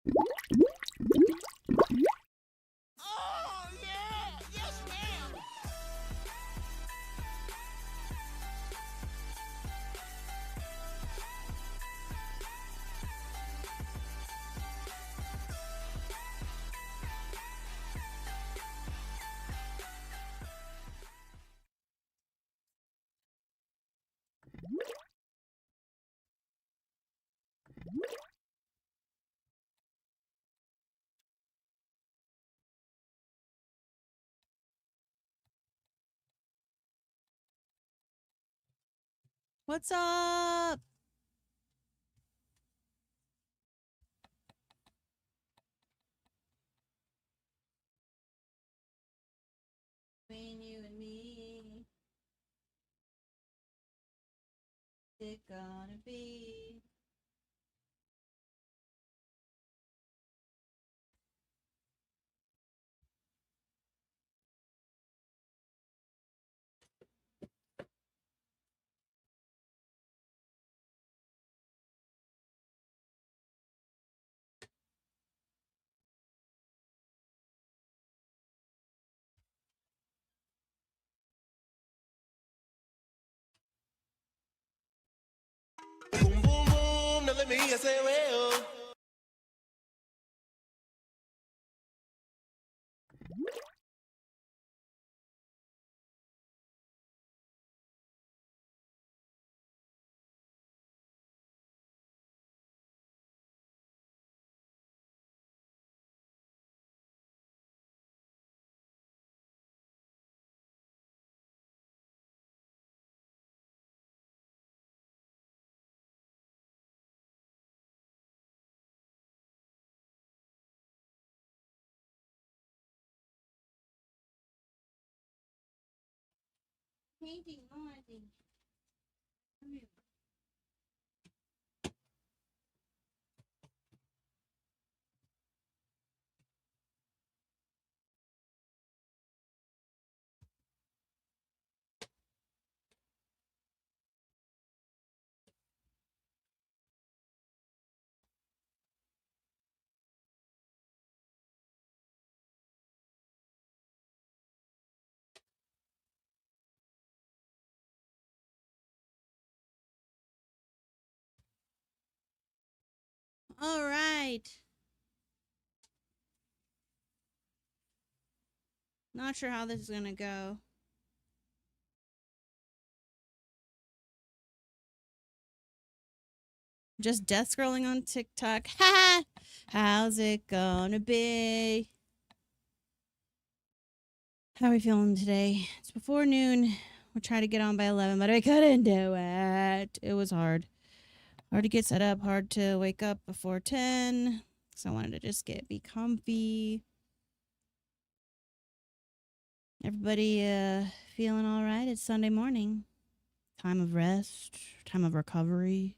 Oh, yeah! Yes, ma'am! What's up? Between you and me, it gonna be. Boom, boom, boom, now let me hear say, well. Painting, no, I think. All right. Not sure how this is gonna go. Just death scrolling on TikTok. Ha! How's it gonna be? How are we feeling today? It's before noon. We'll try to get on by 11, but I couldn't do it. It was hard. Hard to get set up, hard to wake up before 10. So I wanted to just be comfy. Everybody feeling all right? It's Sunday morning. Time of rest, time of recovery.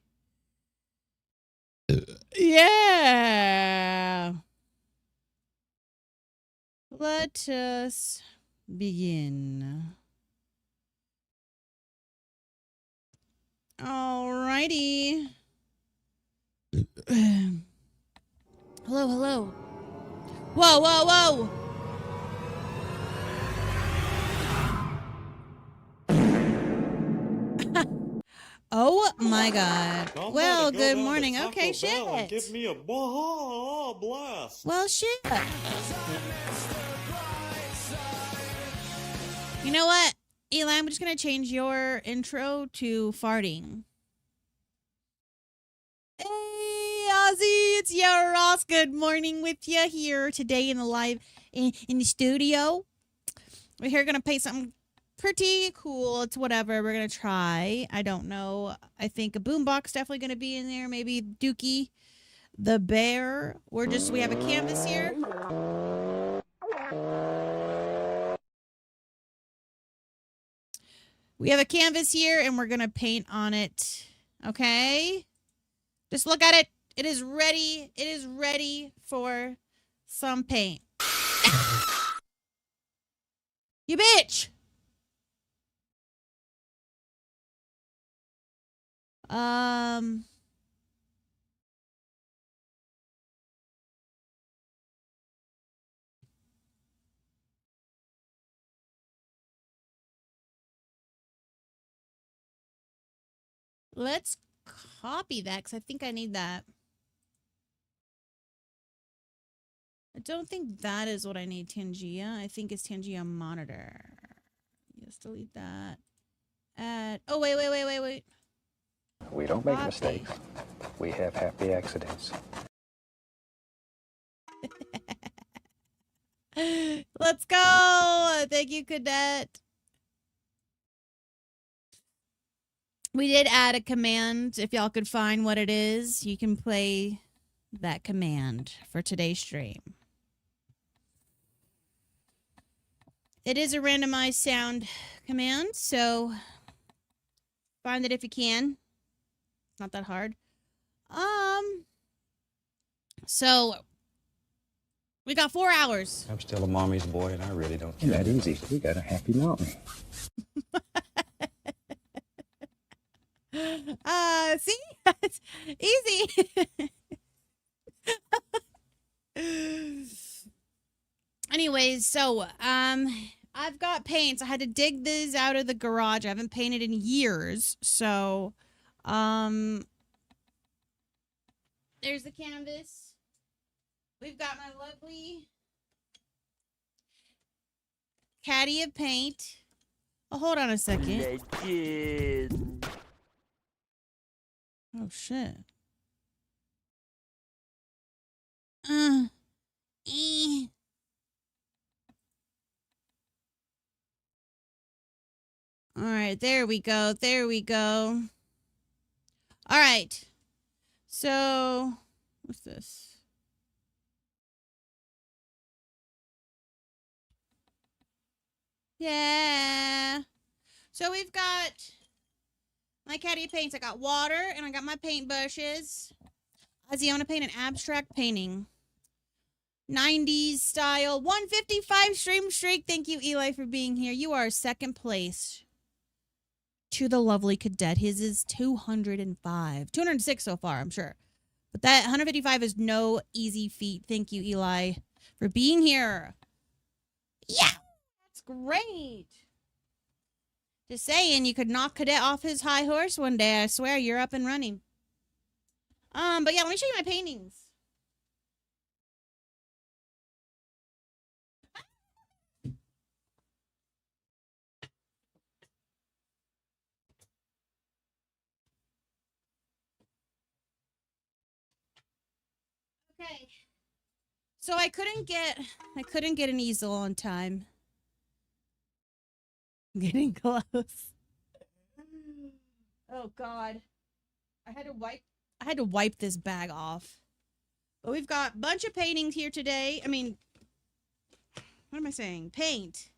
Yeah. Let us begin. Alrighty. Hello, hello. Whoa, whoa, whoa. Oh my god. Well, good morning. Okay, shit. Give me a blast. Well, shit. You know what, Eli? I'm just gonna change your intro to farting. Hey, Ozzy, it's Ross. Good morning with you here today in the live in the studio. We're here gonna play something pretty cool. It's whatever we're gonna try. I don't know. I think a boombox definitely gonna be in there. Maybe Dookie the bear. We have a canvas here. We have a canvas here, and we're gonna paint on it. Okay. Just look at it. It is ready. It is ready for some paint. You bitch! Um. Let's copy that because I think I need that. I don't think that is what I need, Tangia. I think it's Tangia monitor. Yes, delete that. Add. Oh, wait. We don't make Copy. mistakes. We have happy accidents. Let's go. Thank you, Cadet. We did add a command. If y'all could find what it is, you can play that command for today's stream. It is a randomized sound command, so find it if you can. It's not that hard. So we got 4 hours. I'm still a mommy's boy, and I really don't care. That easy. We got a happy mountain. See? It's easy. Anyways, so I've got paints. I had to dig these out of the garage. I haven't painted in years. So there's the canvas. We've got my lovely caddy of paint. Oh, hold on a second. Legend. Oh shit. All right, there we go. There we go. All right. So, what's this? Yeah. So we've got my caddy paints. I got water and I got my paint brushes. Ozzy, I want to paint an abstract painting. 90s style. 155 stream streak. Thank you, Eli, for being here. You are second place to the lovely cadet. His is 205. 206 so far, I'm sure. But that 155 is no easy feat. Thank you, Eli, for being here. Yeah, that's great. Just saying, you could knock Cadet off his high horse one day. I swear, you're up and running. But yeah, let me show you my paintings. Okay. So I couldn't get an easel on time. I'm getting close. Oh God. I had to wipe this bag off. But we've got a bunch of paintings here today. I mean, what am I saying? Paint.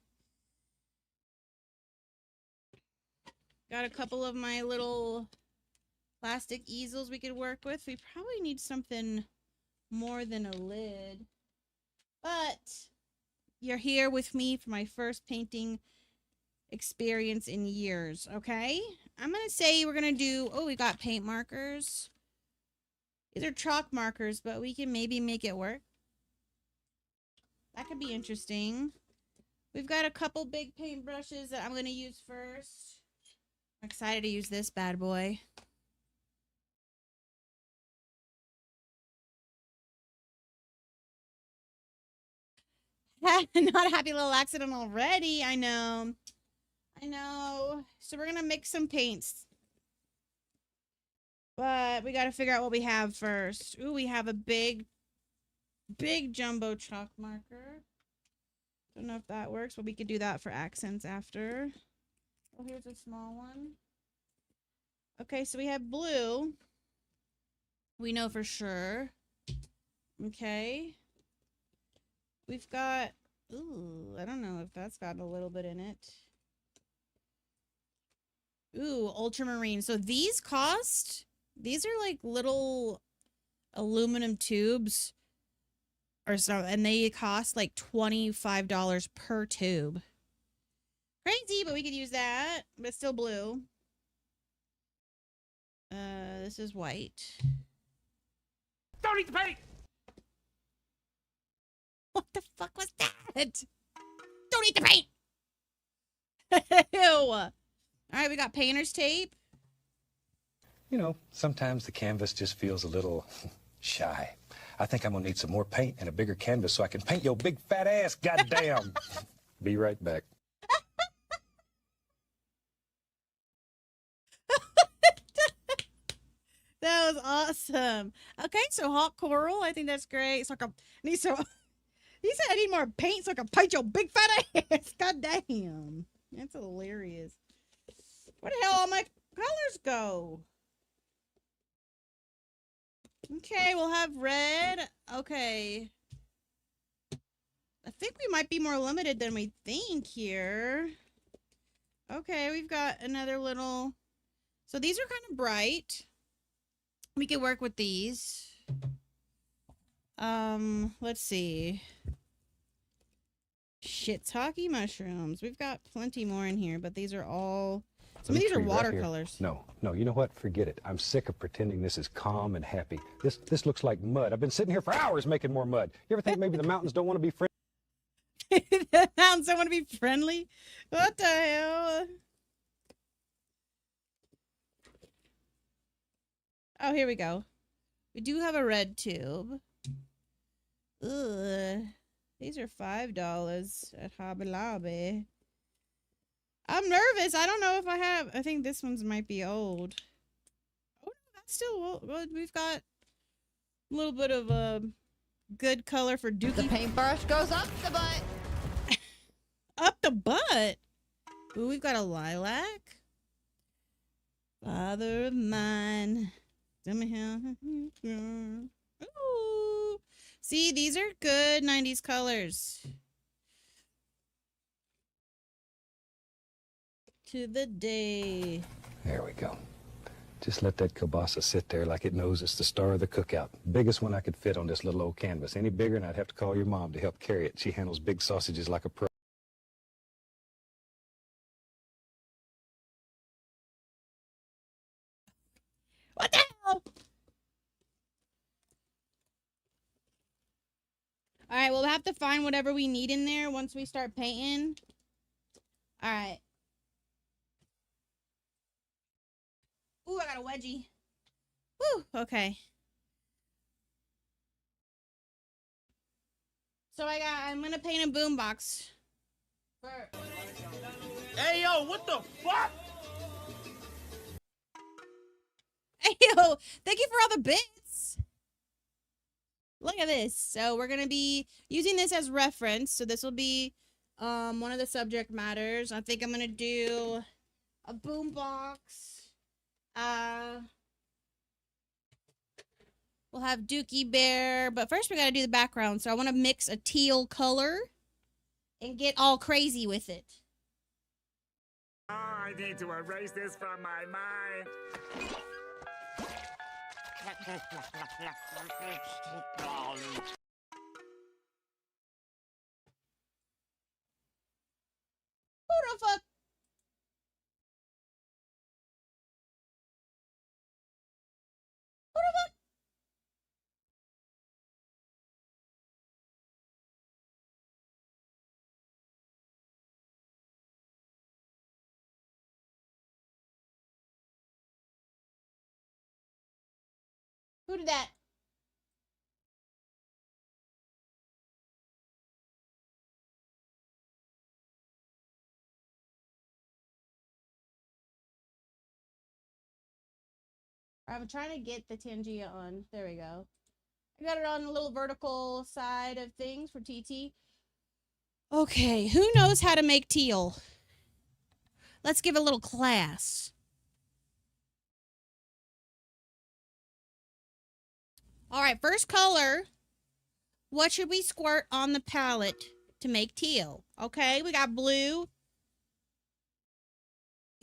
Got a couple of my little plastic easels we could work with. We probably need something more than a lid. But you're here with me for my first painting experience in years, okay? I'm going to say we're going to do... Oh, we got paint markers. These are chalk markers, but we can maybe make it work. That could be interesting. We've got a couple big paint brushes that I'm going to use first. I'm excited to use this bad boy. Not a happy little accident already. I know. So we're going to mix some paints. But we got to figure out what we have first. Ooh, we have a big jumbo chalk marker. Don't know if that works, but we could do that for accents after. Oh, here's a small one. Okay, so we have blue. We know for sure. Okay. We've got... Ooh, I don't know if that's got a little bit in it. Ooh, ultramarine. So these cost... These are like little aluminum tubes or so, and they cost like $25 per tube. Crazy, but we could use that. But it's still blue. This is white. Don't eat the paint! What the fuck was that? Don't eat the paint! Ew. All right, we got painter's tape. You know, sometimes the canvas just feels a little shy. I think I'm gonna need some more paint and a bigger canvas so I can paint your big fat ass, goddamn. Be right back. That was awesome. Okay, so hot coral. I think that's great. So I can need so he said I need more paint so I can paint your big fat ass. God damn. That's hilarious. Where the hell all my colors go? Okay, we'll have red. Okay. I think we might be more limited than we think here. Okay, we've got another little... So these are kind of bright. We could work with these. Let's see. Shiitake mushrooms. We've got plenty more in here, but these are all... Some of these are watercolors. No, you know what? Forget it. I'm sick of pretending this is calm and happy. This looks like mud. I've been sitting here for hours making more mud. You ever think maybe the mountains don't want to be friends? The mountains don't want to be friendly? What the hell? Oh, here we go. We do have a red tube. Ugh. These are $5 at Hobby Lobby. I'm nervous. I don't know if I have... I think this one's might be old. Oh, no, that's still good. We've got a little bit of a good color for Dookie. The paintbrush goes up the butt. Up the butt? Ooh, we've got a lilac. Father of mine. Tell me how. Ooh. See, these are good 90s colors. To the day. There we go. Just let that kielbasa sit there like it knows it's the star of the cookout. Biggest one I could fit on this little old canvas. Any bigger and I'd have to call your mom to help carry it. She handles big sausages like a pro. What the hell? Alright, we'll have to find whatever we need in there once we start painting. Alright. Ooh, I got a wedgie. Woo, okay. So I'm gonna paint a boombox. Hey, yo, what the fuck? Hey, yo, thank you for all the bits. Look at this. So we're gonna be using this as reference. So this will be one of the subject matters. I think I'm gonna do a boombox. We'll have Dookie Bear, but first we gotta do the background. So I want to mix a teal color and get all crazy with it. Oh, I need to erase this from my mind. Who the fuck? Who the fuck? Who did that? I'm trying to get the Tangia on. There we go. I got it on the little vertical side of things for TT. Okay, who knows how to make teal? Let's give a little class. All right, first color. What should we squirt on the palette to make teal? Okay, we got blue.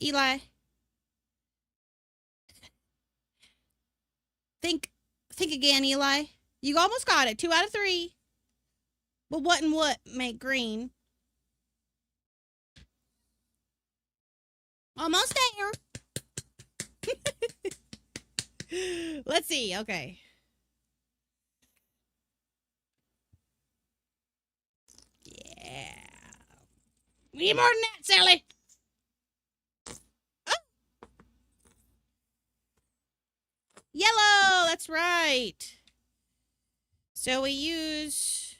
Eli. Think again, Eli. You almost got it. 2 out of 3. But what and what make green? Almost there. Let's see. Okay. Yeah. We need more than that, Sally. that's right. So we use...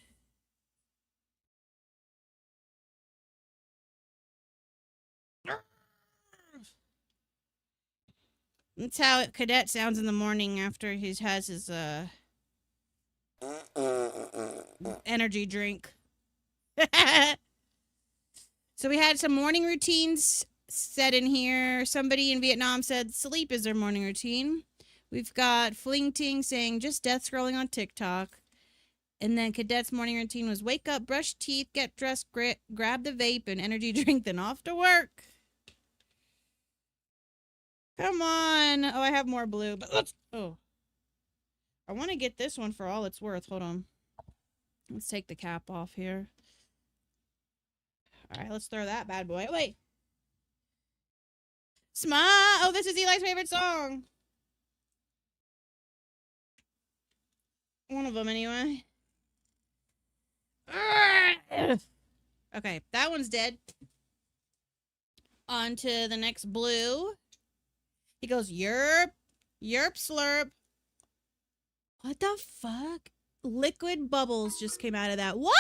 That's how Cadet sounds in the morning after he has his energy drink. So we had some morning routines set in here. Somebody in Vietnam said sleep is their morning routine. We've got Fling Ting saying just death scrolling on TikTok. And then Cadet's morning routine was wake up, brush teeth, get dressed, grab the vape and energy drink, then off to work. Come on. Oh, I have more blue, but let's... Oh. I want to get this one for all it's worth. Hold on. Let's take the cap off here. All right, let's throw that bad boy away. Smile. Oh, this is Eli's favorite song. One of them, anyway. Okay, that one's dead. On to the next blue. He goes, yerp, yerp, slurp. What the fuck? Liquid bubbles just came out of that. What?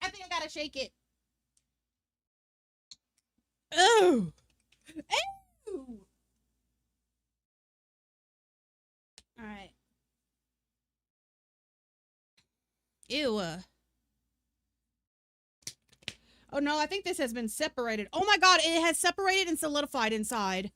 I think I gotta shake it. Oh. Ew. All right. Ew. Oh no, I think this has been separated. Oh my god, it has separated and solidified inside.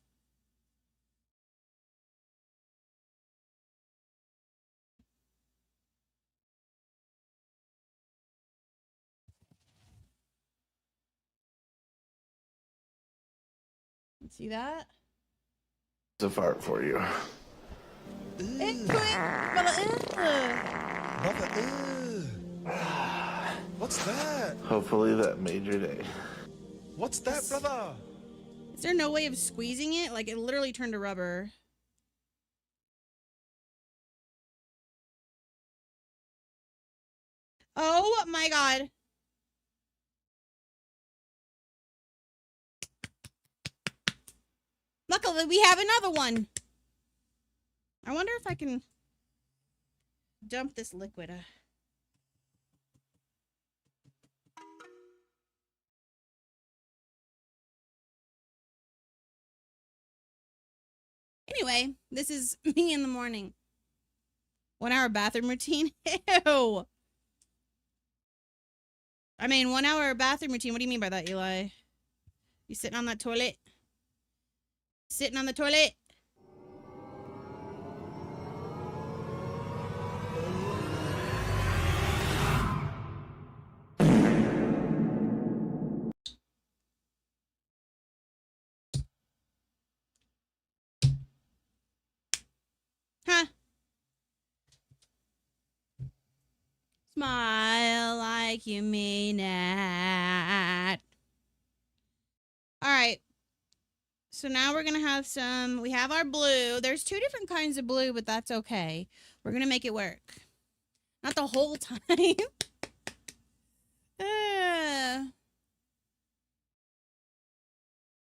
See that? It's a fart for you. What's that? Hopefully that made your day. What's that, brother? Is there no way of squeezing it? Like, it literally turned to rubber. Oh my god. Luckily, we have another one. I wonder if I can dump this liquid. Anyway, this is me in the morning. 1 hour bathroom routine? Ew. I mean, 1 hour bathroom routine. What do you mean by that, Eli? You sitting on that toilet? Sitting on the toilet? Huh? Smile like you mean it. All right. So now we're going to have some, we have our blue. There's 2 different kinds of blue, but that's okay. We're going to make it work. Not the whole time. Do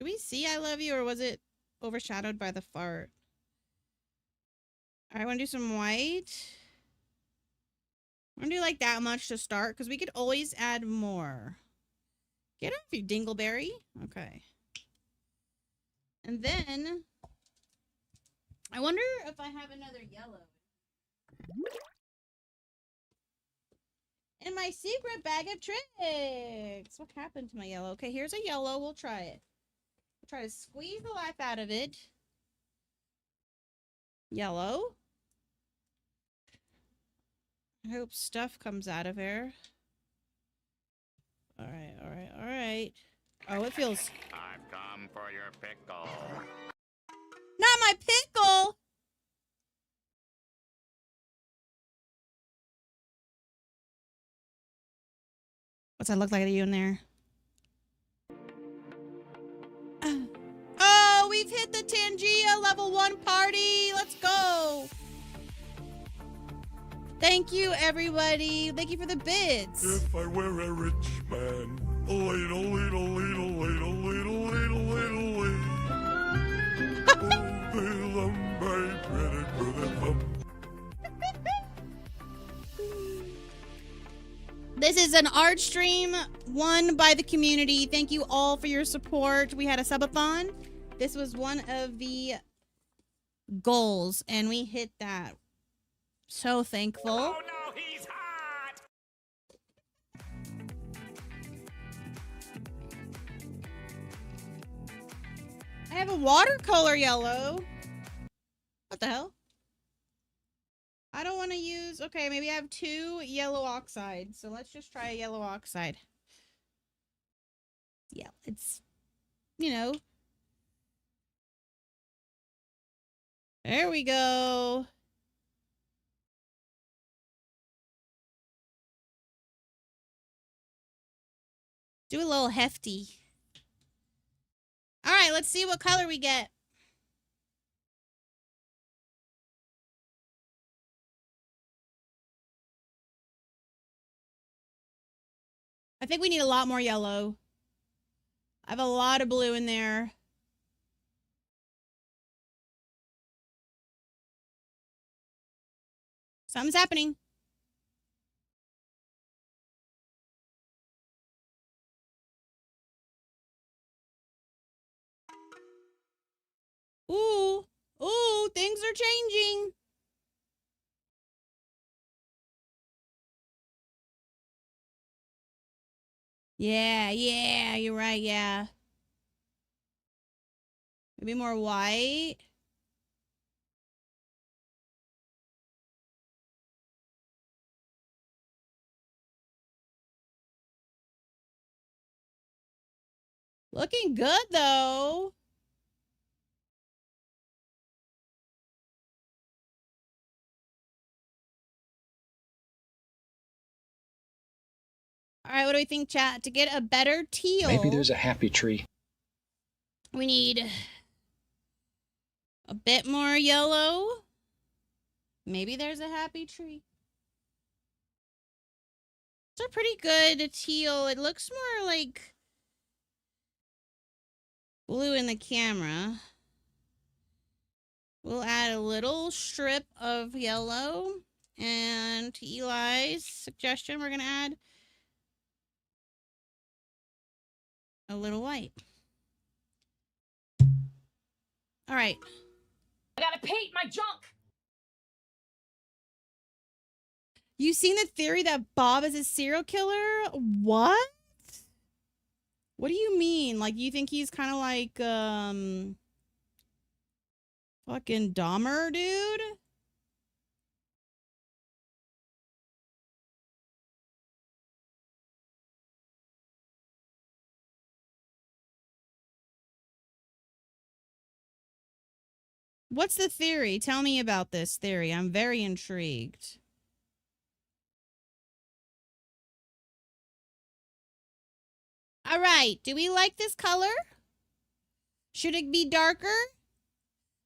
we see I love you or was it overshadowed by the fart? All right, I want to do some white. I'm going to do like that much to start because we could always add more. Get off, you dingleberry. Okay. And then, I wonder if I have another yellow. In my secret bag of tricks. What happened to my yellow? Okay, here's a yellow. We'll try it. We'll try to squeeze the life out of it. Yellow. I hope stuff comes out of here. All right, all right, all right. Oh, it feels... I've come for your pickle. Not my pickle! What's that look like to you in there? Oh, we've hit the Tangia level 1 party! Let's go! Thank you, everybody. Thank you for the bits. If I were a rich man, ladle, ladle, ladle, ladle, ladle, ladle, ladle, ladle. Oh, ready for the pump. This is an art stream won by the community. Thank you all for your support. We had a subathon. This was one of the goals, and we hit that. So thankful. Oh no, he's hot! I have a watercolor yellow. What the hell? I don't want to use... Okay, maybe I have 2 yellow oxide. So let's just try a yellow oxide. Yeah, it's... You know. There we go. Do a little hefty. All right, let's see what color we get. I think we need a lot more yellow. I have a lot of blue in there. Something's happening. Ooh, ooh, things are changing. Yeah, you're right, yeah. Maybe more white. Looking good, though. All right, what do we think, chat? To get a better teal, Maybe there's a happy tree. we need a bit more yellow. Maybe there's a happy tree. It's a pretty good teal. It looks more like blue in the camera. We'll add a little strip of yellow. And to Eli's suggestion, we're going to add a little white. All right. I gotta paint my junk. You seen the theory that Bob is a serial killer? What? What do you mean? Like, you think he's kind of like, fucking Dahmer, dude? What's the theory? Tell me about this theory. I'm very intrigued. All right. Do we like this color? Should it be darker?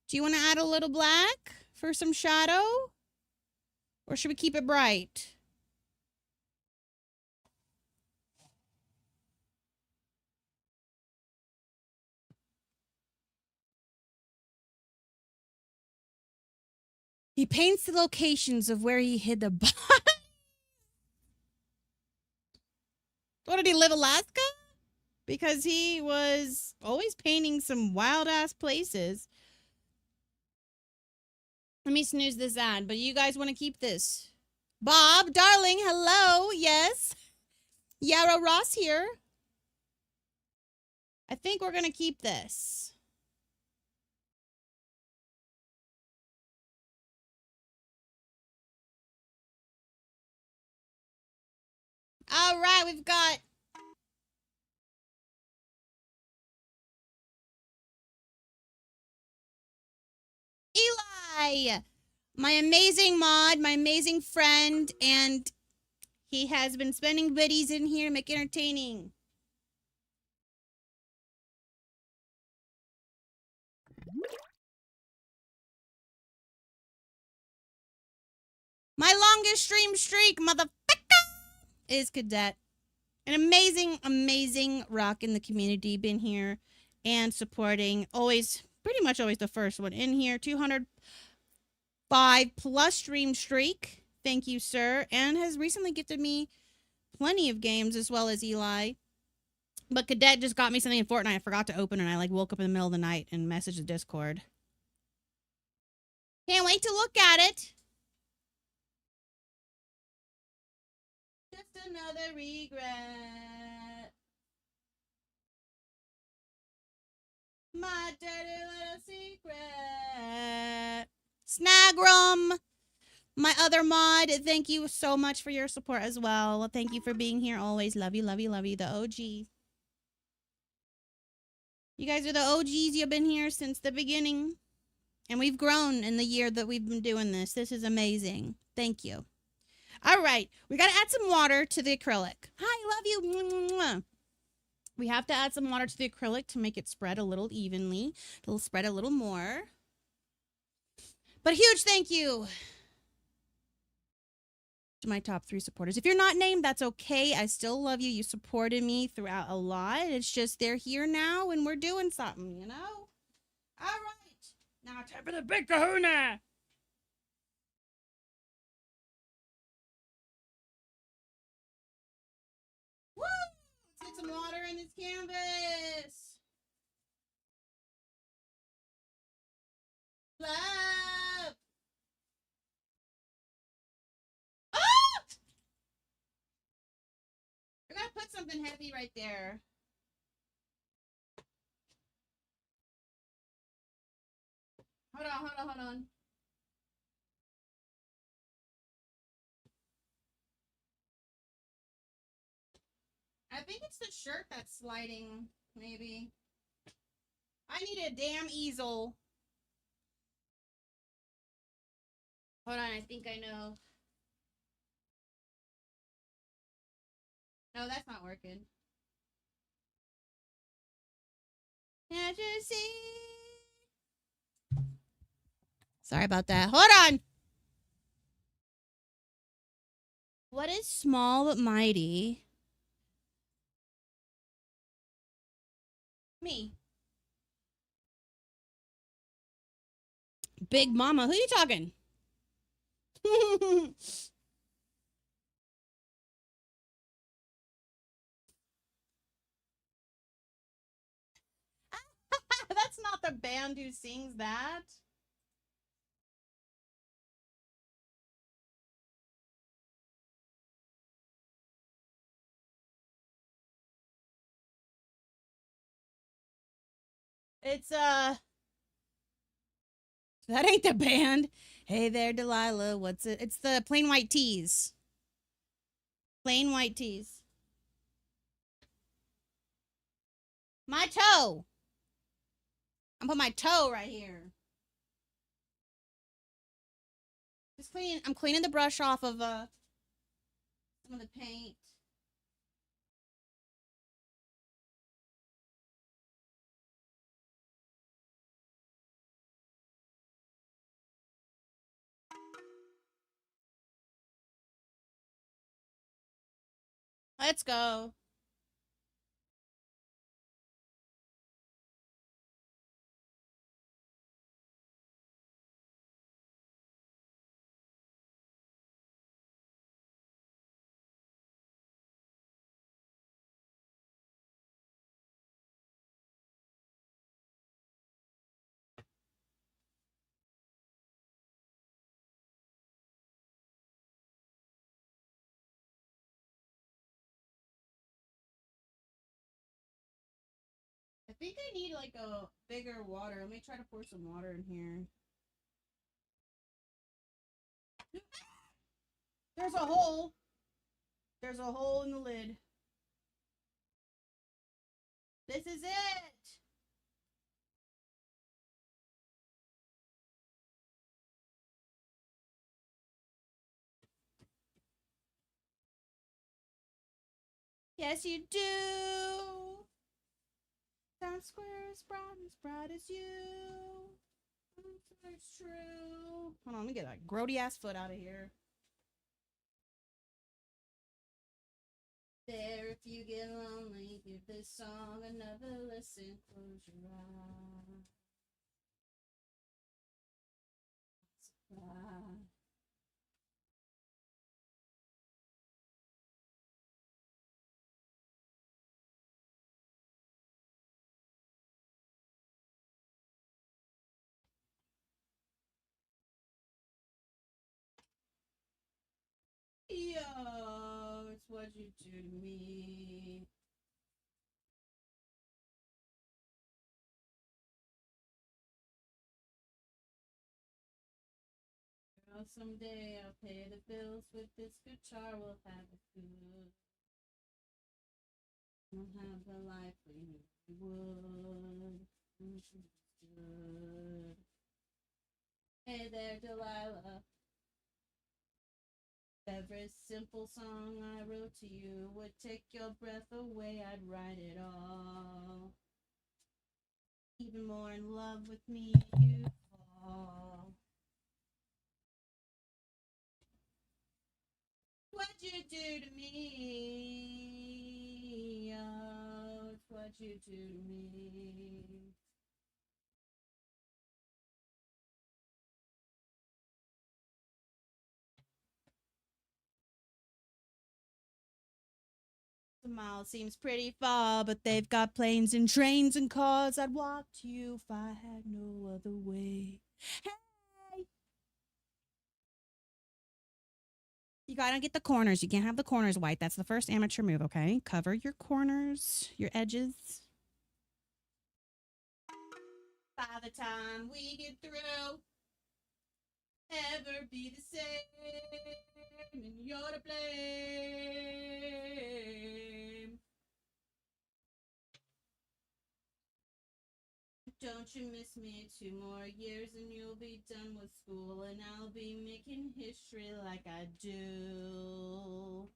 Do you want to add a little black for some shadow? Or should we keep it bright? He paints the locations of where he hid the body. What, did he live Alaska? Because he was always painting some wild-ass places. Let me snooze this ad, but you guys want to keep this. Bob, darling, hello. Yes. Yara Ross here. I think we're going to keep this. All right, we've got Eli, my amazing mod, my amazing friend, and he has been spending biddies in here to make entertaining. My longest stream streak, motherfucker, is Cadet. An amazing, amazing rock in the community. Been here and supporting. Always, pretty much always the first one in here. 200 5+ stream streak. Thank you, sir. And has recently gifted me plenty of games as well as Eli. But Cadet just got me something in Fortnite I forgot to open, and I woke up in the middle of the night and messaged the Discord. Can't wait to look at it. Just another regret. My dirty little secret. Snagram, my other mod, thank you so much for your support as well. Thank you for being here always. Love you, love you, love you. The OG. You guys are the OGs. You've been here since the beginning. And we've grown in the year that we've been doing this. This is amazing. Thank you. All right. We got to add some water to the acrylic. Hi, love you. We have to add some water to the acrylic to make it spread a little evenly. It'll spread a little more. But huge thank you to my top 3 supporters. If you're not named, that's okay. I still love you. You supported me throughout a lot. It's just they're here now and we're doing something, you know? All right. Now time for the big kahuna. Woo! Let's get some water in this canvas. Love. Ah! We're gonna put something heavy right there. Hold on. I think it's the shirt that's sliding, maybe. I need a damn easel. Hold on, I think I know. No, that's not working. Can't you see? Sorry about that. Hold on. What is small but mighty? Me. Big Mama. Who you talking? That's not the band who sings that. It's that ain't the band. Hey there, Delilah. What's it? It's the Plain White Tees. Plain White Tees. My toe. I'm putting my toe right here. Just cleaning. I'm cleaning the brush off of some of the paint. Let's go. I think I need like a bigger water. Let me try to pour some water in here. There's a hole. There's a hole in the lid. This is it. Yes, you do. Times Square is bright as you. It's true. Hold on, let me get that grody ass foot out of here. There, if you get lonely, give this song another listen. Close your eyes. Ah. Yo, it's what you do to me. Girl, someday I'll pay the bills with this guitar. We'll have it good. We'll have the life we would. Good. Hey there, Delilah. Every simple song I wrote to you would take your breath away. I'd write it all. Even more in love with me, you fall. What you do to me? Oh, it's what you do to me. The mile seems pretty far, but they've got planes and trains and cars. I'd walk to you if I had no other way. Hey! You gotta get the corners. You can't have the corners white. That's the first amateur move, okay? Cover your corners, your edges. By the time we get through, ever be the same, and you're to blame. Don't you miss me? 2 more years and you'll be done with school, and I'll be making history like I do.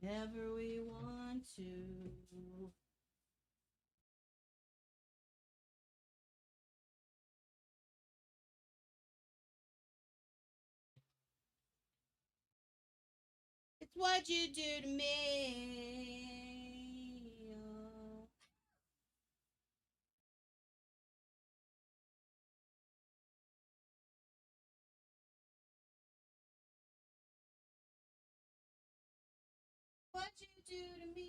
Ever we want to. It's what you do to me. Oh. What you do to me.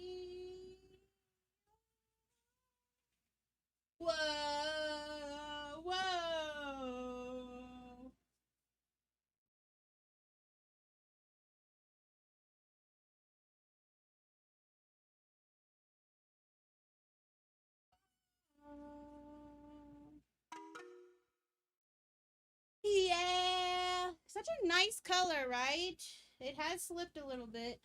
Whoa, whoa. Yeah, such a nice color, right? It has slipped a little bit.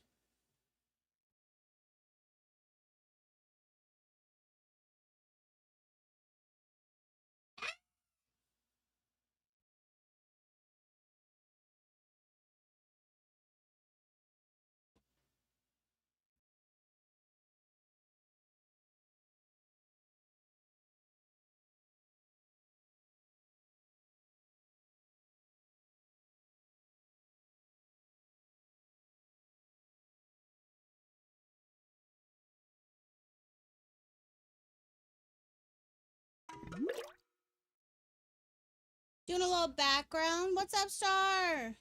Doing a little background. What's up, Star?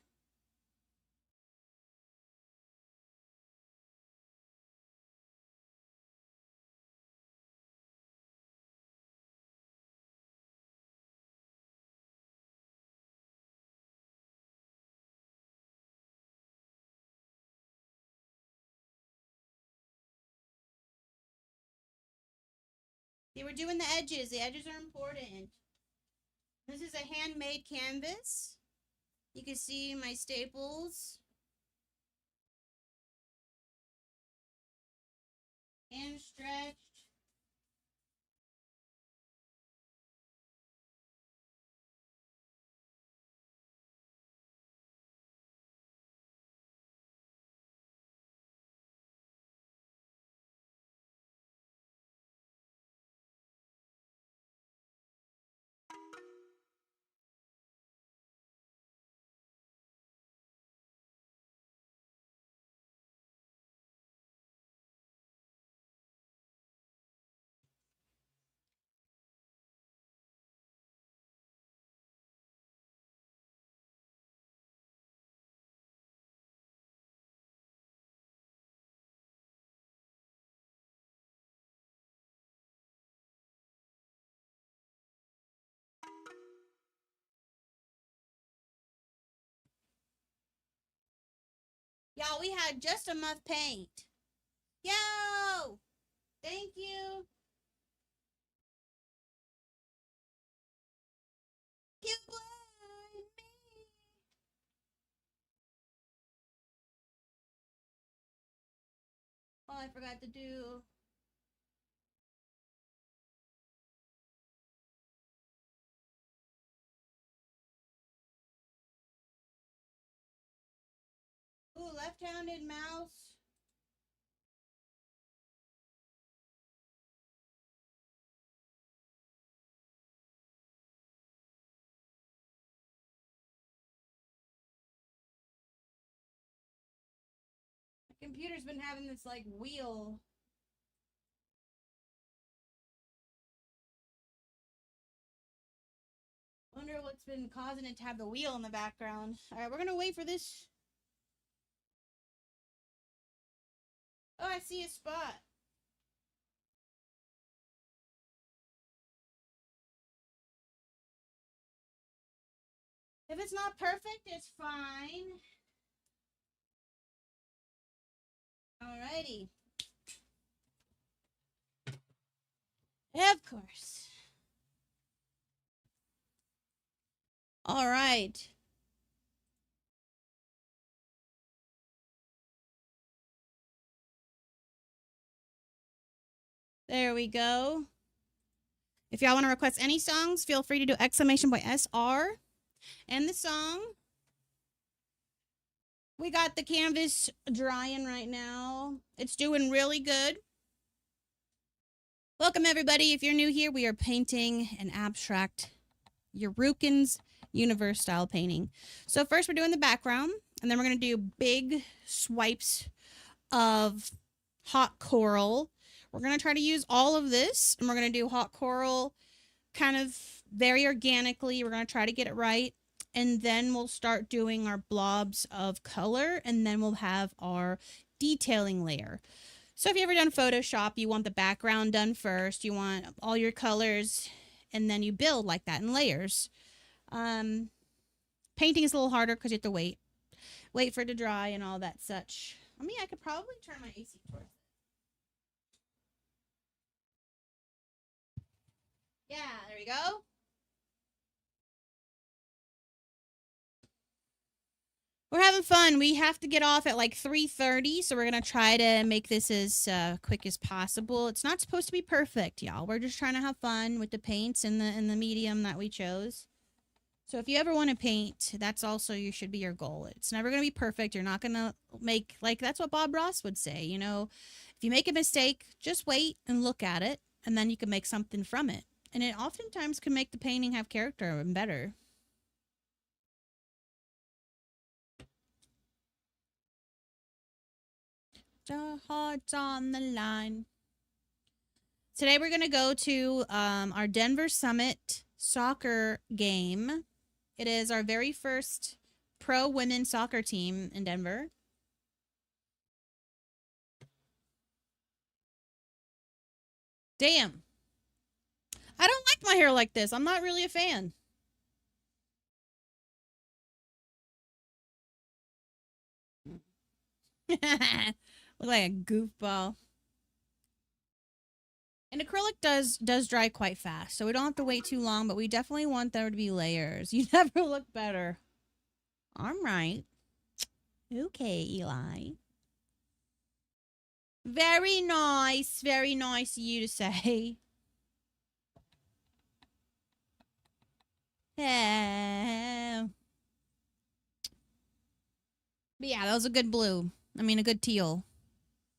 They were doing the edges. The edges are important. This is a handmade canvas. You can see my staples. Hand stretched. Y'all, we had just enough paint. Yo! Thank you. You blind me. Oh, I forgot to do. Ooh, left-handed mouse. My computer's been having this like wheel. Wonder what's been causing it to have the wheel in the background. All right, we're gonna wait for this. Oh, I see a spot. If it's not perfect, it's fine. Alrighty. Of course. All right. There we go. If y'all want to request any songs, feel free to do !SR and the song. We got the canvas drying right now. It's doing really good. Welcome, everybody. If you're new here, we are painting an abstract Yerookins universe style painting. So first we're doing the background, and then we're going to do big swipes of hot coral. We're going to try to use all of this, and we're going to do hot coral kind of very organically. We're going to try to get it right, and then we'll start doing our blobs of color, and then we'll have our detailing layer. So if you've ever done Photoshop, you want the background done first. You want all your colors, and then you build like that in layers. Painting is a little harder because you have to wait for it to dry and all that such. I mean, I could probably turn my AC towards it. Yeah, there we go. We're having fun. We have to get off at like 3:30, so we're going to try to make this as quick as possible. It's not supposed to be perfect, y'all. We're just trying to have fun with the paints and the medium that we chose. So if you ever want to paint, that's also should be your goal. It's never going to be perfect. You're not going to make, like, that's what Bob Ross would say, you know. If you make a mistake, just wait and look at it, and then you can make something from it. And it oftentimes can make the painting have character and better. The heart's on the line. Today we're going to go to our Denver Summit soccer game. It is our very first pro women's soccer team in Denver. Damn. I don't like my hair like this. I'm not really a fan. Look like a goofball. And acrylic does dry quite fast, so we don't have to wait too long, but we definitely want there to be layers. You never look better. All right. Okay, Eli. Very nice. Very nice of you to say. Yeah. But yeah, that was a good blue. I mean, a good teal.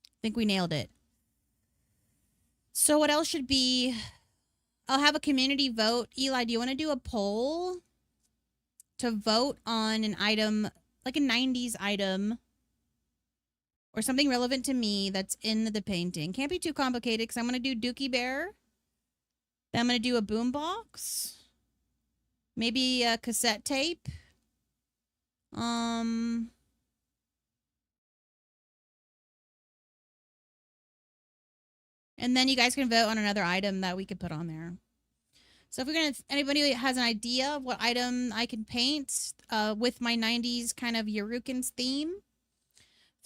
I think we nailed it. So what else should be? I'll have a community vote. Eli, do you want to do a poll to vote on an item, like a 90s item or something relevant to me that's in the painting? Can't be too complicated because I'm going to do Dookie Bear. Then I'm going to do a boombox. Maybe a cassette tape. And then you guys can vote on another item that we could put on there. So if anybody has an idea of what item I can paint with my 90s kind of Yerookins theme,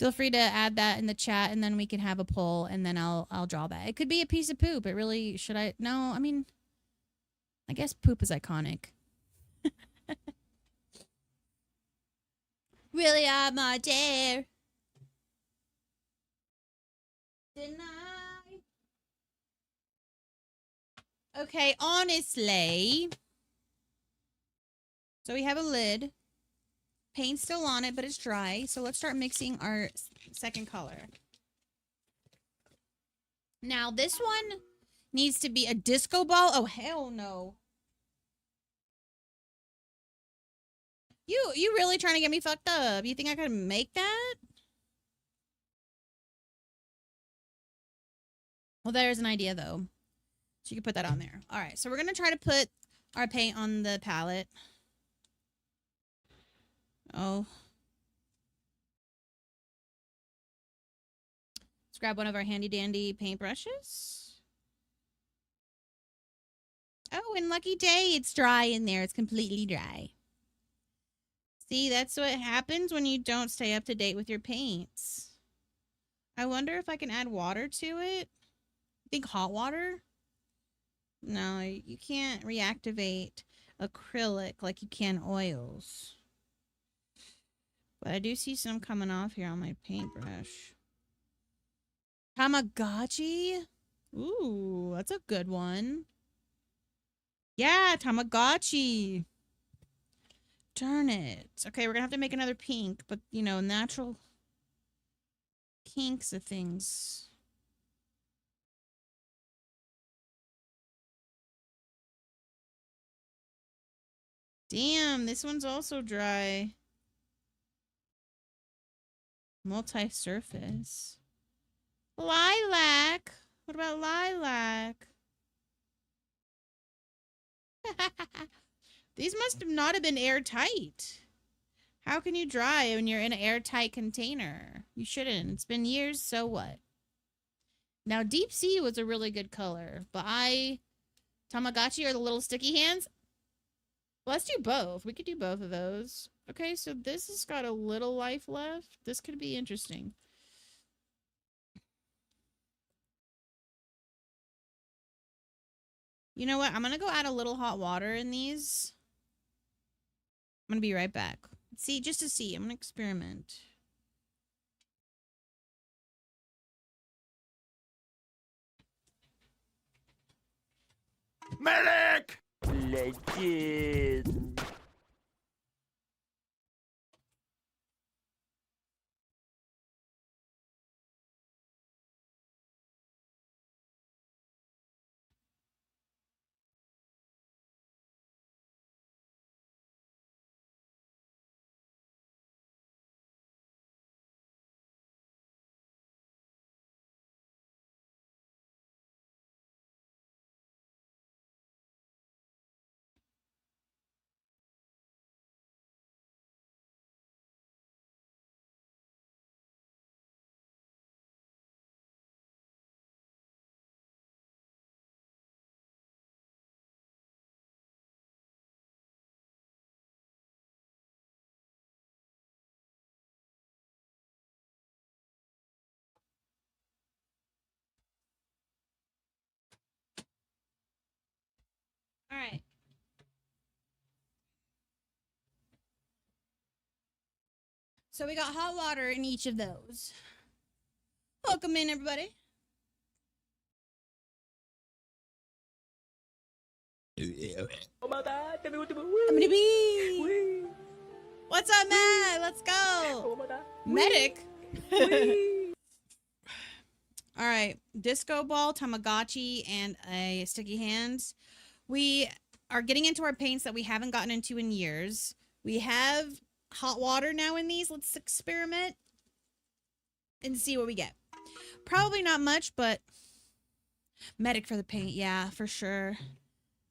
Feel free to add that in the chat, and then we can have a poll, and then I'll draw that. It could be a piece of poop. It really should I? No, I mean, I guess poop is iconic. Really, I'm a dare. Deny. Okay, honestly. So we have a lid. Paint's still on it, but it's dry. So let's start mixing our second color. Now, this one needs to be a disco ball. Oh, hell no. You really trying to get me fucked up? You think I could make that? Well, there's an idea, though. So you can put that on there. All right, so we're going to try to put our paint on the palette. Oh. Let's grab one of our handy-dandy paintbrushes. Oh, and lucky day, it's dry in there. It's completely dry. See, that's what happens when you don't stay up to date with your paints. I wonder if I can add water to it. Think hot water? No, you can't reactivate acrylic like you can oils. But I do see some coming off here on my paintbrush. Tamagotchi? Ooh, that's a good one. Yeah, Tamagotchi. Darn it. Okay, we're gonna have to make another pink, but, you know, natural pinks of things. Damn, this one's also dry. Multi-surface. Lilac. What about lilac? These must have not have been airtight. How can you dry when you're in an airtight container? You shouldn't. It's been years, so what? Now, Deep Sea was a really good color, but Tamagotchi or the little sticky hands? Well, let's do both. We could do both of those. Okay, so this has got a little life left. This could be interesting. You know what? I'm going to go add a little hot water in these. I'm going to be right back. See, just to see. I'm going to experiment. Medic! Legend. All right. So we got hot water in each of those. Welcome in, everybody. What's up, Matt? Let's go. Medic. All right. Disco ball, Tamagotchi, and a sticky hands. We are getting into our paints that we haven't gotten into in years. We have hot water now in these. Let's experiment and see what we get. Probably not much, but medic for the paint. Yeah, for sure.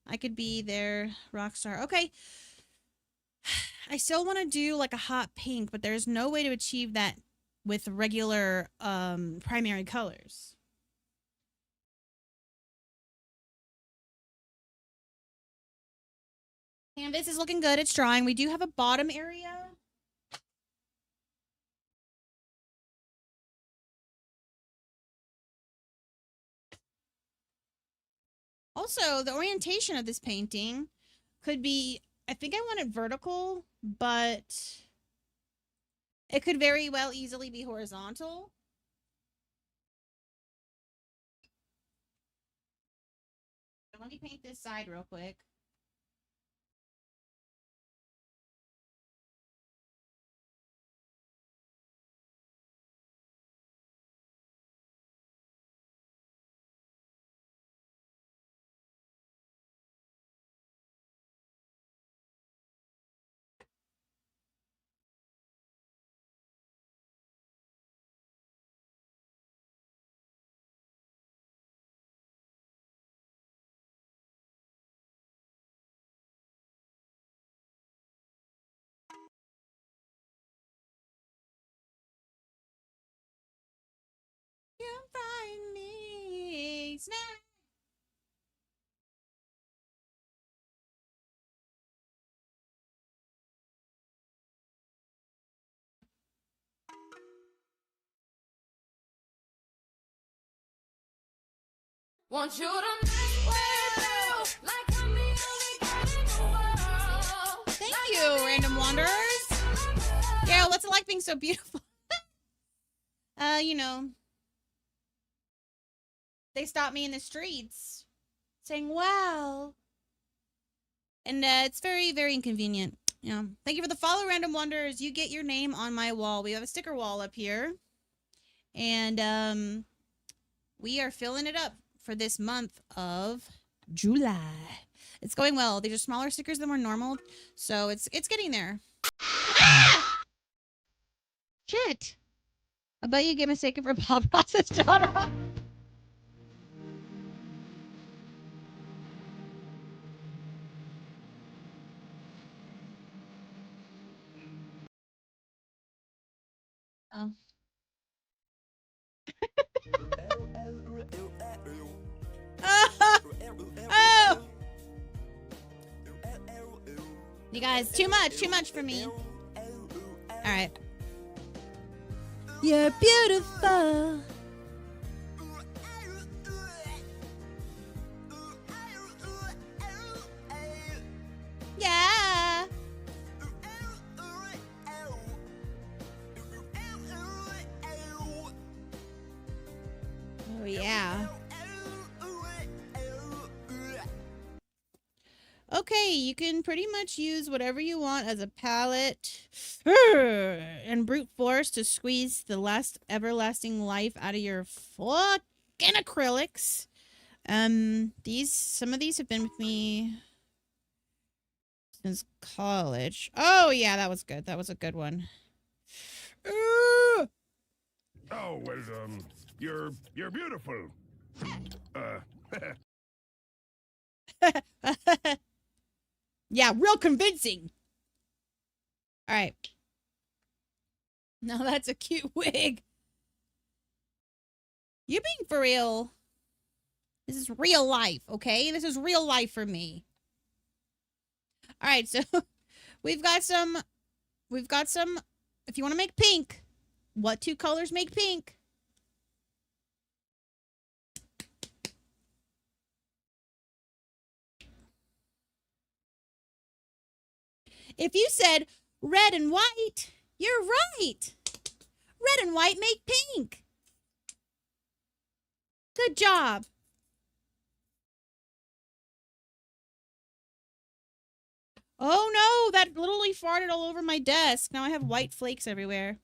I could be their rock star. Okay. I still want to do like a hot pink, but there's no way to achieve that with regular primary colors. Canvas is looking good. It's drying. We do have a bottom area. Also, the orientation of this painting could be, I think I want it vertical, but it could very well easily be horizontal. Let me paint this side real quick. You find me snack. Want you to make way like I'm the only girl in the world. Thank you, Random Wanderers. Yeah, what's it like being so beautiful? You know, they stopped me in the streets saying, wow. And it's very, very inconvenient. Yeah. Thank you for the follow, Random Wanderers. You get your name on my wall. We have a sticker wall up here. And we are filling it up for this month of July. It's going well. These are smaller stickers than were normal, so it's getting there. Shit. I bet you get mistaken for Bob Ross's daughter. Oh. Oh! You guys, too much for me. All right. You're beautiful. Yeah. Oh, yeah. Okay, you can pretty much use whatever you want as a palette and brute force to squeeze the last everlasting life out of your fucking acrylics. Some of these have been with me since college. Oh yeah, that was good. That was a good one. Oh, well, you're beautiful. Yeah, real convincing. All right. Now that's a cute wig. You being for real? This is real life, okay? This is real life for me. All right, so we've got some, if you want to make pink, what two colors make pink? If you said red and white, you're right. Red and white make pink. Good job. Oh no, that literally farted all over my desk. Now I have white flakes everywhere.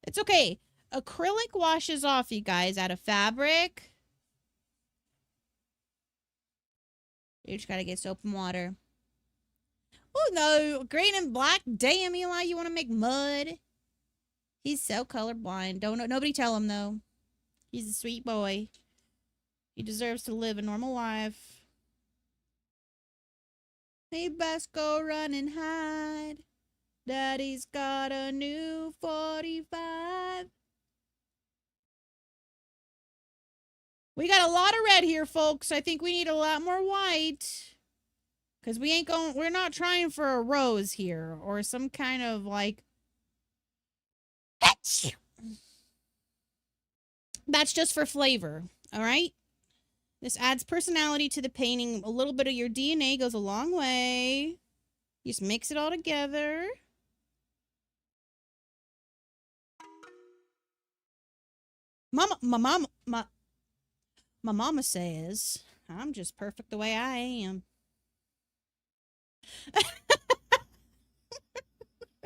It's okay. Acrylic washes off, you guys, out of fabric. You just gotta get soap and water. Oh no, green and black. Damn, Eli, you want to make mud? He's so colorblind. Nobody tell him though. He's a sweet boy. He deserves to live a normal life. He best go run and hide. Daddy's got a new 45. We got a lot of red here, folks. I think we need a lot more white. Because we're not trying for a rose here. Or some kind of like... That's just for flavor, all right? This adds personality to the painting. A little bit of your DNA goes a long way. You just mix it all together. My mama says I'm just perfect the way I am.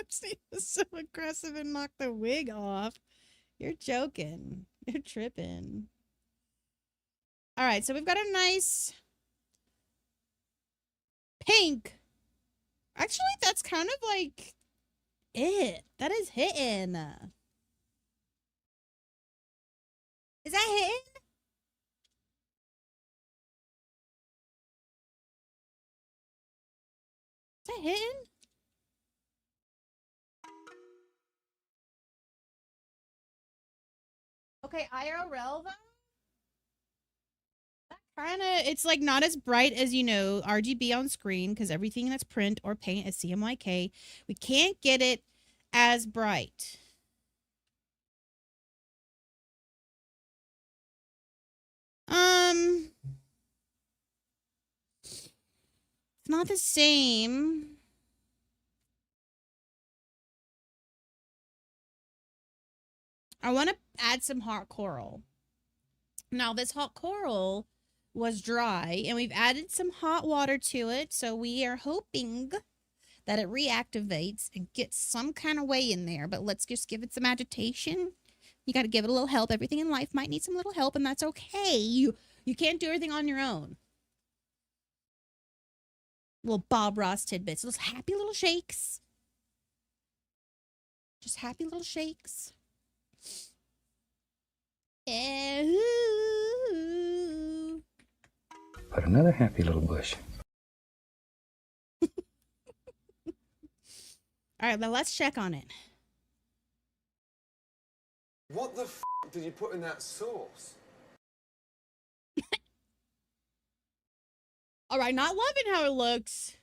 She was so aggressive and knocked the wig off. You're joking. You're tripping. All right, so we've got a nice pink. Actually, that's kind of like it. That is hitting. Is that hitting? Is that hitting? Okay, IRL though. Kind of, it's like not as bright as, you know, RGB on screen because everything that's print or paint is CMYK. We can't get it as bright. It's not the same. I want to add some hot coral. Now, this hot coral was dry, and we've added some hot water to it, so we are hoping that it reactivates and gets some kind of way in there, but let's just give it some agitation. You got to give it a little help. Everything in life might need some little help, and that's okay. You can't do everything on your own. Little Bob Ross tidbits. Those happy little shakes. Just happy little shakes. But another happy little bush. All right, now let's check on it. What the f did you put in that sauce? All right, not loving how it looks.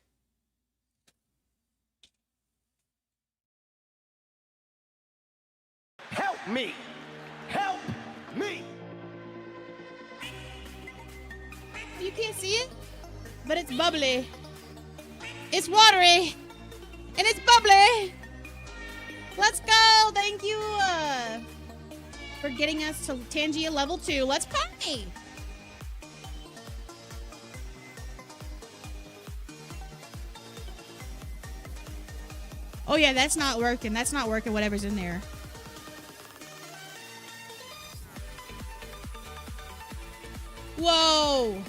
Help me! Help me! You can't see it, but it's bubbly. It's watery, and it's bubbly. Let's go. Thank you for getting us to Tangia level 2. Let's party. Oh yeah, that's not working. That's not working, whatever's in there. Whoa.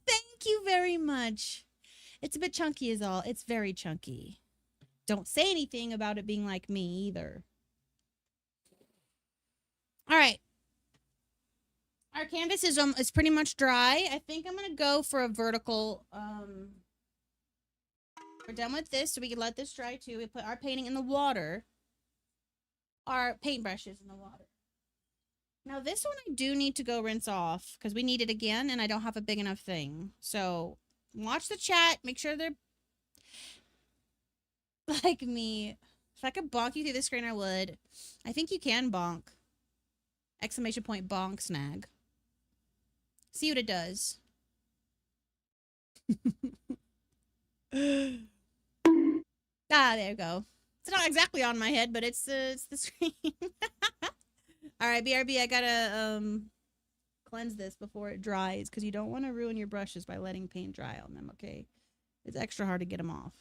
Thank you very much. It's a bit chunky is all. It's very chunky. Don't say anything about it being like me either. All right. Our canvas is pretty much dry. I think I'm going to go for a vertical. We're done with this, so we can let this dry too. We put our painting in the water. Our paintbrushes in the water. Now this one I do need to go rinse off because we need it again and I don't have a big enough thing. So watch the chat. Make sure they're like me. If I could bonk you through the screen, I would. I think you can bonk. Exclamation point bonk snag. See what it does. Ah, there you go. It's not exactly on my head, but it's the screen. All right, BRB, I gotta cleanse this before it dries because you don't want to ruin your brushes by letting paint dry on them. Okay, it's extra hard to get them off.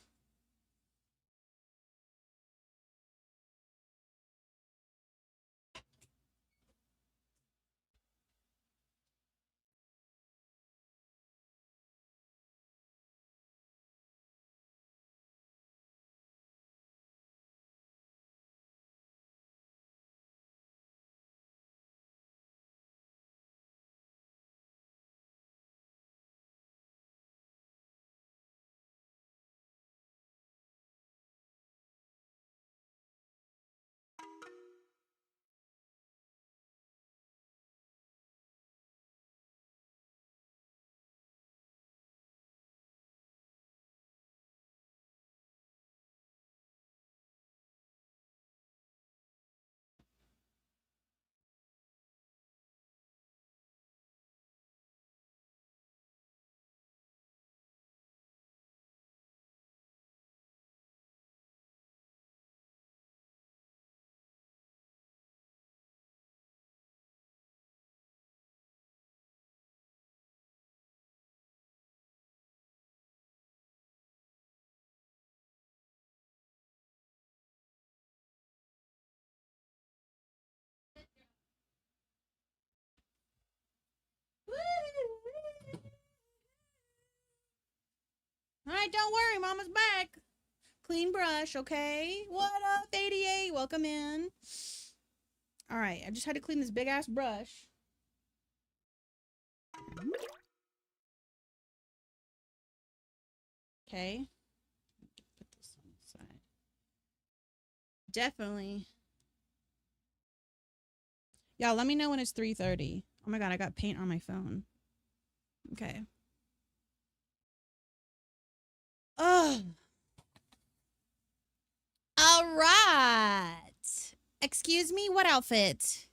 right, don't worry. Mama's back. Clean brush, okay? What up, 88? Welcome in. All right, I just had to clean this big-ass brush. Okay. Put this on the side. Definitely. Y'all, let me know when it's 3:30. Oh my god, I got paint on my phone. Okay. Ugh. All right. Excuse me, what outfit?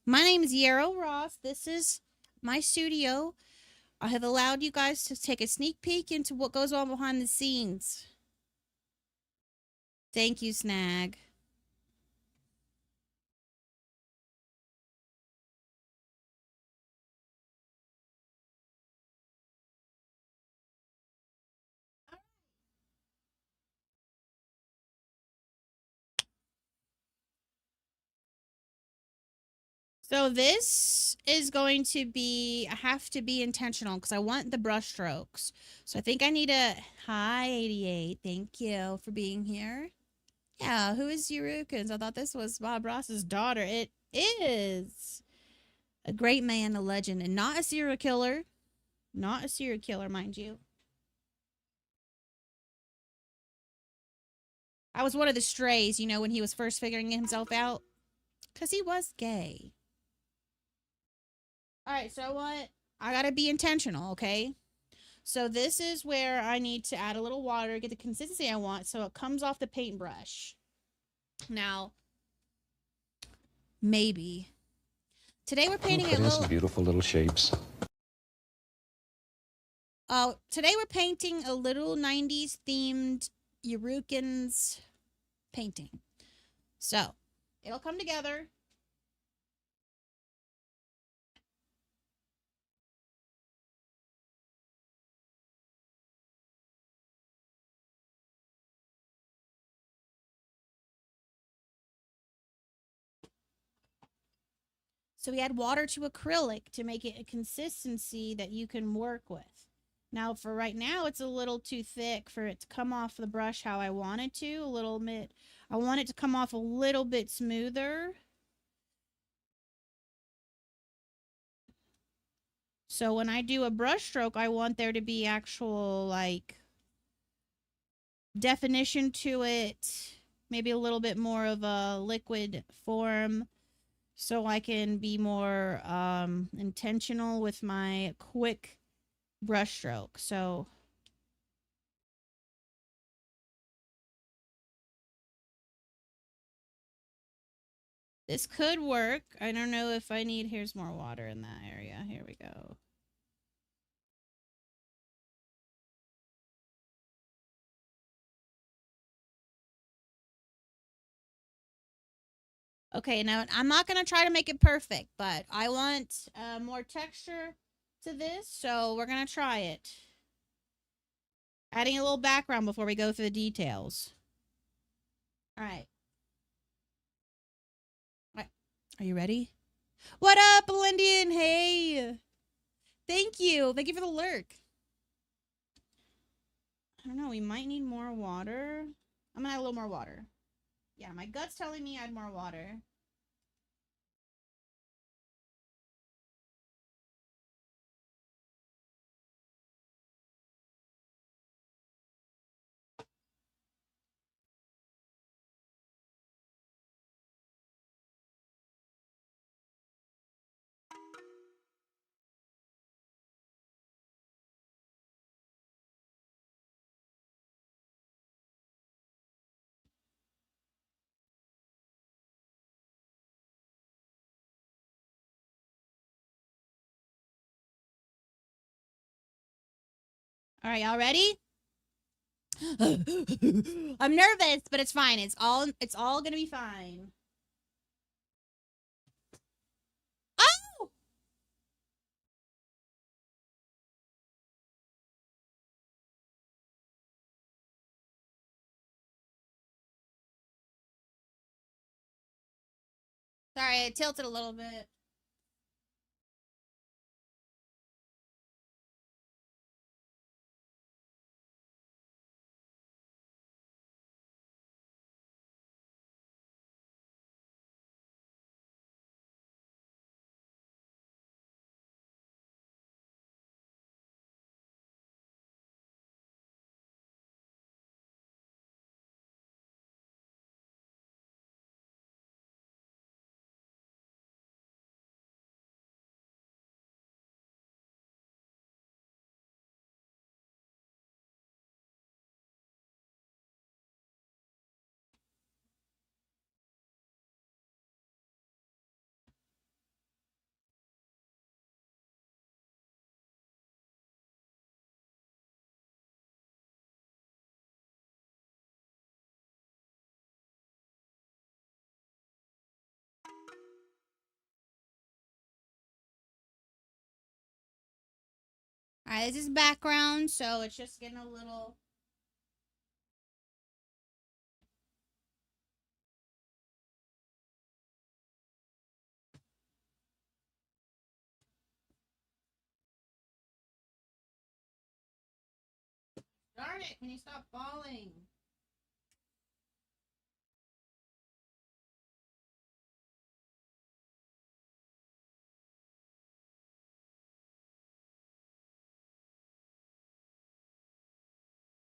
My name is Yarrow Ross. This is my studio. I have allowed you guys to take a sneak peek into what goes on behind the scenes. Thank you, Snag. So this is going to be, I have to be intentional because I want the brush strokes. So I think I need a, hi 88, thank you for being here. Yeah, who is Yerookins? I thought this was Bob Ross's daughter. It is a great man, a legend, and not a serial killer. Not a serial killer, mind you. I was one of the strays, you know, when he was first figuring himself out. Because he was gay. Alright, so I gotta be intentional, okay? So this is where I need to add a little water, get the consistency I want, so it comes off the paintbrush. Now, maybe. Today we're painting Put in some beautiful little shapes. Today we're painting a little 90s themed Yerookins painting. So, it'll come together. So we add water to acrylic to make it a consistency that you can work with. Now for right now, it's a little too thick for it to come off the brush how I want it to. A little bit. I want it to come off a little bit smoother. So when I do a brush stroke, I want there to be actual, like, definition to it. Maybe a little bit more of a liquid form. So I can be more intentional with my quick brush stroke. So this could work. I don't know if I need, here's more water in that area. Here we go. Okay, now I'm not going to try to make it perfect, but I want more texture to this, so we're going to try it. Adding a little background before we go through the details. All right. Are you ready? What up, Lindian? Hey. Thank you. Thank you for the lurk. I don't know. We might need more water. I'm going to add a little more water. Yeah, my gut's telling me add more water. All right, y'all ready? I'm nervous, but it's fine. It's all gonna be fine. Oh! Sorry, I tilted a little bit. All right, this is background, so it's just getting a little. Darn it, can you stop falling?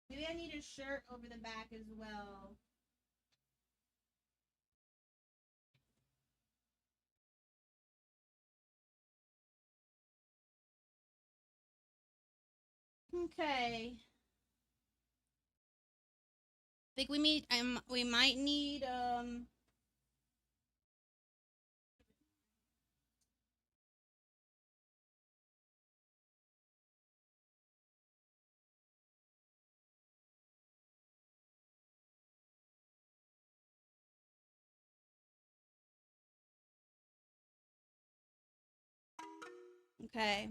Maybe I need a shirt over the back as well. Okay. I think we might need okay.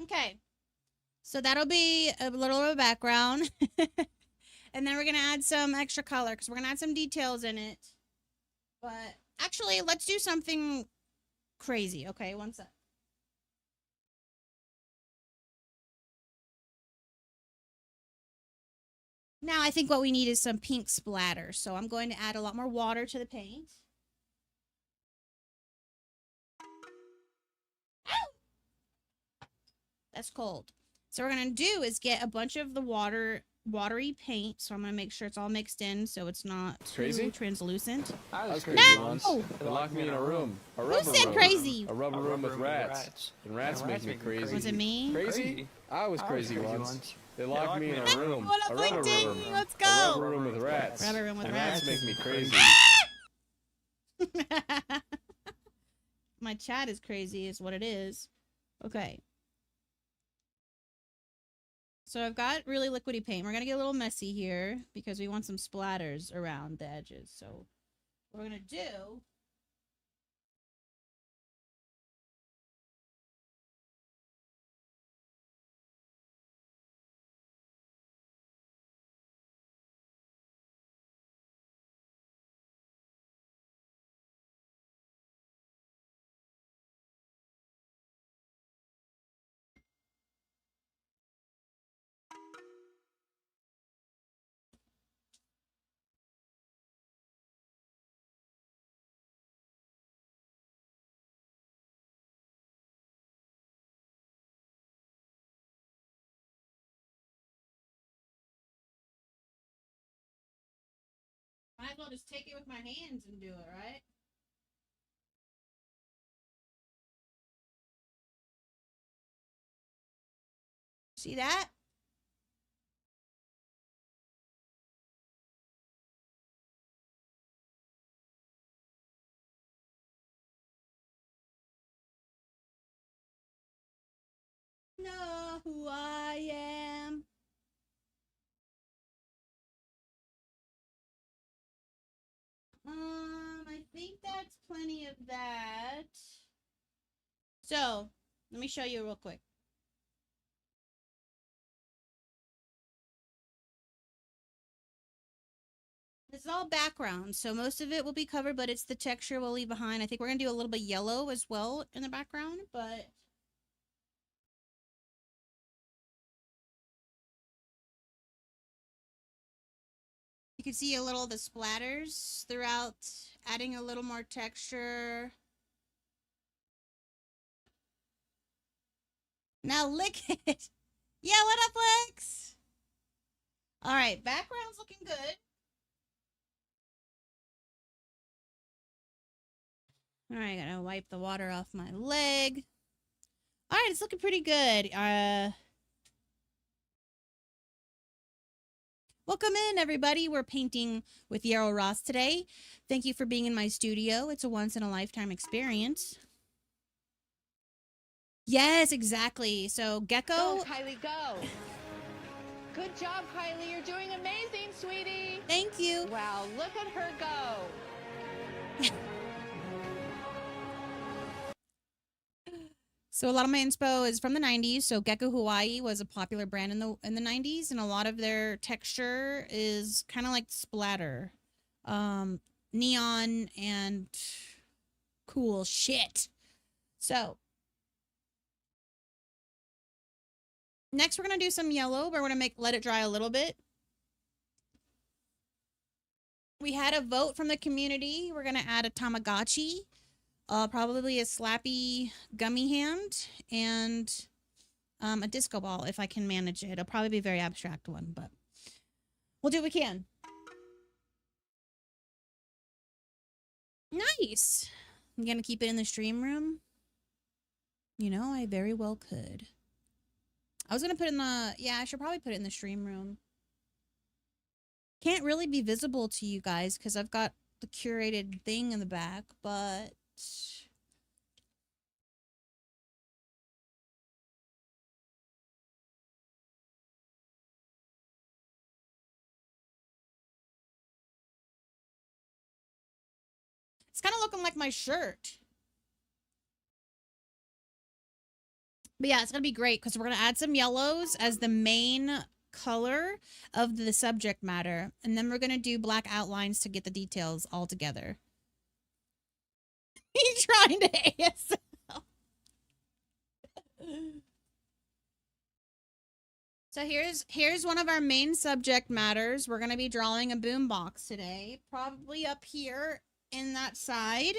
Okay. So that'll be a little of a background. And then we're going to add some extra color because we're going to add some details in it. But actually, let's do something crazy. Okay, one sec. Now I think what we need is some pink splatter. So I'm going to add a lot more water to the paint. Ow! That's cold. So what we're going to do is get a bunch of the watery paint. So I'm going to make sure it's all mixed in so it's not too translucent. I was crazy once. They locked me in a room. A Who rubber said room. crazy? A rubber room with rats. And rats make me crazy. Was it me? Crazy? I was crazy once. They locked me in a room. What A up, rubber LinkedIn? room. Let's A go. rubber room with rats. Rubber room with And rats. rats make me crazy. My chat is crazy is what it is. Okay. So I've got really liquidy paint. We're going to get a little messy here because we want some splatters around the edges. So what we're going to do might as well just take it with my hands and do it, right? See that? Know who I am. I think that's plenty of that. So, let me show you real quick. This is all background, so most of it will be covered, but it's the texture we'll leave behind. I think we're going to do a little bit yellow as well in the background, but you can see a little of the splatters throughout, adding a little more texture. Now lick it. Yeah, what up, Lex? All right, background's looking good. All right, gotta wipe the water off my leg. All right, it's looking pretty good. Welcome in, everybody. We're painting with Yarrow Ross today. Thank you for being in my studio. It's a once-in-a-lifetime experience. Yes, exactly. So, Gecko... Go, Kylie, go. Good job, Kylie. You're doing amazing, sweetie. Thank you. Wow, look at her go. So a lot of my inspo is from the 90s. So Gecko Hawaii was a popular brand in the 90s, and a lot of their texture is kind of like splatter. Neon and cool shit. So next we're going to do some yellow, but we're going to let it dry a little bit. We had a vote from the community. We're going to add a Tamagotchi. Probably a slappy gummy hand and a disco ball if I can manage it. It'll probably be a very abstract one, but we'll do what we can. Nice. I'm going to keep it in the stream room. You know, I very well could. I was going to put it in the... Yeah, I should probably put it in the stream room. Can't really be visible to you guys because I've got the curated thing in the back, but... It's kind of looking like my shirt. But yeah, it's going to be great because we're going to add some yellows as the main color of the subject matter. And then we're going to do black outlines to get the details all together. He's trying to ASL. So here's one of our main subject matters. We're going to be drawing a boombox today. Probably up here in that side.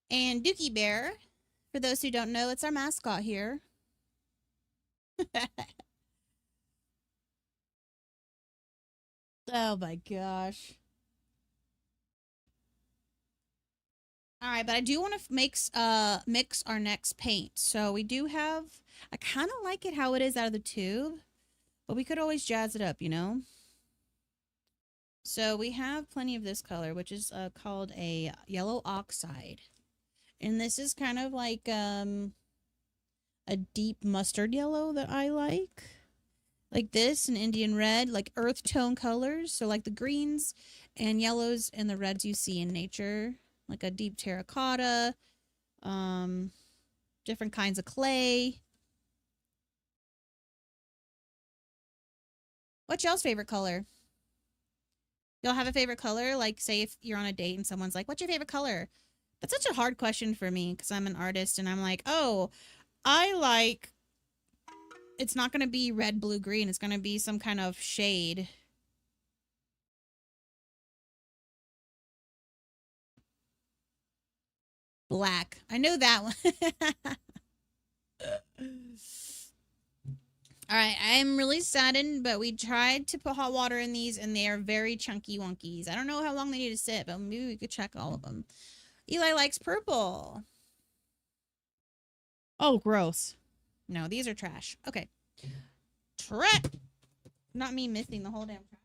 And Dookie Bear, for those who don't know, it's our mascot here. Oh my gosh. All right, but I do want to mix our next paint. So we do have, I kind of like it how it is out of the tube, but we could always jazz it up, you know? So we have plenty of this color, which is called a yellow oxide. And this is kind of like a deep mustard yellow that I like. Like this, an Indian red, like earth tone colors. So like the greens and yellows and the reds you see in nature. Like a deep terracotta, different kinds of clay. What's y'all's favorite color? Y'all have a favorite color? Like, say if you're on a date and someone's like, what's your favorite color? That's such a hard question for me because I'm an artist and I'm like, oh, I like, it's not going to be red, blue, green. It's going to be some kind of shade. Black. I know that one. All right, I am really saddened, but we tried to put hot water in these, and they are very chunky wonkies. I don't know how long they need to sit, but maybe we could check all of them. Eli likes purple. Oh, gross. No, these are trash. Okay. Not me missing the whole damn trash.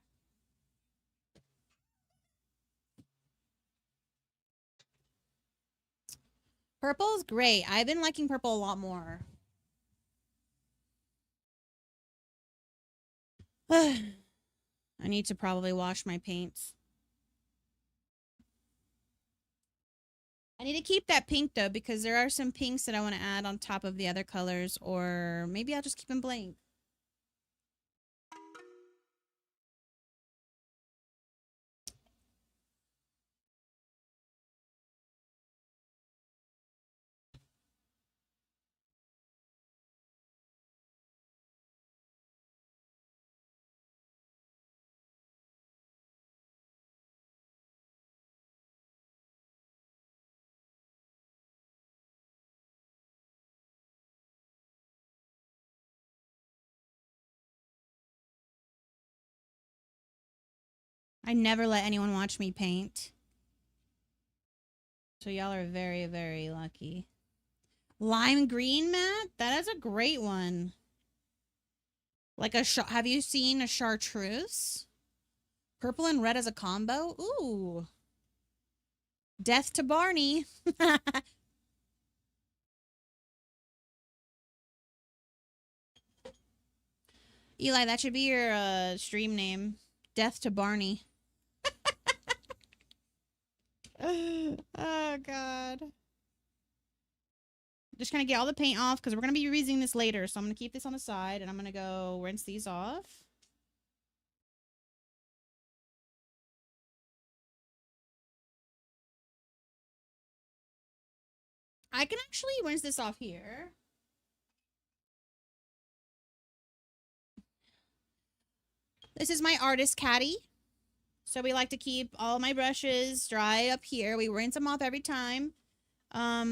Purple is great. I've been liking purple a lot more. I need to probably wash my paints. I need to keep that pink though, because there are some pinks that I want to add on top of the other colors, or maybe I'll just keep them blank. I never let anyone watch me paint. So y'all are very, very lucky. Lime green, Matt? That is a great one. Like have you seen a chartreuse? Purple and red as a combo? Ooh. Death to Barney. Eli, that should be your stream name. Death to Barney. Oh, God. Just gonna get all the paint off because we're gonna be reusing this later. So I'm gonna keep this on the side and I'm gonna go rinse these off. I can actually rinse this off here. This is my artist caddy. So we like to keep all my brushes dry up here. We rinse them off every time.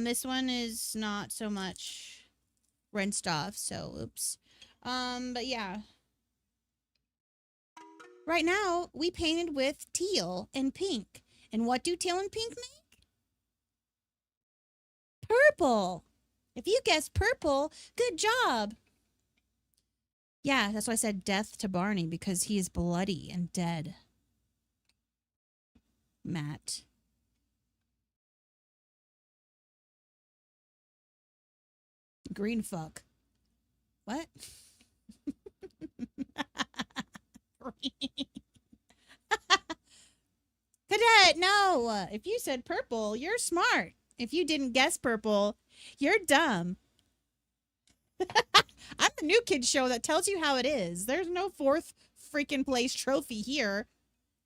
This one is not so much rinsed off, so oops. But yeah. Right now, we painted with teal and pink. And what do teal and pink make? Purple. If you guessed purple, good job. Yeah, that's why I said death to Barney, because he is bloody and dead. Matt. Green fuck. What? Cadet, no. If you said purple, you're smart. If you didn't guess purple, you're dumb. I'm the new kid show that tells you how it is. There's no fourth freaking place trophy here.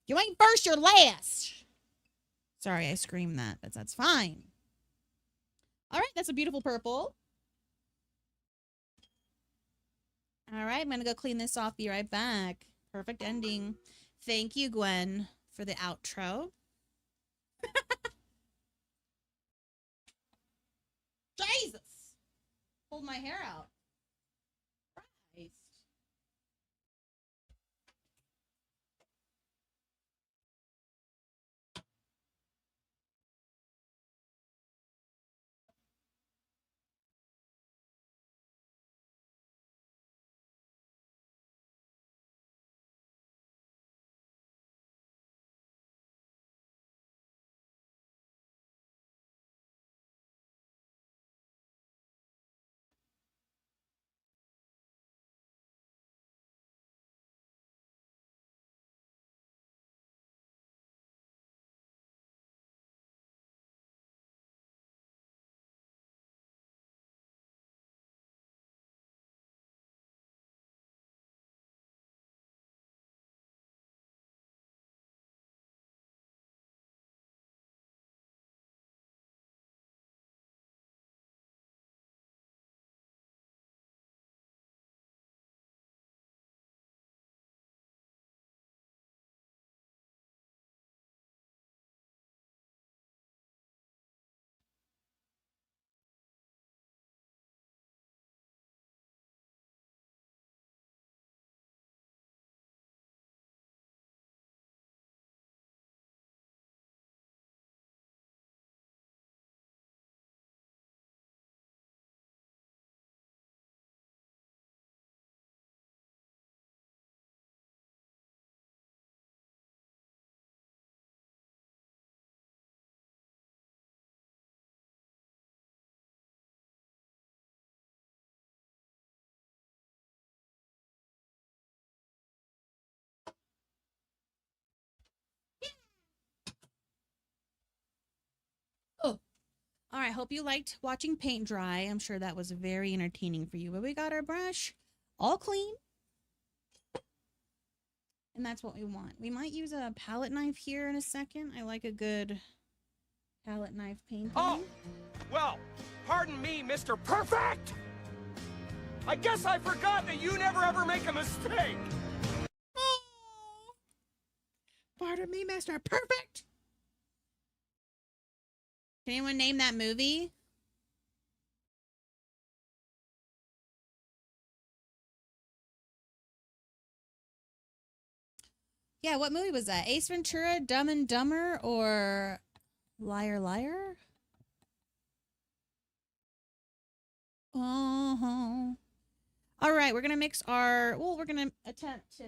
You ain't first, you're last. Sorry, I screamed that, but that's fine. All right, that's a beautiful purple. All right, I'm going to go clean this off. Be right back. Perfect ending. Thank you, Gwen, for the outro. Jesus! Pulled my hair out. Christ. Oh. All right, hope you liked watching paint dry. I'm sure that was very entertaining for you. But we got our brush all clean. And that's what we want. We might use a palette knife here in a second. I like a good palette knife painting. Oh, well, pardon me, Mr. Perfect! I guess I forgot that you never ever make a mistake! Oh. Pardon me, Mr. Perfect! Can anyone name that movie? Yeah, what movie was that? Ace Ventura, Dumb and Dumber, or Liar Liar? Uh-huh. All right. right, we're gonna mix our. Well, we're gonna attempt to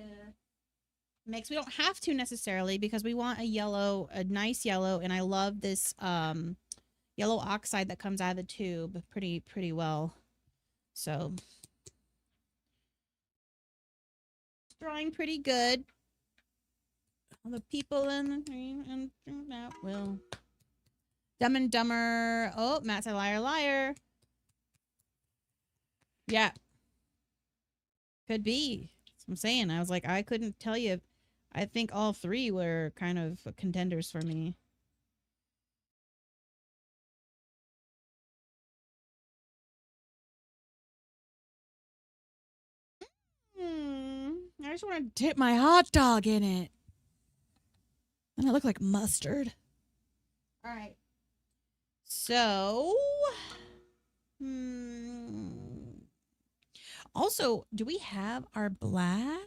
mix. We don't have to necessarily because we want a yellow, a nice yellow, and I love this yellow oxide that comes out of the tube pretty well. So it's drawing pretty good. All the people in the green and that will. Dumb and Dumber. Oh, Matt said liar, liar. Yeah. Could be. That's what I'm saying. I was like, I couldn't tell you. I think all three were kind of contenders for me. I just want to dip my hot dog in it. And it look like mustard. All right. So, also, do we have our black?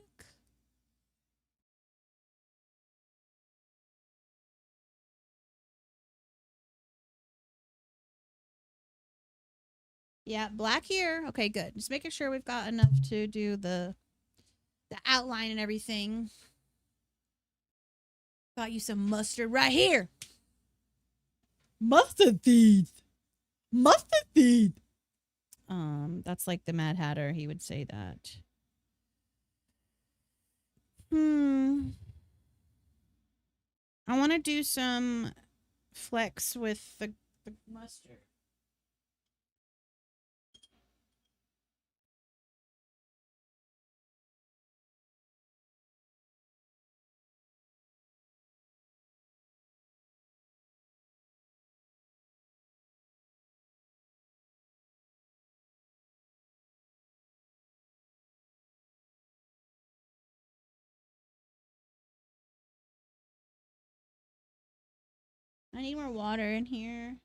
Yeah, black here. Okay, good. Just making sure we've got enough to do the outline and everything. Got you some mustard right here. Mustard seeds. Mustard seeds. That's like the Mad Hatter. He would say that. I want to do some flecks with the mustard. I need more water in here.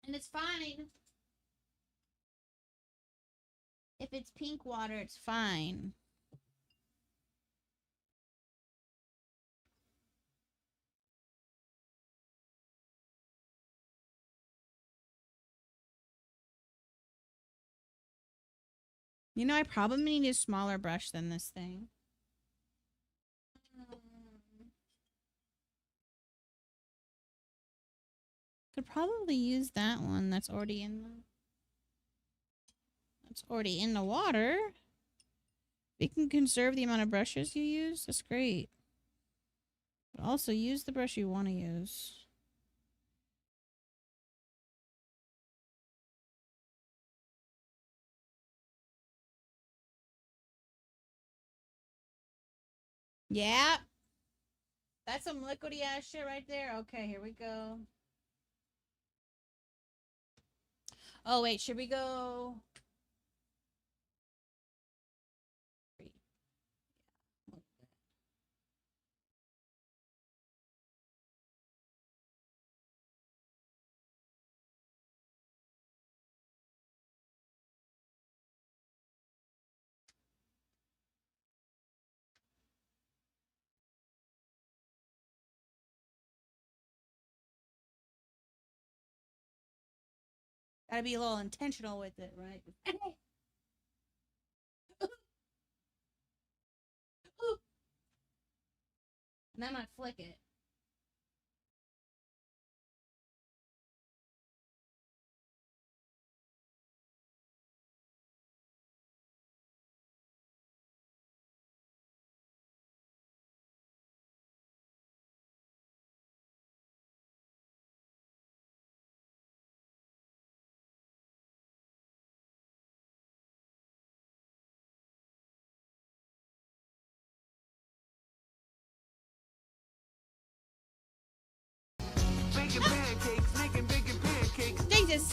And it's fine. If it's pink water, it's fine. You know, I probably need a smaller brush than this thing. Could probably use that one that's already in the water. You can conserve the amount of brushes you use. That's great. But also use the brush you want to use. Yeah. That's some liquidy ass shit right there. Okay, here we go. Oh, wait, should we go? Gotta be a little intentional with it, right? And then I flick it. Jesus.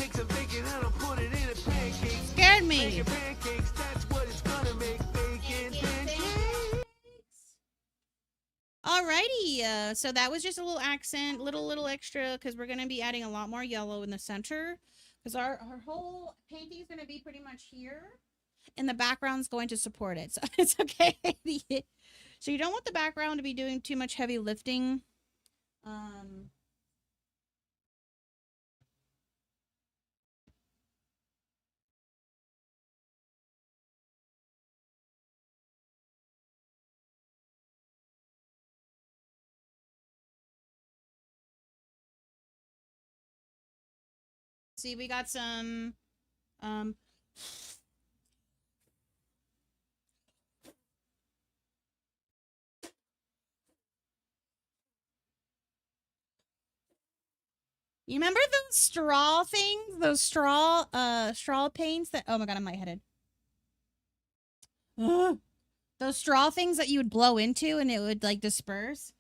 Scared me. Alrighty, so that was just a little accent, little extra, because we're going to be adding a lot more yellow in the center, because our whole painting is going to be pretty much here, and the background's going to support it, so it's okay. So you don't want the background to be doing too much heavy lifting. See, we got some, you remember those straw things? Those straw paints that, oh my god, I'm lightheaded. Ugh. Those straw things that you would blow into and it would like disperse.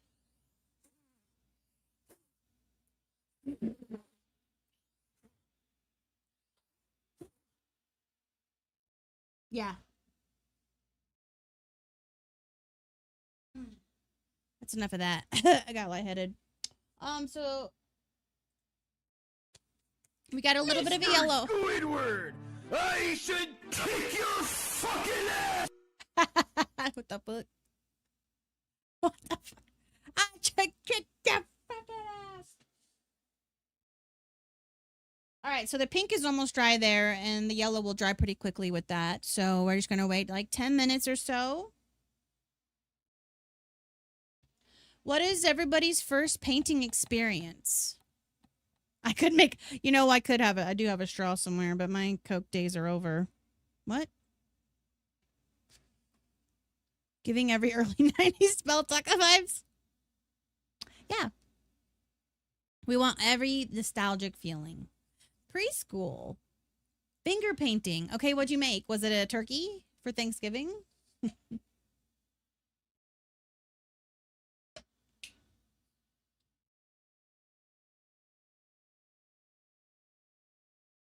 Yeah. That's enough of that. I got lightheaded. So we got a little bit of a yellow. Squidward, I should kick your fucking ass. What the fuck? What the fuck? I should kick your fucking ass. All right, so the pink is almost dry there, and the yellow will dry pretty quickly with that. So we're just gonna wait like 10 minutes or so. What is everybody's first painting experience? I could make, you know, I do have a straw somewhere, but my Coke days are over. What? Giving every early 90s spell taco vibes? Yeah. We want every nostalgic feeling. Preschool. Finger painting. Okay, what'd you make? Was it a turkey for Thanksgiving?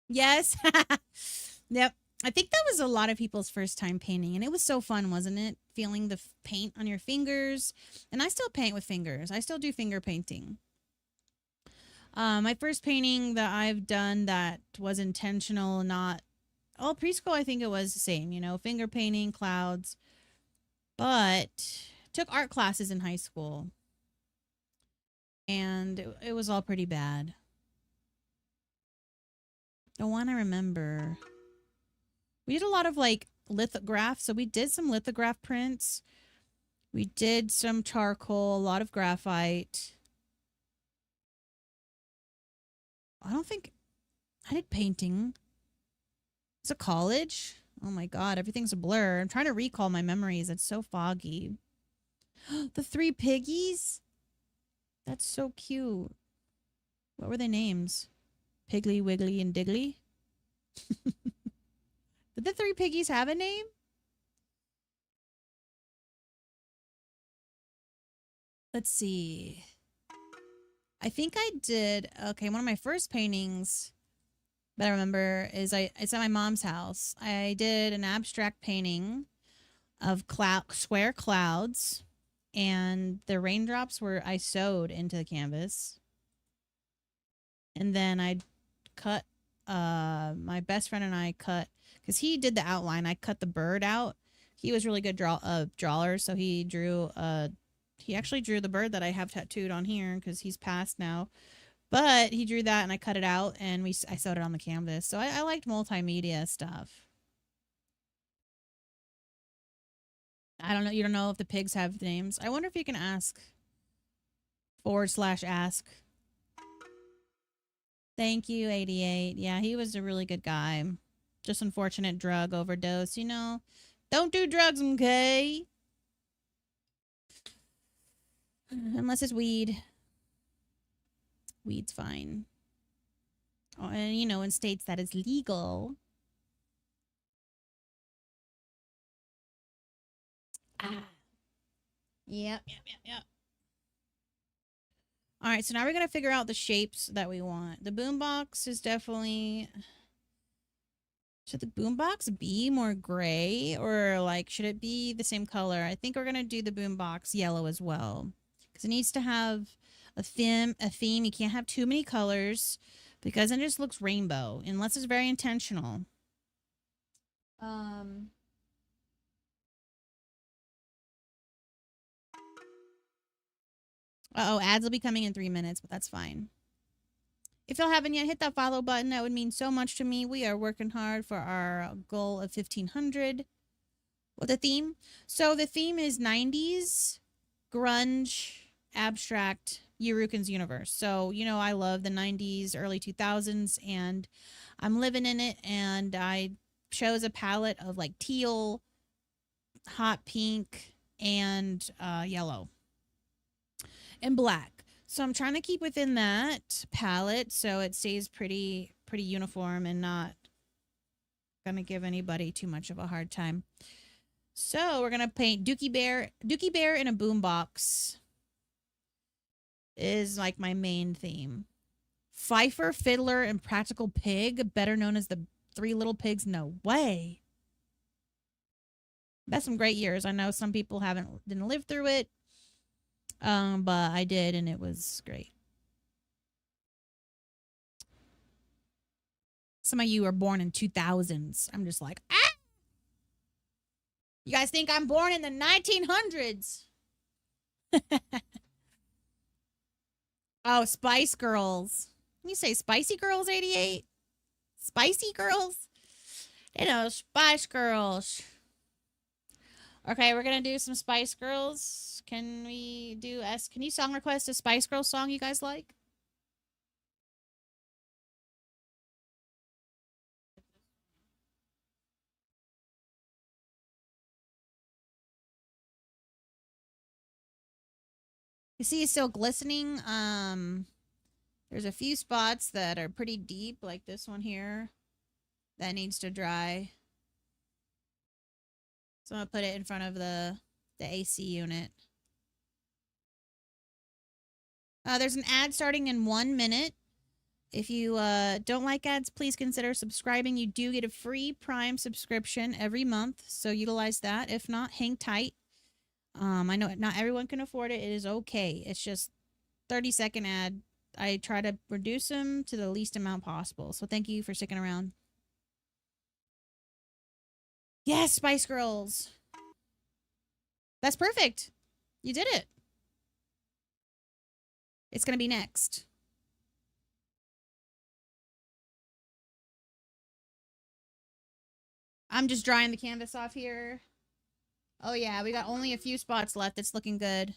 Yes. Yep. I think that was a lot of people's first time painting, and it was so fun, wasn't it? Feeling the paint on your fingers. And I still paint with fingers. I still do finger painting. My first painting that I've done that was intentional, not... Oh, preschool, I think it was the same, you know, finger painting, clouds. But took art classes in high school. And it was all pretty bad. The one I remember... We did a lot of, like, lithographs. So we did some lithograph prints. We did some charcoal, a lot of graphite. I don't think... I did painting. It's a college? Oh my god, everything's a blur. I'm trying to recall my memories. It's so foggy. The 3 piggies? That's so cute. What were their names? Piggly, Wiggly, and Diggly? Did the 3 piggies have a name? Let's see. I think I did... Okay, one of my first paintings that I remember is it's at my mom's house. I did an abstract painting of square clouds, and the raindrops I sewed into the canvas. And then I cut... my best friend and I cut... Because he did the outline. I cut the bird out. He was really good drawer, so he drew... He actually drew the bird that I have tattooed on here because he's passed now. But he drew that and I cut it out and I sewed it on the canvas. So I liked multimedia stuff. I don't know. You don't know if the pigs have names. I wonder if you can ask. /ask. Thank you, 88. Yeah, he was a really good guy. Just unfortunate drug overdose, you know. Don't do drugs, okay? Unless it's weed. Weed's fine. Oh, and, you know, in states that is legal. Ah. Yep. All right, so now we're going to figure out the shapes that we want. The boombox is definitely... Should the boombox be more gray? Or, like, should it be the same color? I think we're going to do the boombox yellow as well. Because it needs to have a theme. You can't have too many colors. Because then it just looks rainbow. Unless it's very intentional. Uh-oh, ads will be coming in 3 minutes, but that's fine. If y'all haven't yet, hit that follow button. That would mean so much to me. We are working hard for our goal of 1,500. What the theme? So the theme is 90s, grunge, abstract Yerookins universe. So, you know, I love the 90s, early 2000s, and I'm living in it. And I chose a palette of like teal, hot pink, and yellow and black. So I'm trying to keep within that palette so it stays pretty uniform and not gonna give anybody too much of a hard time. So we're gonna paint Dookie Bear in a boombox is like my main theme. Pfeiffer, Fiddler, and Practical Pig, better known as the Three Little Pigs. No way. That's some great years. I know some people didn't live through it. But I did, and it was great. Some of you are born in 2000s. I'm just like, ah! You guys think I'm born in the 1900s? Oh, Spice Girls. Can you say Spicy Girls 88? Spicy Girls? You know, Spice Girls. Okay, we're gonna do some Spice Girls. Can you song request a Spice Girls song you guys like? You see it's still glistening. There's a few spots that are pretty deep, like this one here, that needs to dry. So I'm gonna put it in front of the AC unit. There's an ad starting in 1 minute. If you don't like ads, please consider subscribing. You do get a free Prime subscription every month, so utilize that. If not, hang tight. I know not everyone can afford it. It is okay. It's just 30-second ad. I try to reduce them to the least amount possible. So thank you for sticking around. Yes, Spice Girls. That's perfect. You did it. It's going to be next. I'm just drying the canvas off here. Oh, yeah. We got only a few spots left. It's looking good.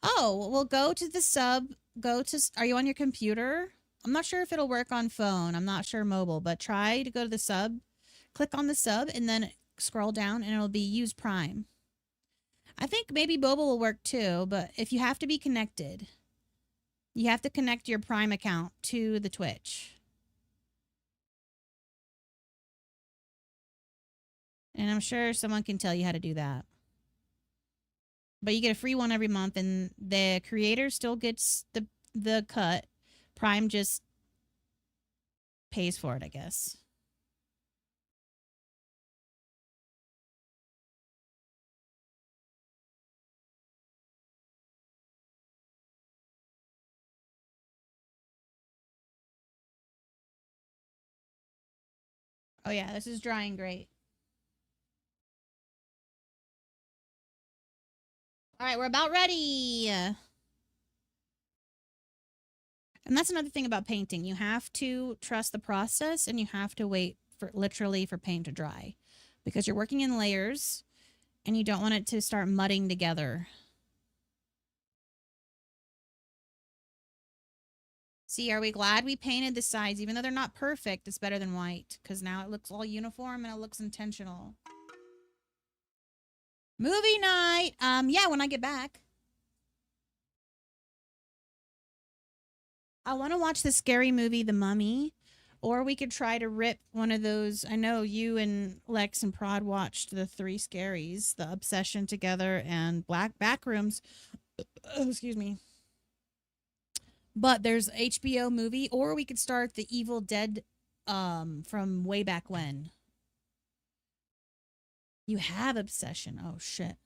Oh, well, go to the sub. Are you on your computer? I'm not sure if it'll work on phone. I'm not sure mobile, but try to go to the sub. Click on the sub and then scroll down and it'll be use Prime. I think maybe mobile will work too, but if you have to be connected, you have to connect your Prime account to the Twitch. And I'm sure someone can tell you how to do that. But you get a free one every month, and the creator still gets the cut. Prime just pays for it, I guess. Oh yeah, this is drying great. All right, we're about ready. And that's another thing about painting. You have to trust the process and you have to wait literally for paint to dry because you're working in layers and you don't want it to start mudding together. See, are we glad we painted the sides? Even though they're not perfect, it's better than white because now it looks all uniform and it looks intentional. Movie night. Yeah, when I get back. I want to watch the scary movie, The Mummy, or we could try to rip one of those. I know you and Lex and Prod watched the 3 Scaries, The Obsession together and Black Backrooms. Excuse me. But there's HBO movie, or we could start the Evil Dead from way back when. You have Obsession. Oh, shit.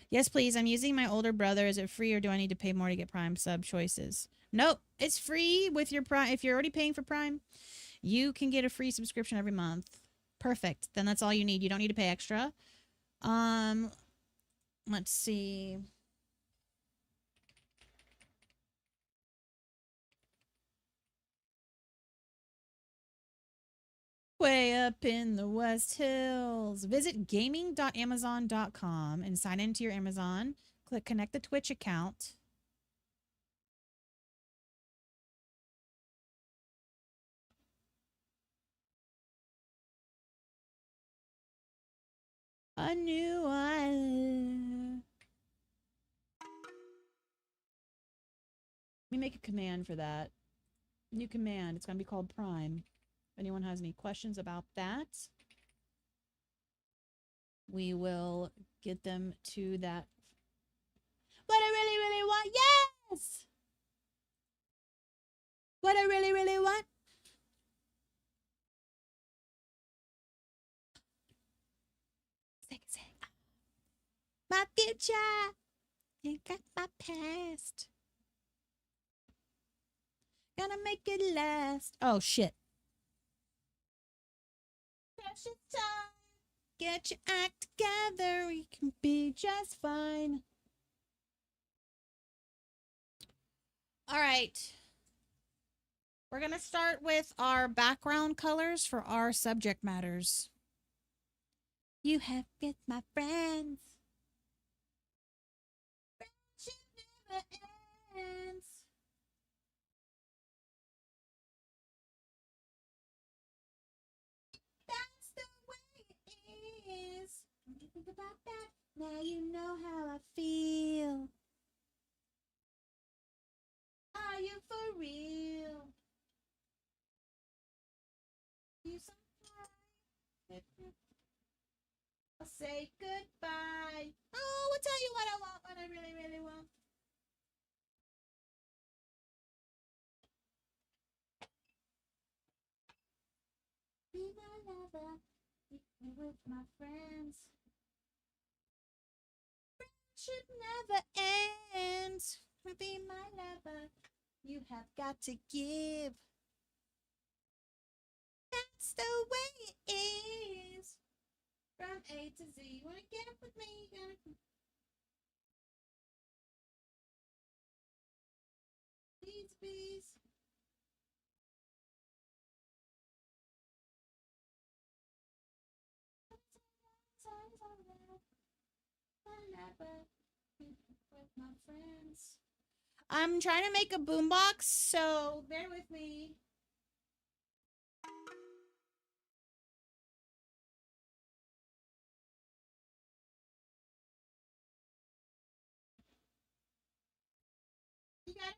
Yes, please. I'm using my older brother. Is it free or do I need to pay more to get Prime sub choices? Nope. It's free with your Prime. If you're already paying for Prime, you can get a free subscription every month. Perfect. Then that's all you need. You don't need to pay extra. Let's see. Way up in the West Hills. Visit gaming.amazon.com and sign into your Amazon. Click connect the Twitch account. a new island. Let me make a command for that. New command. It's going to be called Prime. If anyone has any questions about that, we will get them to that. What I really, really want. Yes! What I really, really want. Say. My future. You got my past. Gonna make it last. Oh, shit. Precious time. Get your act together. We can be just fine. All right. We're going to start with our background colors for our subject matters. You have been my friends. Friendship never ends. That's the way it is. When you think about that, now you know how I feel. Are you for real? You sometimes I'll say goodbye. Oh, I'll tell you what I want, what I really, really want. Be my lover, be with my friends. Friendship never ends. Be my lover, you have got to give. That's the way it is. From A to Z. You wanna get up with me? You gotta... Please. With my friends. I'm trying to make a boombox, so bear with me. You got it?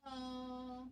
Uh-oh.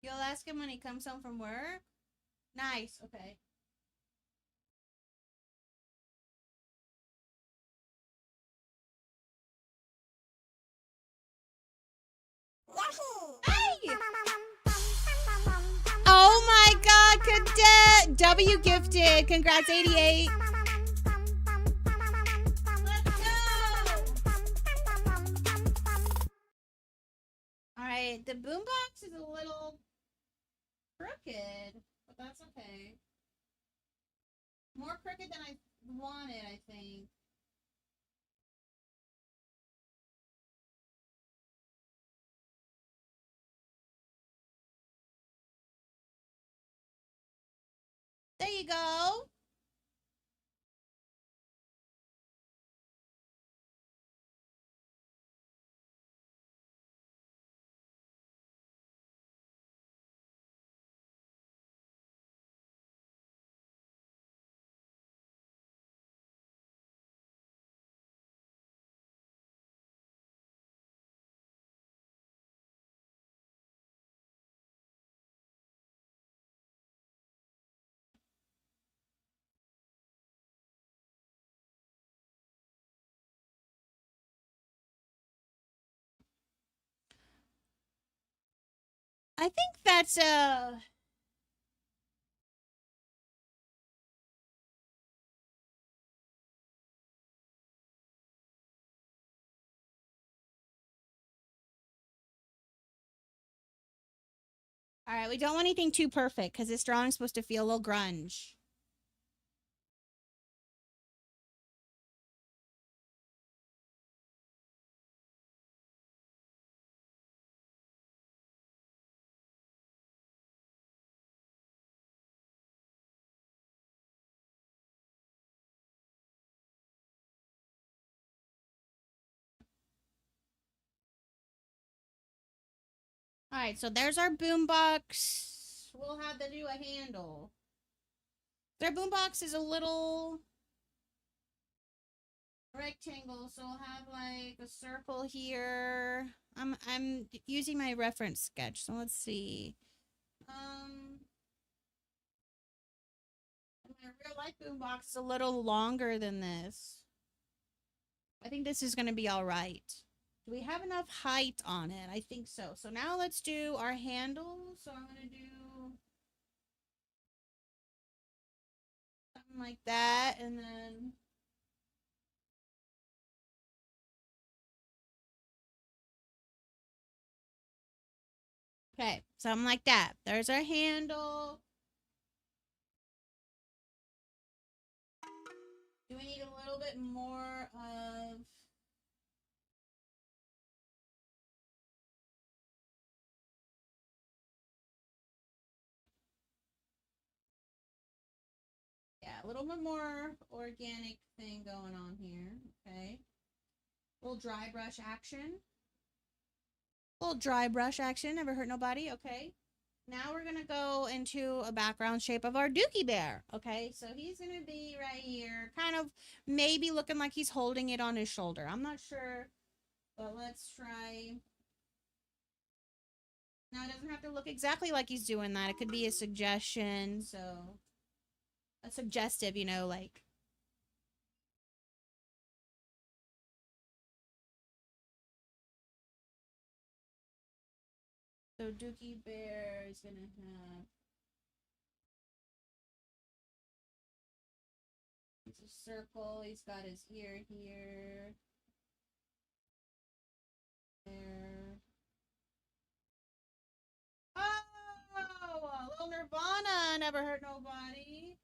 You'll ask him when he comes home from work? Nice, okay. Hey! Oh my god, Cadet! W gifted. Congrats, 88. Let's go! Alright, the boombox is a little crooked, but that's okay. More crooked than I wanted, I think. There you go. I think that's all right. We don't want anything too perfect because this drawing's supposed to feel a little grunge. All right, so there's our boombox. We'll have to do a handle. Their boombox is a little rectangle, so we'll have like a circle here. I'm using my reference sketch, so let's see. My real life boombox is a little longer than this. I think this is gonna be all right. Do we have enough height on it? I think so. So now let's do our handle. So I'm gonna do something like that, and then okay, something like that. There's our handle. Do we need a little bit more of yeah, a little bit more organic thing going on here. Okay. Little dry brush action. Little dry brush action, never hurt nobody. Okay. Now we're gonna go into a background shape of our Dookie Bear. Okay, so he's gonna be right here, kind of maybe looking like he's holding it on his shoulder. I'm not sure, but let's try. Now it doesn't have to look exactly like he's doing that. It could be a suggestion, so a suggestive, like. So Dookie Bear is gonna have. It's a circle. He's got his ear here. There. Oh, a little Nirvana. Never hurt nobody.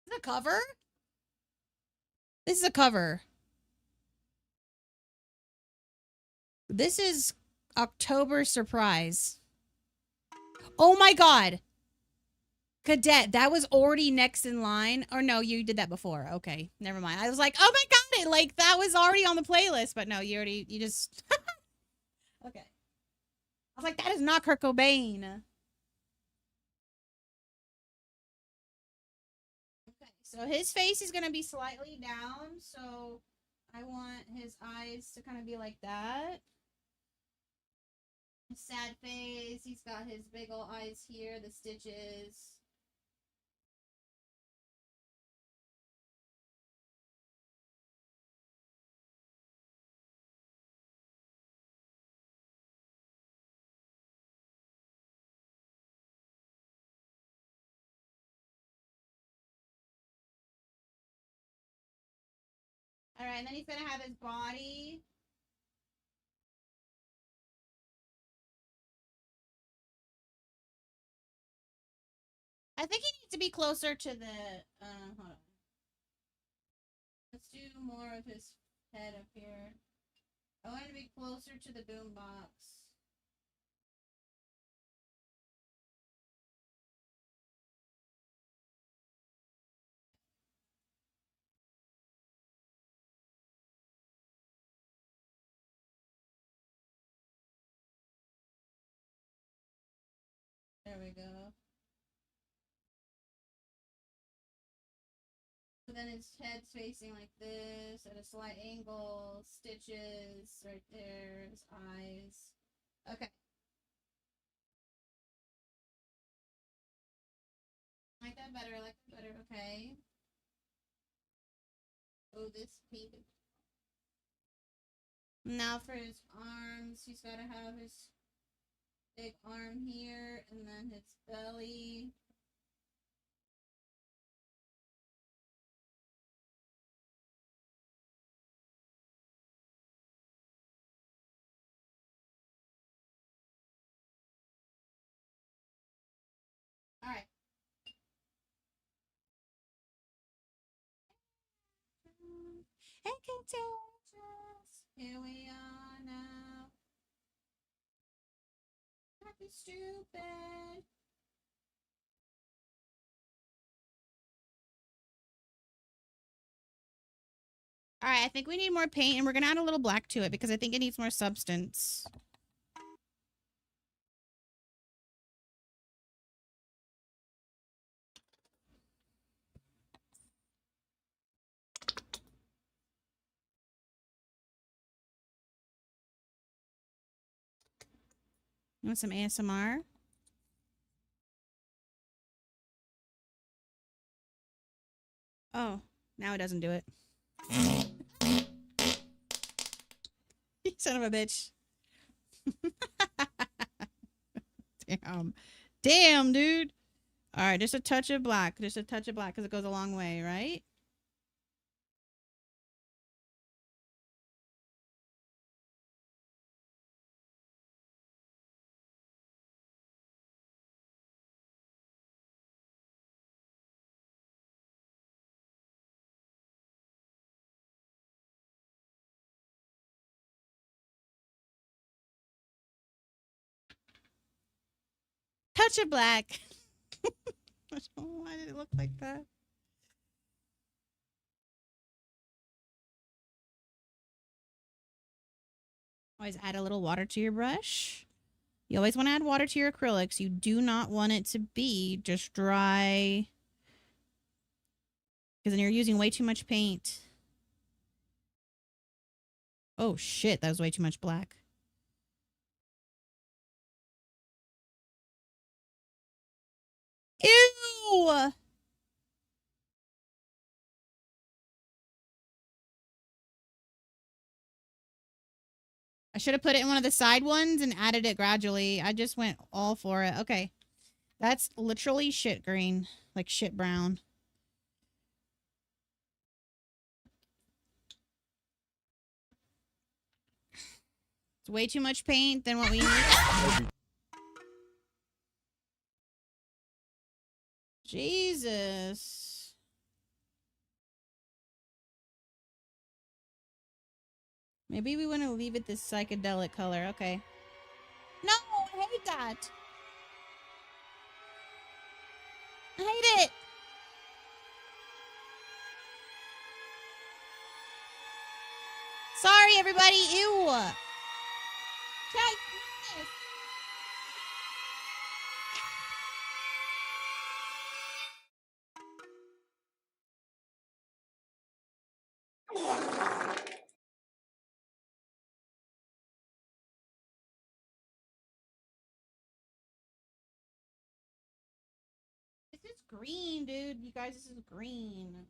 Is this a cover? This is a cover. This is October Surprise. Oh my god. Cadet, that was already next in line. Or no, you did that before. Okay, never mind. I was like, oh my god, that was already on the playlist. But no, you just... Okay. I was like, that is not Kurt Cobain. Okay, so his face is going to be slightly down. So I want his eyes to kind of be like that. His sad face. He's got his big old eyes here, the stitches. All right, and then he's going to have his body. I think he needs to be closer to the, hold on. Let's do more of his head up here. I want to be closer to the boombox. There we go. So then its head's facing like this at a slight angle. Stitches right there. His eyes. Okay. Like that better. Like that better. Okay. Oh, this pink. Now for his arms, he's got to have his big arm here, and then his belly. All right. And contagious. Here we are now. Don't be stupid. All right, I think we need more paint, and we're gonna add a little black to it because I think it needs more substance. You want some ASMR? Oh, now it doesn't do it. You son of a bitch. Damn. Damn, dude. All right, just a touch of black. Just a touch of black because it goes a long way, right? Touch of black. Why did it look like that? Always add a little water to your brush. You always want to add water to your acrylics. You do not want it to be just dry. Because then you're using way too much paint. Oh shit, that was way too much black. Ew! I should have put it in one of the side ones and added it gradually. I just went all for it. Okay. That's literally shit green. Like shit brown. It's way too much paint than what we need. Jesus. Maybe we want to leave it this psychedelic color. Okay. No, I hate that. I hate it. Sorry, everybody. Ew. This is green, dude. You guys, this is green.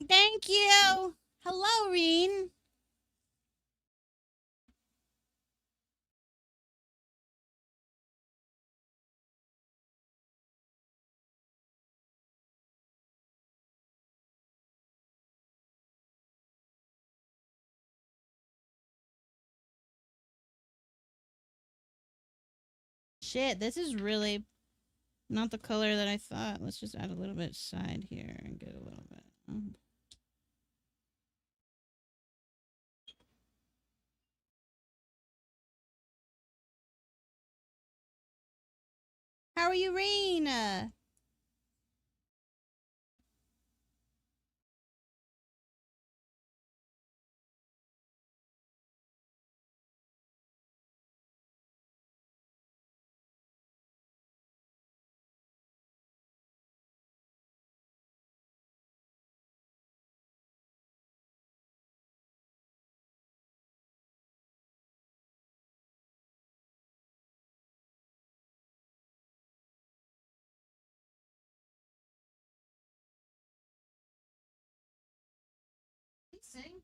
Thank you. Hello, Reen. Shit, this is really not the color that I thought. Let's just add a little bit side here and get a little bit. How are you, Rain? Sing.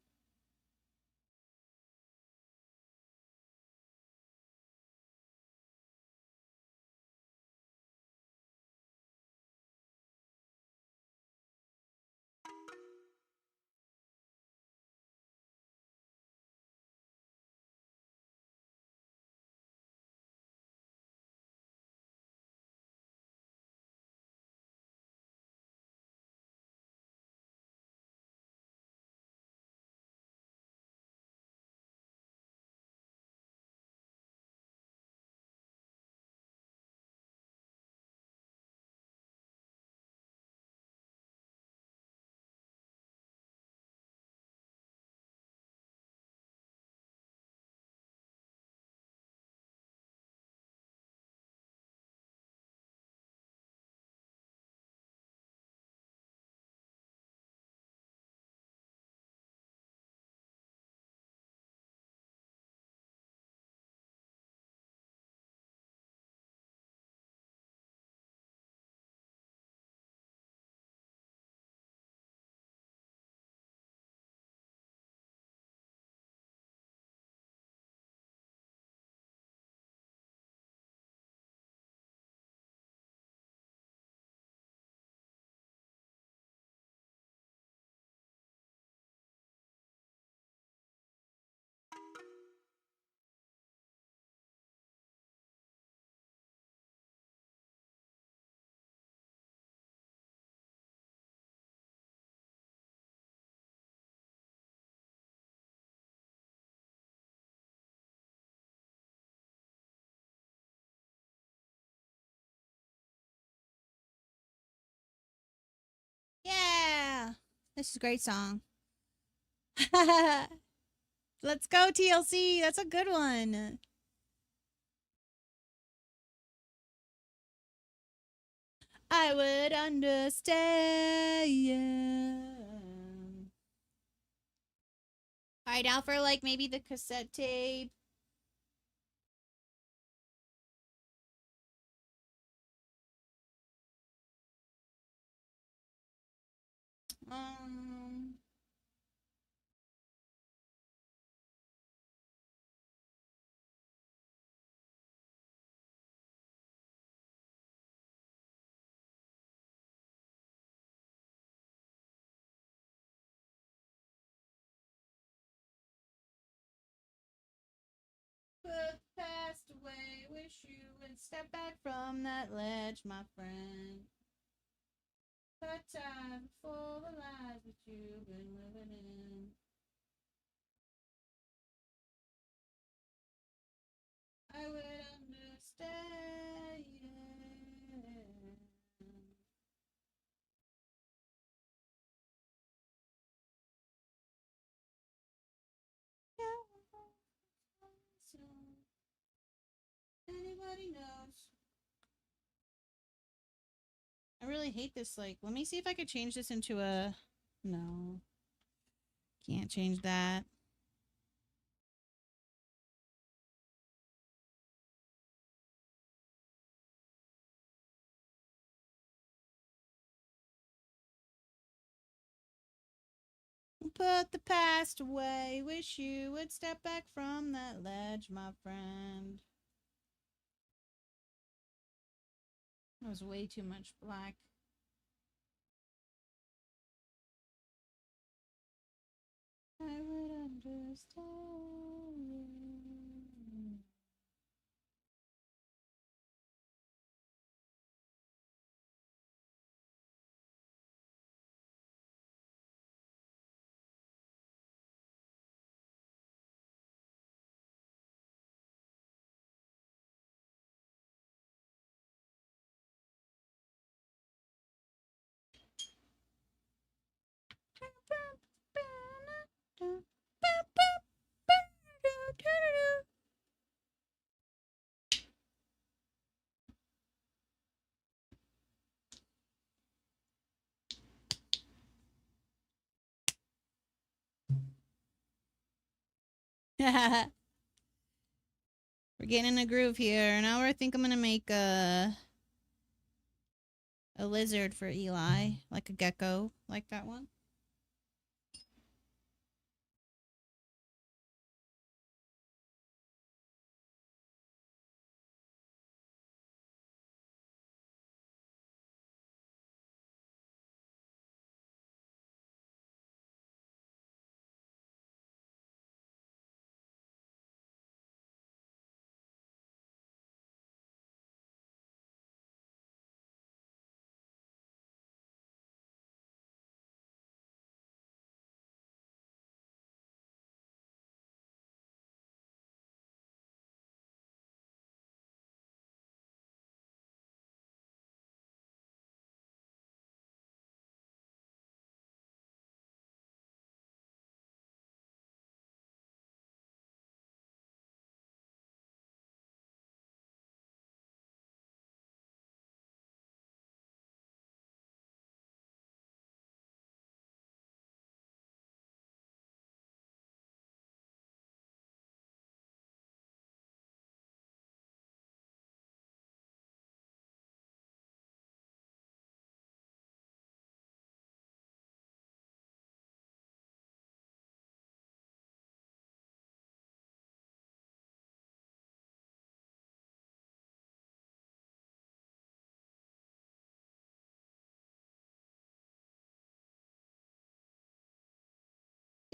Yeah. This is a great song. Let's go, TLC. That's a good one. I would understand. Alright, now for like maybe the cassette tape. Um, But passed away, wish you would step back from that ledge, my friend. But time for the lies that you've been living in. I would understand. So anybody knows. I really hate this. Like, let me see if I could change this into a. No. Can't change that. Put the past away. Wish you would step back from that ledge, my friend. That was way too much black. I would understand. We're getting in a groove here. Now I think I'm gonna make a lizard for Eli, like a gecko, like that one.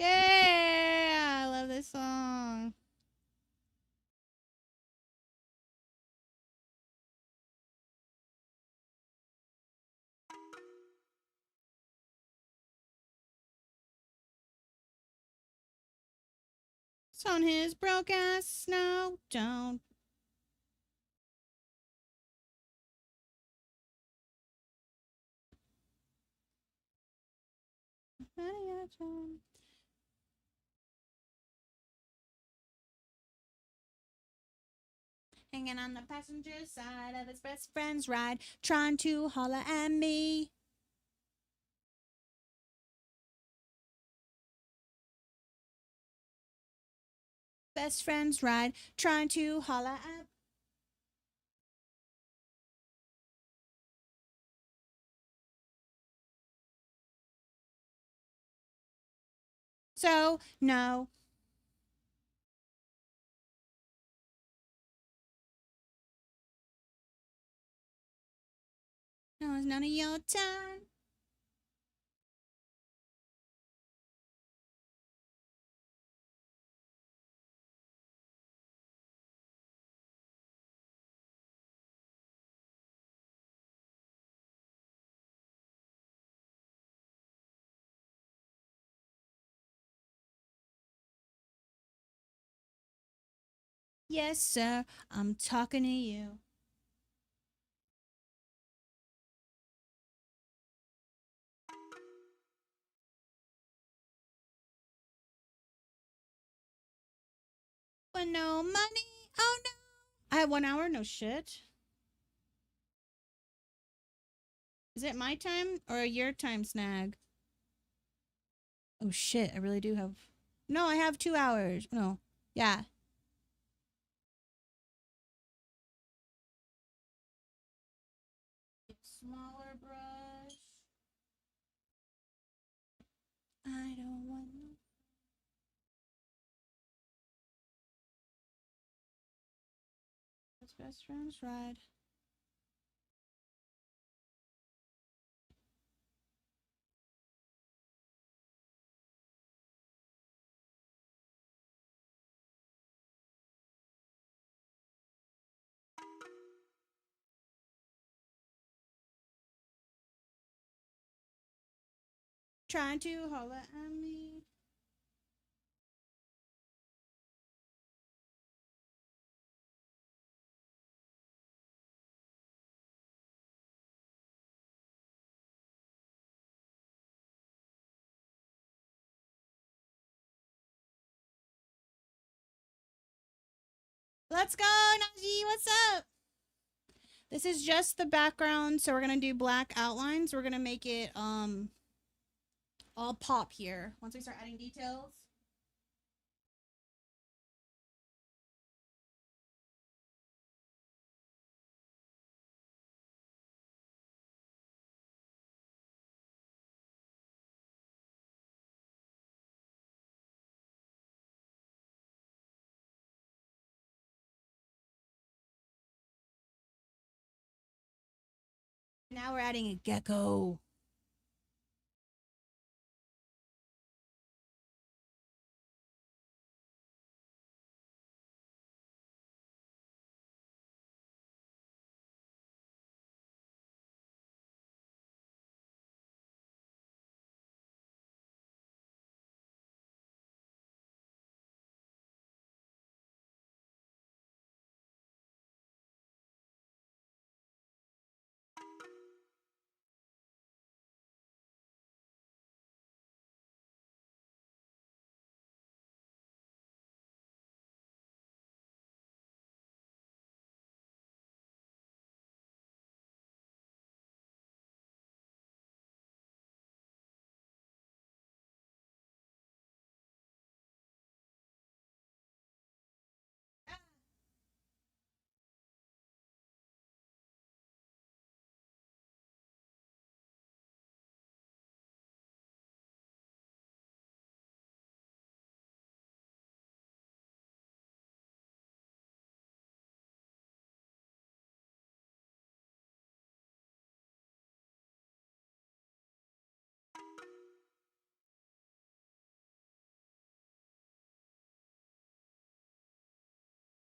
Yeah, I love this song. It's on his broke ass snow. Don't. Hanging on the passenger side of his best friend's ride, trying to holler at me. Best friend's ride, trying to holler at. So, no. No, it's none of your time. Yes, sir, I'm talking to you. But no money, oh no. I have 1 hour, no shit. Is it my time or your time, Snag? Oh shit, I really do have. No, I have 2 hours. No, yeah. Smaller brush. I don't want no. It's best friend's ride. Trying to holler at me. Let's go, Najee. What's up? This is just the background, so we're gonna do black outlines. We're gonna make it all pop here. Once we start adding details. now we're adding a gecko.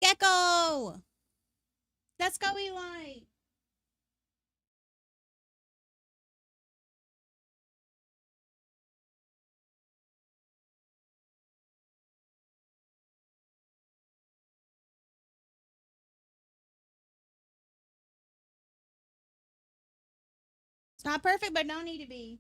Gecko! Let's go, Eli. It's not perfect, but don't need to be.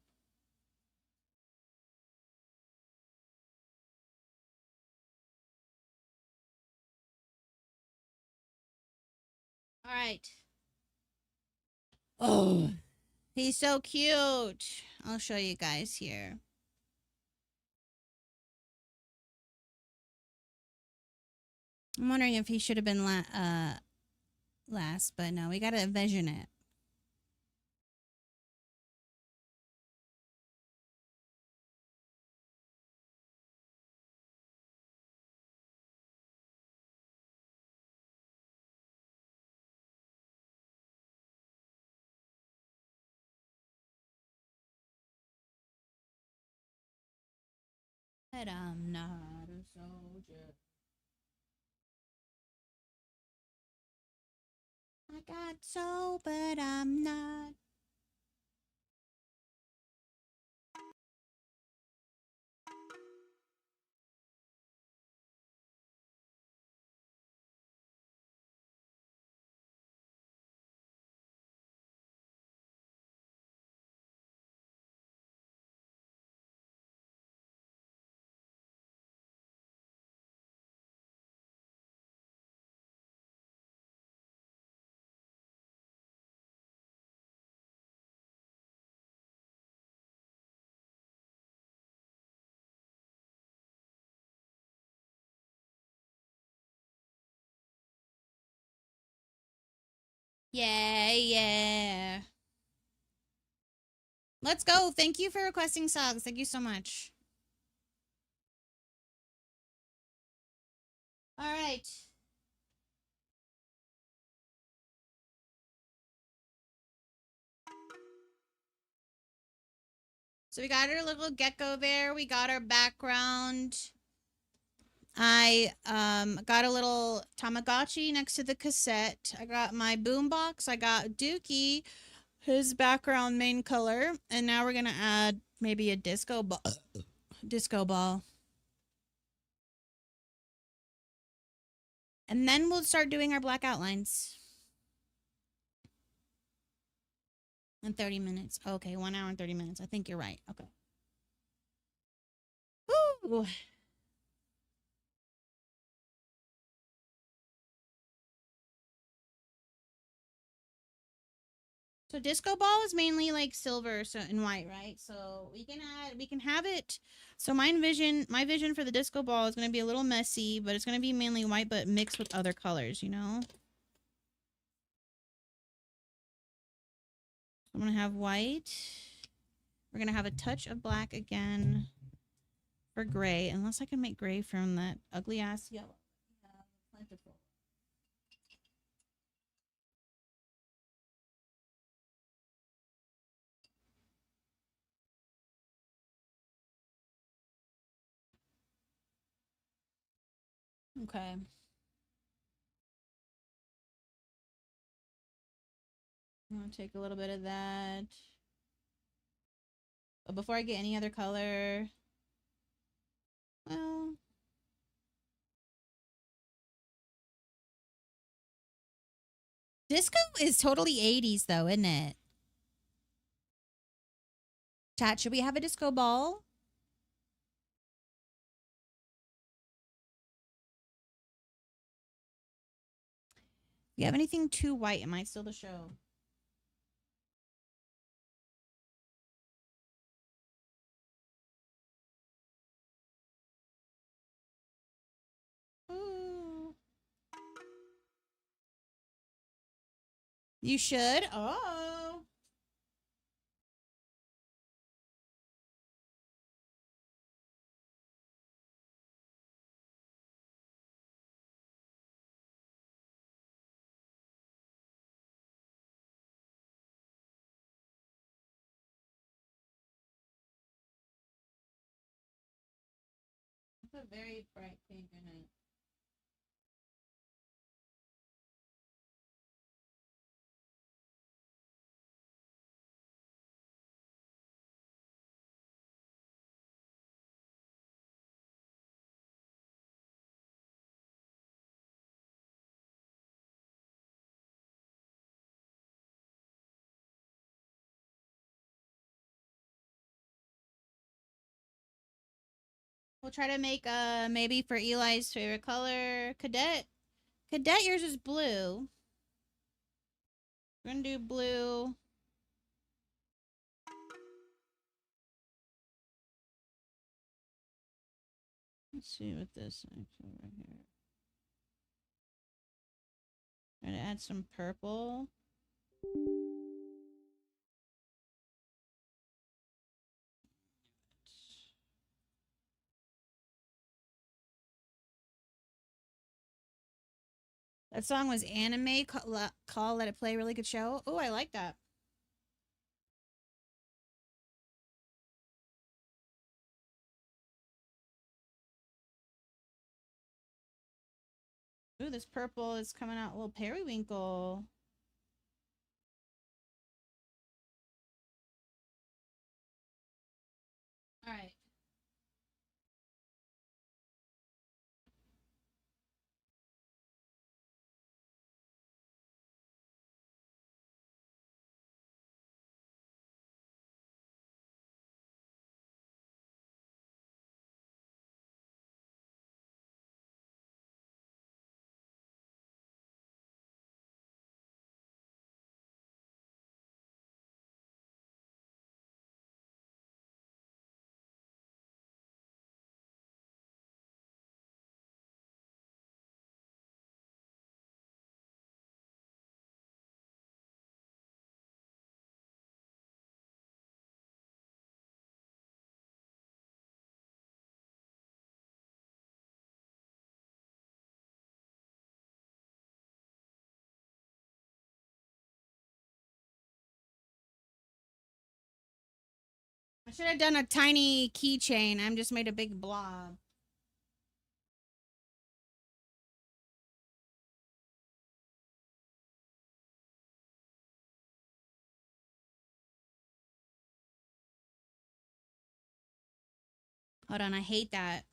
All right. Oh, he's so cute. I'll show you guys here. I'm wondering if he should have been last, but no, we gotta envision it. But I'm not a soldier. I got soul, but I'm not. Yeah, yeah. Let's go. Thank you for requesting songs. Thank you so much. All right. So we got our little gecko there. We got our background. I got a little Tamagotchi next to the cassette. I got my boombox. I got Dookie, his background main color, and now we're gonna add maybe a disco ball. Disco ball. And then we'll start doing our black outlines. In 30 minutes. Okay, 1 hour and 30 minutes. I think you're right. Okay. Woo! So disco ball is mainly like silver and white, right? So we can have it. So my vision for the disco ball is gonna be a little messy, but it's gonna be mainly white, but mixed with other colors, you know? I'm gonna have white. We're gonna have a touch of black again for gray, unless I can make gray from that ugly ass yellow. Yeah, plentiful. Okay. I'm gonna take a little bit of that. But before I get any other color, well, disco is totally 80s though, isn't it? Chat, should we have a disco ball? If you have anything too white, it might steal the show. Ooh. You should. Oh. It's a very bright pink in it. We'll try to make maybe for Eli's favorite color, cadet. Cadet, yours is blue. We're gonna do blue. Let's see what this is right here. Try to add some purple. That song was Anime Call Let It Play. Really good show. Oh, I like that. Ooh, this purple is coming out a little periwinkle. All right. I should have done a tiny keychain. I'm just made a big blob. Hold on, I hate that.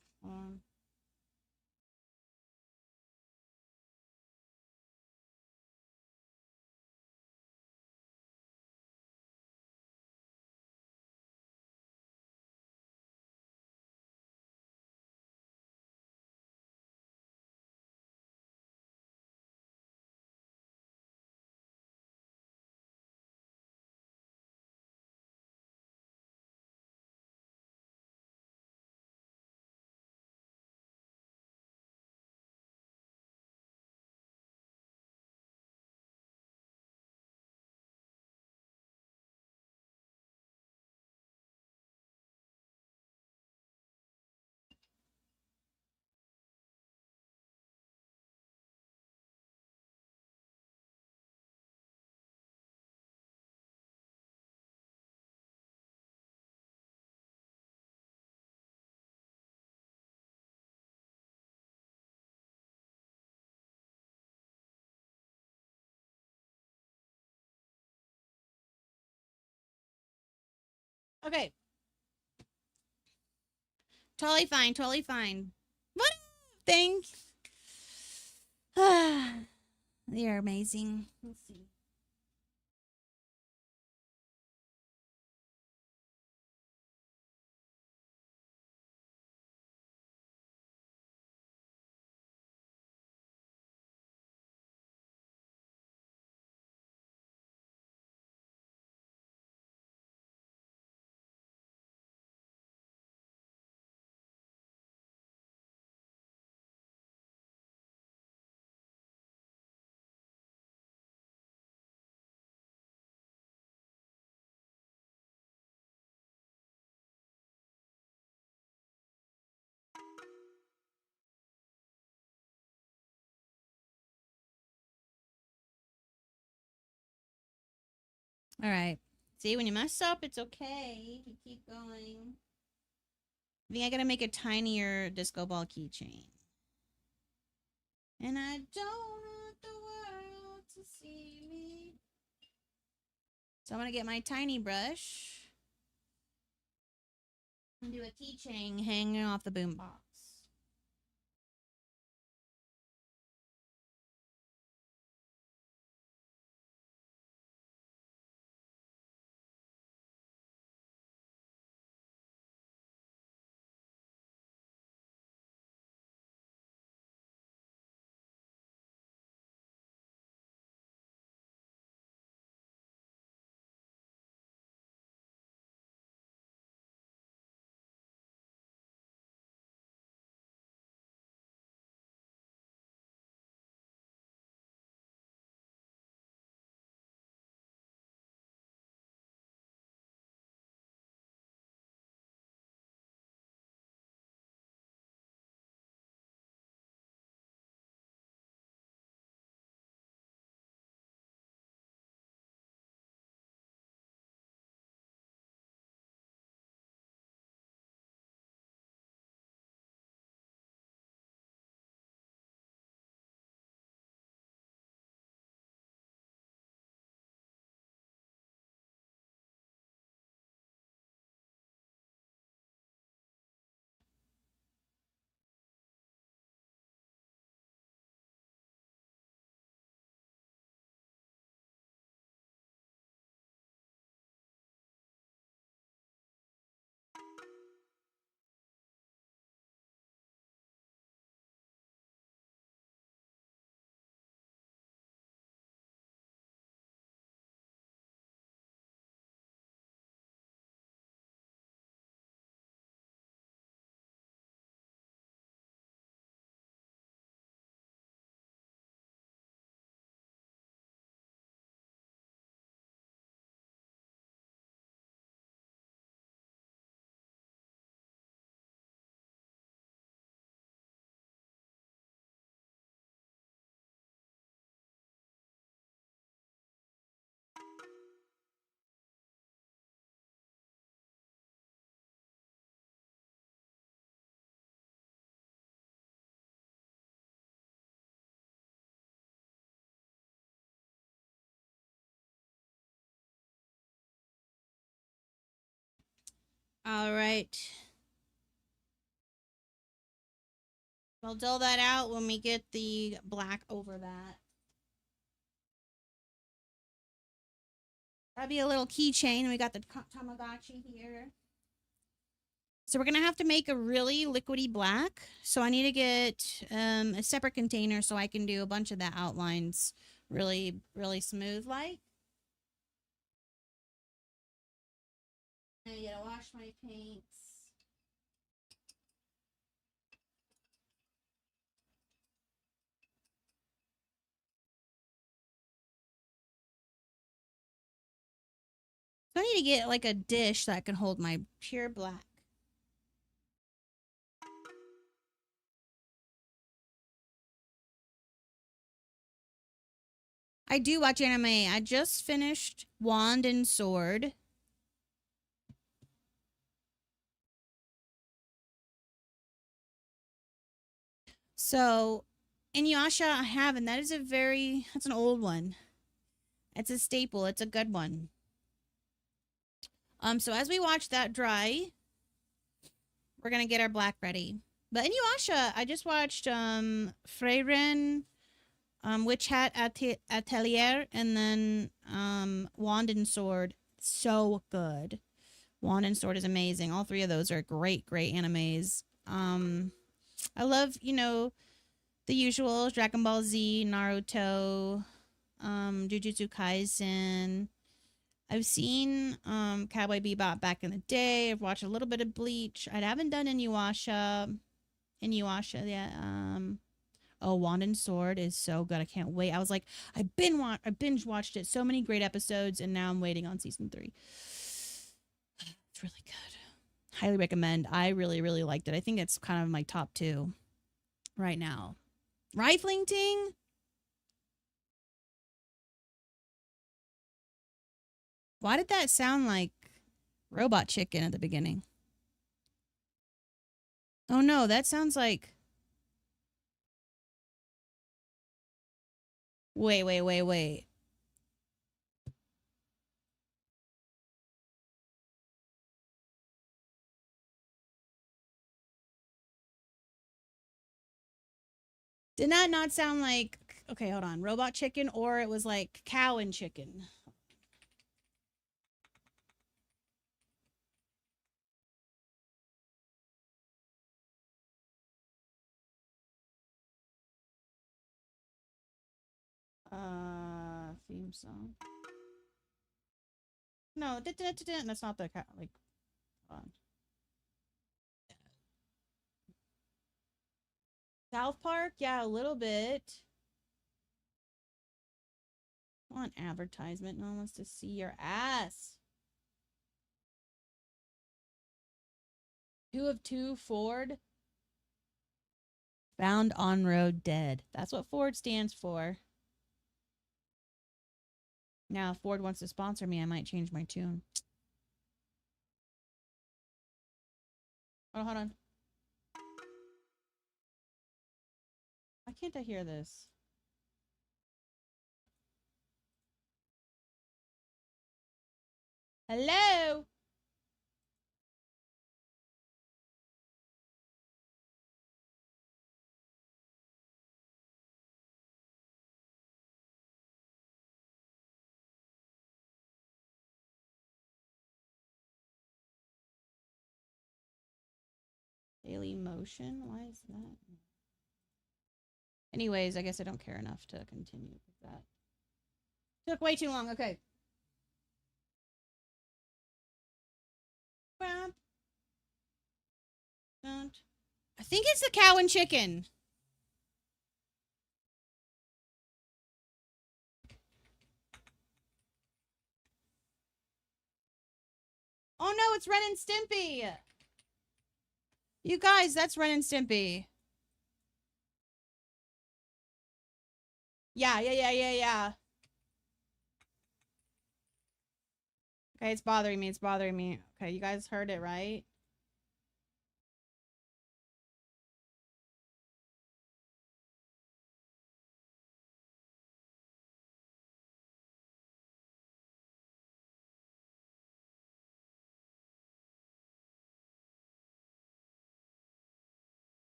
Okay. Totally fine. Totally fine. What? Thanks. You're amazing. Let's see. All right. See, when you mess up, it's okay. You keep going. I think I gotta make a tinier disco ball keychain. And I don't want the world to see me. So I'm gonna get my tiny brush and do a keychain hanging off the boombox. All right. We'll dull that out when we get the black over that. That'll be a little keychain. We got the Tamagotchi here. So we're going to have to make a really liquidy black. So I need to get a separate container so I can do a bunch of the outlines really, really smooth like. I gotta wash my paints. So I need to get like a dish that can hold my pure black. I do watch anime. I just finished Wand and Sword. So, Inuyasha I have, and that's an old one. It's a staple. It's a good one. So as we watch that dry, we're gonna get our black ready. But in Yuasha, I just watched Freyren, Witch Hat Atelier, and then Wand and Sword. So good. Wand and Sword is amazing. All three of those are great animes. I love, you know, the usual Dragon Ball Z, Naruto, Jujutsu Kaisen. I've seen Cowboy Bebop back in the day. I've watched a little bit of Bleach. I haven't done Inuyasha yet. Oh, Wand and Sword is so good. I can't wait. I was like, I binge watched it. So many great episodes, and now I'm waiting on season 3. It's really good. Highly recommend. I really, really liked it. I think it's kind of my top 2 right now. Rifling Ting? Why did that sound like Robot Chicken at the beginning? Oh no, that sounds like... Wait. Did that not sound like... Okay, hold on. Robot Chicken, or it was like Cow and Chicken? Theme song. No, that's not the like. Hold on. South Park, yeah, a little bit. I want advertisement. No one wants to see your ass. 2 of 2 Ford. Found on road dead. That's what Ford stands for. Now, if Ford wants to sponsor me, I might change my tune. Oh, hold on. Why can't I hear this? Hello? Daily motion? Why is that? Anyways, I guess I don't care enough to continue with that. Took way too long. Okay. I think it's the Cow and Chicken. Oh no, it's Ren and Stimpy. You guys, that's Ren and Stimpy. Yeah. Okay, it's bothering me. Okay, you guys heard it, right?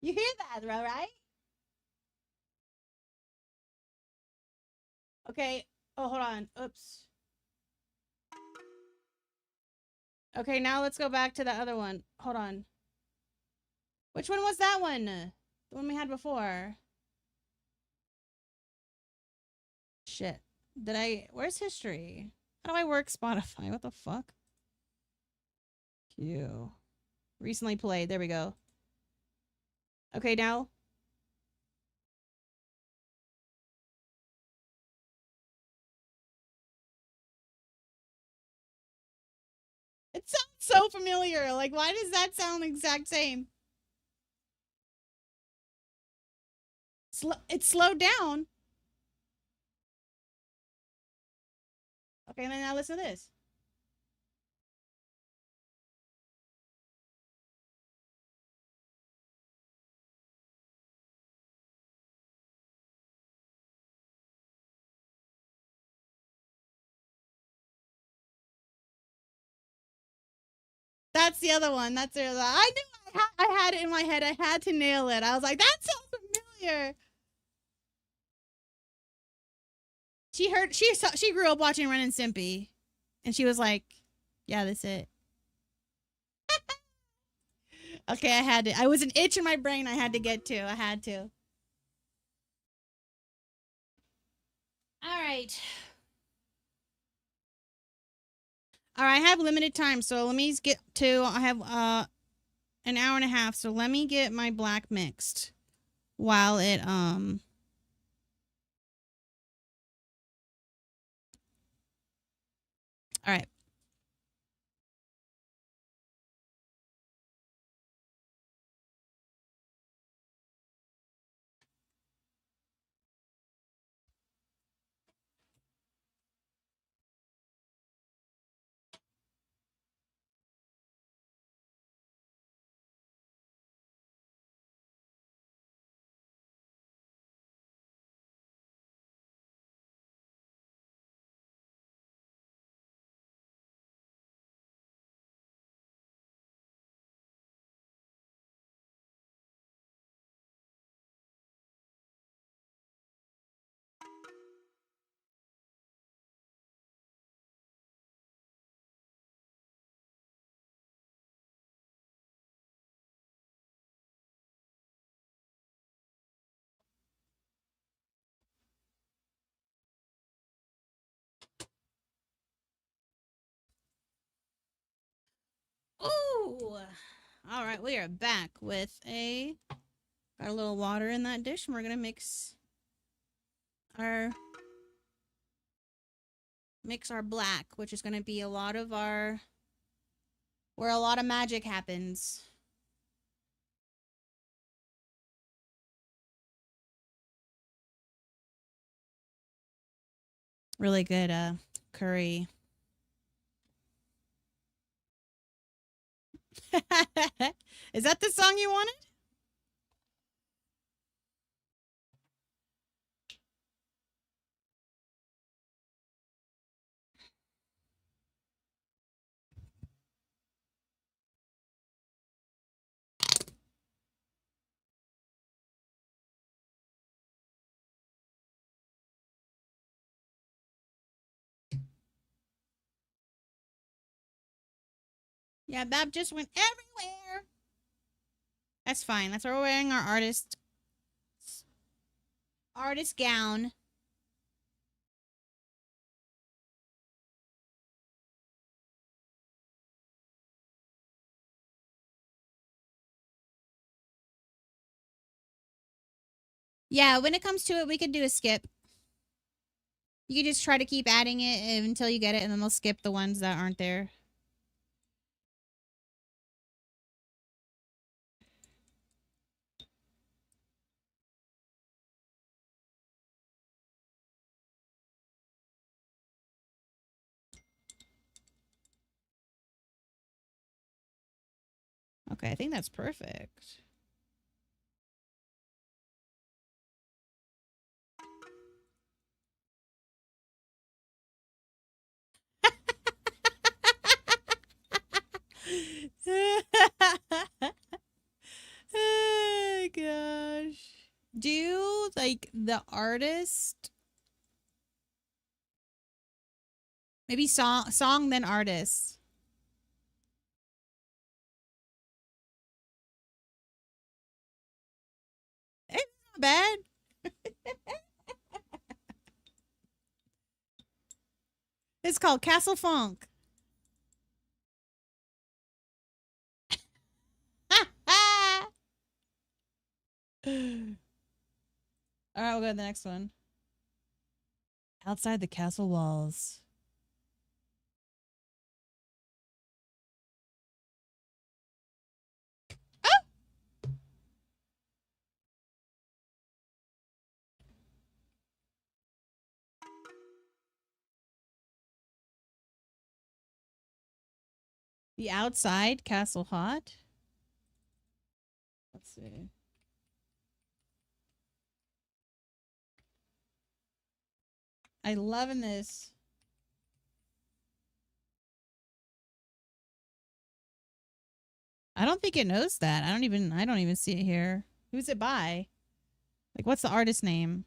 You hear that, right? Okay. Oh, hold on. Oops. Okay, now let's go back to the other one. Hold on. Which one was that one? The one we had before. Shit. Where's history? How do I work Spotify? What the fuck? Q. Recently played. There we go. Okay, now. It sounds so familiar. Like, why does that sound exact same? It's slowed down. Okay, then now listen to this. that's the other one. That's the other. I knew I had it in my head. I had to nail it. I was like, that sounds familiar. She grew up watching Ren and Stimpy, and she was like, yeah, that's it. Okay, I had to. I was an itch in my brain I had to get to. I had to. All right. All right, I have limited time, so let me get to. I have an hour and a half, so let me get my black mixed while it All right. Ooh. All right, we are back with got a little water in that dish, and we're gonna mix our black, which is gonna be a lot of where a lot of magic happens. Really good curry. Is that the song you wanted? Yeah, Bab just went everywhere. That's fine. That's why we're wearing our artist gown. Yeah, when it comes to it, we could do a skip. You can just try to keep adding it until you get it, and then they'll skip the ones that aren't there. Okay, I think that's perfect. Oh gosh. Do like the artist, maybe song then artist. It's not bad. It's called Castle Funk. All right, we'll go to the next one. Outside the castle walls. The outside castle hot. Let's see. I loving this. I don't think it knows that. I don't even see it here. Who's it by? Like, what's the artist name?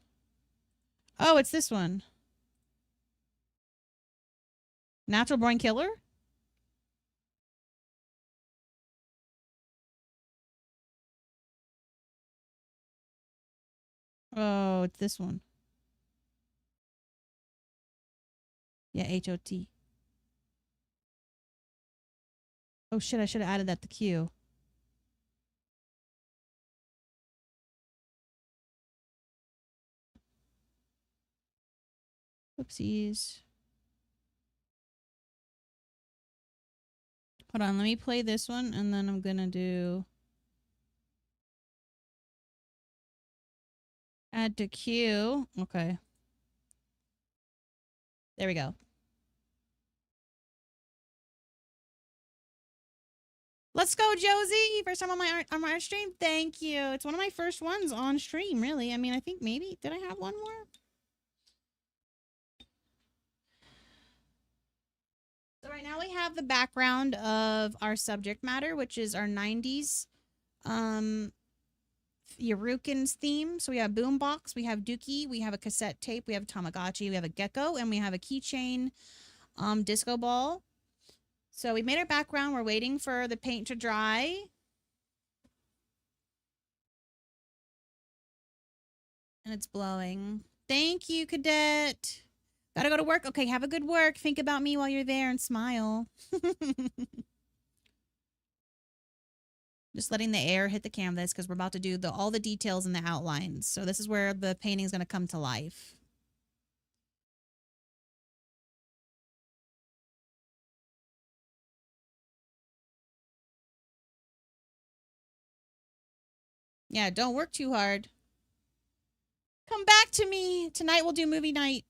Oh, it's this one. Natural Born Killer? Oh, it's this one. Yeah, HOT. Oh shit, I should have added that to queue. Oopsies. Hold on, let me play this one and then I'm gonna do add to queue. Okay. There we go. Let's go, Josie. First time on my stream. Thank you. It's one of my first ones on stream, really. I mean, I think maybe did I have one more? So right now we have the background of our subject matter, which is our 90s Yerookins theme. So we have boombox, we have dookie, we have a cassette tape, we have a Tamagotchi, we have a gecko, and we have a keychain disco ball. So we made our background. We're waiting for the paint to dry. And it's blowing. Thank you, Cadet. Gotta go to work. Okay, have a good work. Think about me while you're there and smile. Just letting the air hit the canvas because we're about to do all the details and the outlines. So this is where the painting is going to come to life. Yeah, don't work too hard. Come back to me. Tonight we'll do movie night.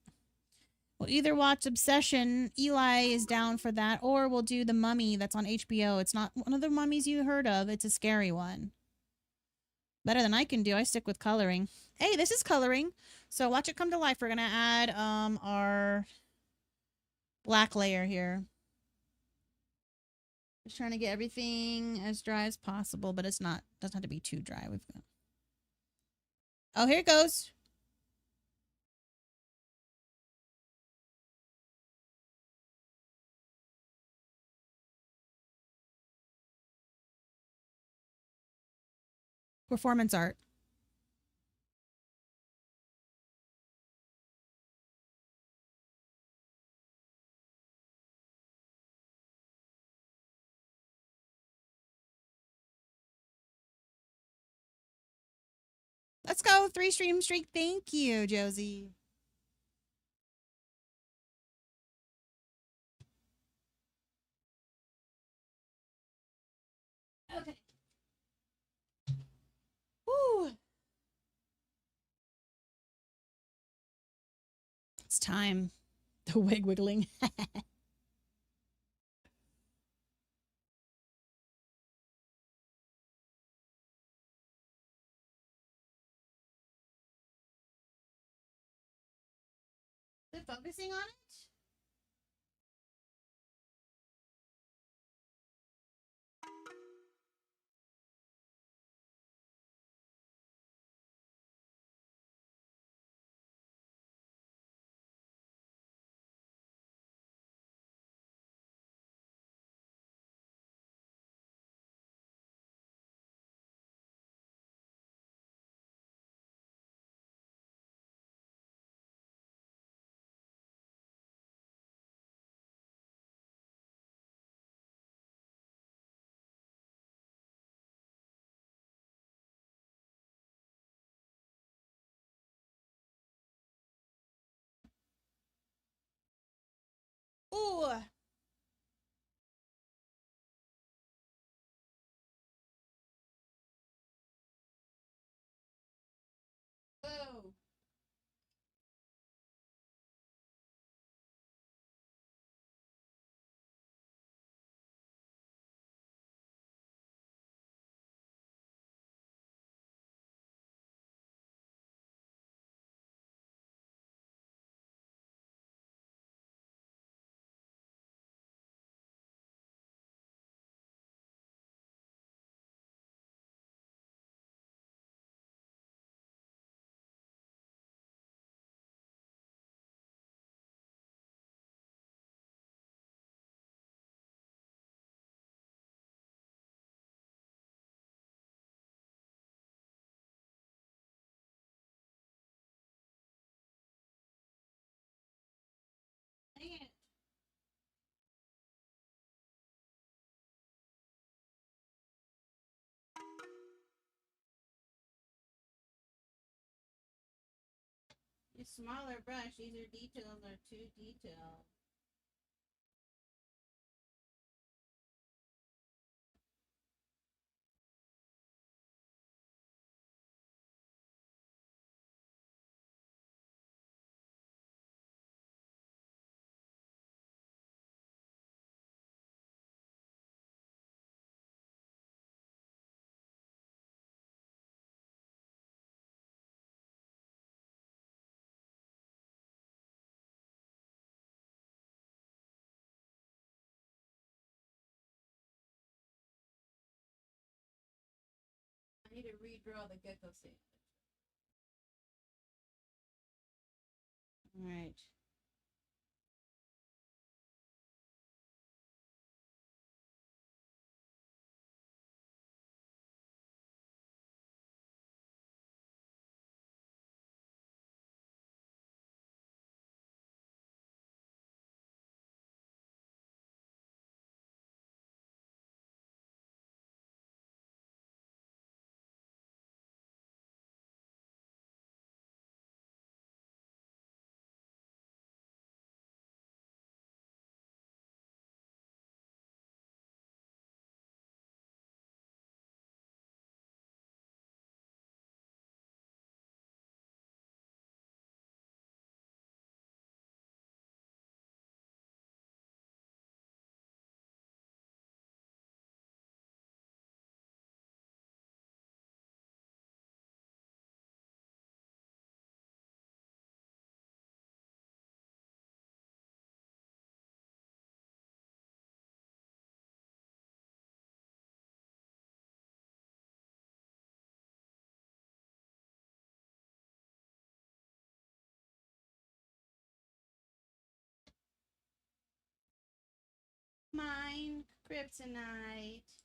We'll either watch Obsession. Eli is down for that. Or we'll do The Mummy that's on HBO. It's not one of the mummies you heard of. It's a scary one. Better than I can do. I stick with coloring. Hey, this is coloring. So watch it come to life. We're going to add our black layer here. Just trying to get everything as dry as possible, but it's not. Doesn't have to be too dry. We've got. Oh, here it goes. Performance art. Let's go. 3 stream streak. Thank you, Josie. Okay. Woo. It's time. The wig wiggling. Is it focusing on it? Ooh. Whoa. It's smaller brush. These are details are too detailed. I need to redraw the gecko sandwich. All right. Mine, kryptonite.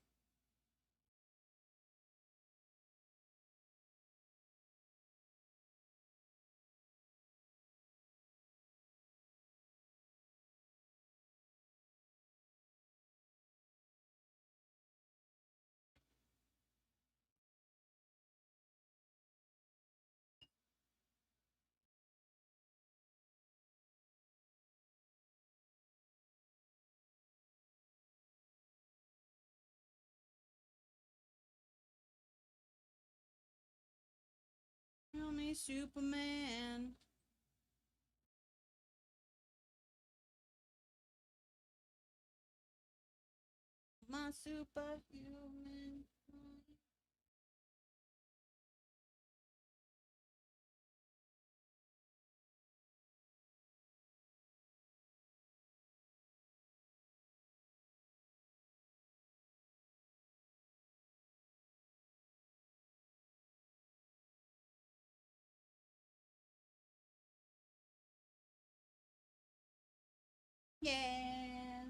Tell me, Superman. My superhuman. Yeah.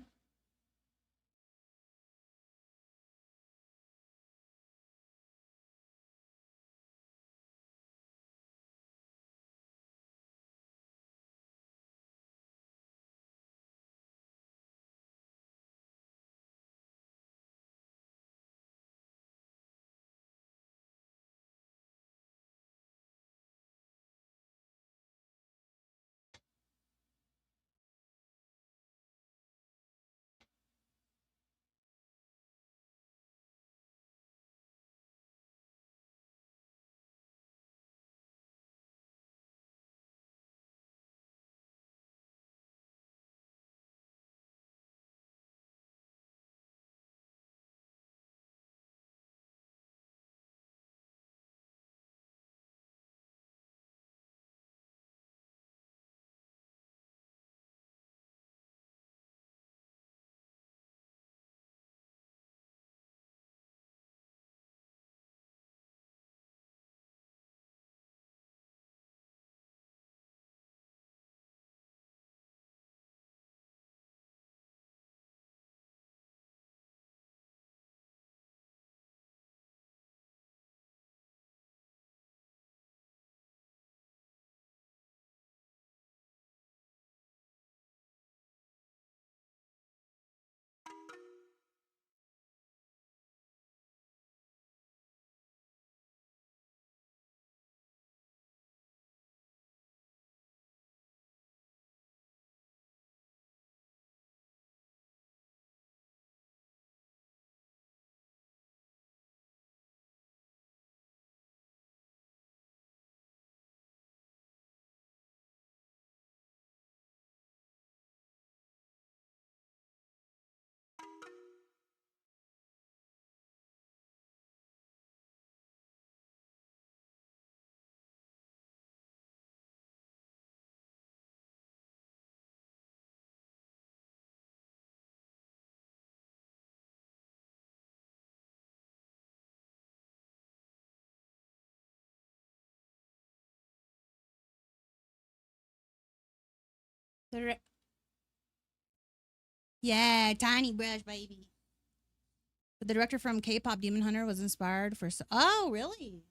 Yeah, tiny brush, baby. But the director from K-pop Demon Hunter was inspired for. Oh, really?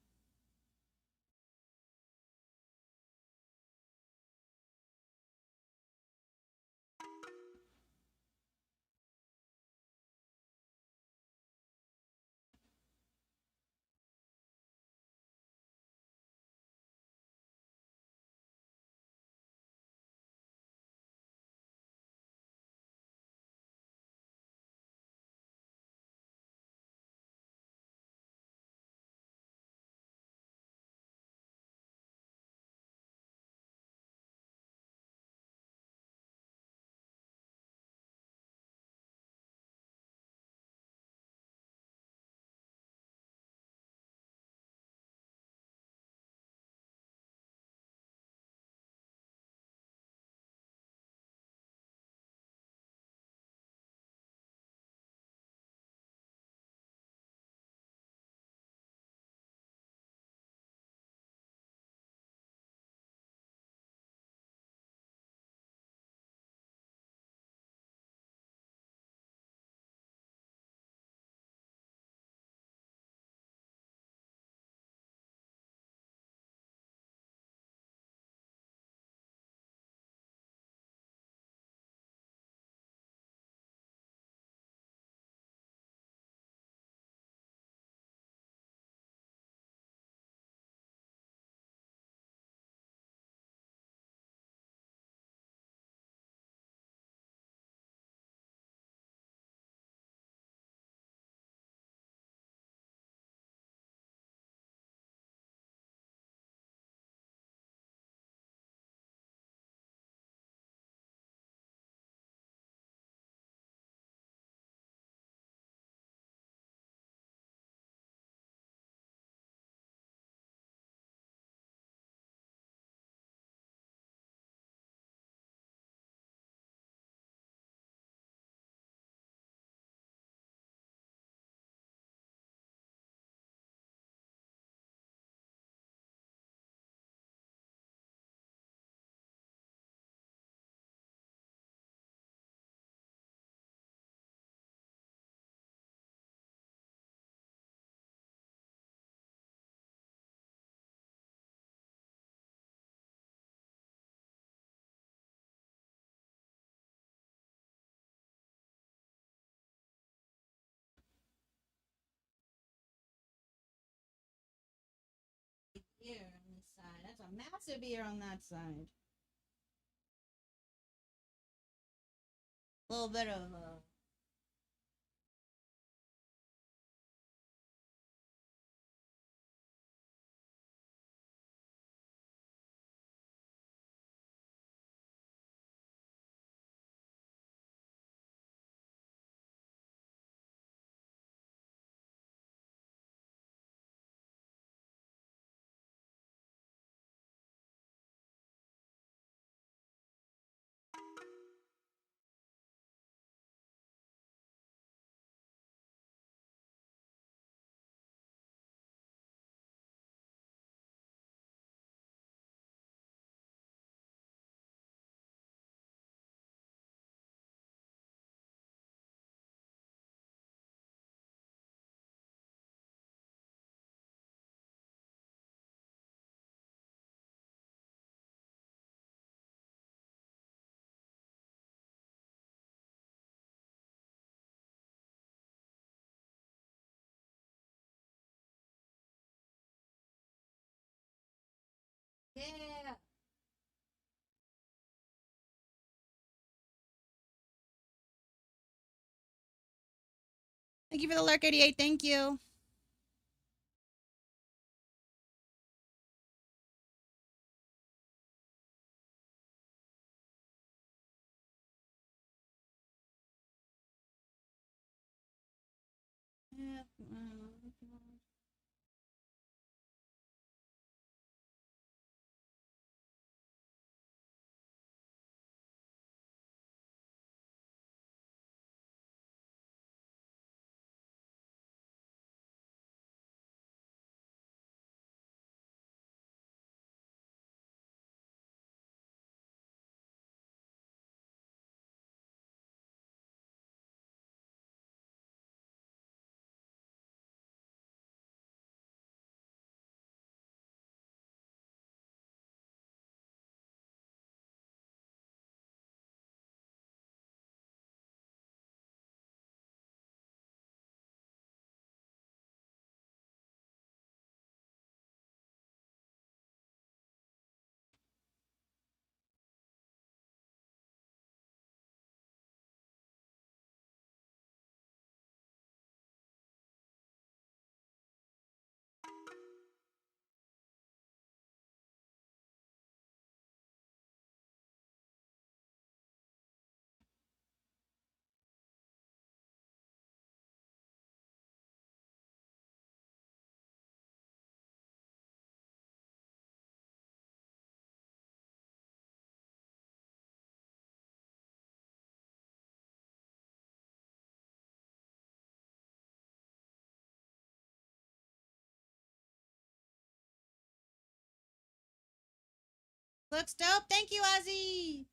Ear on this side. That's a massive ear on that side. A little bit of yeah. Thank you for the lurk, 88. Thank you. Yeah. Looks dope. Thank you, Ozzy.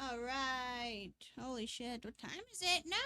All right. Holy shit. What time is it? No.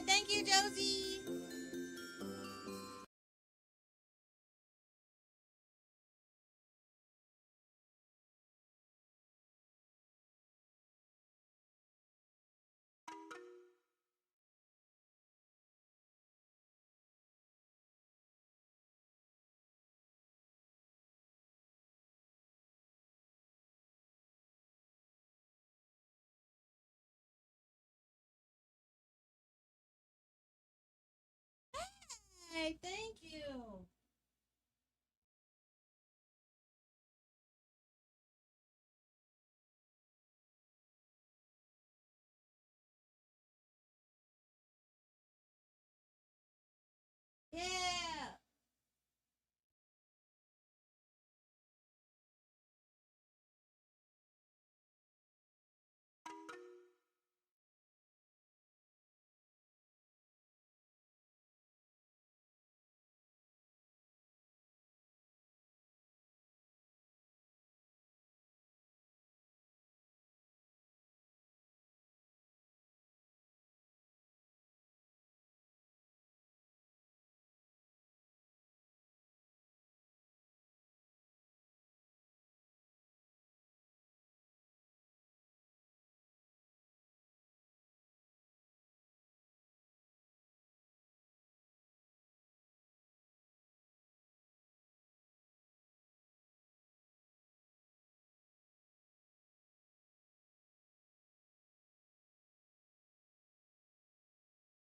Thank you, Josie. Hey, thank you. Yeah.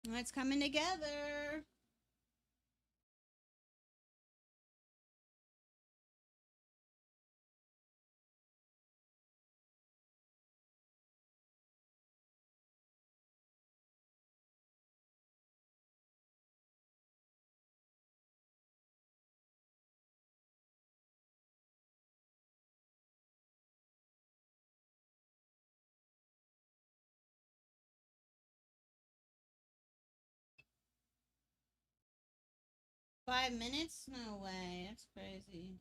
It's coming together. $5 minutes? No way. That's crazy.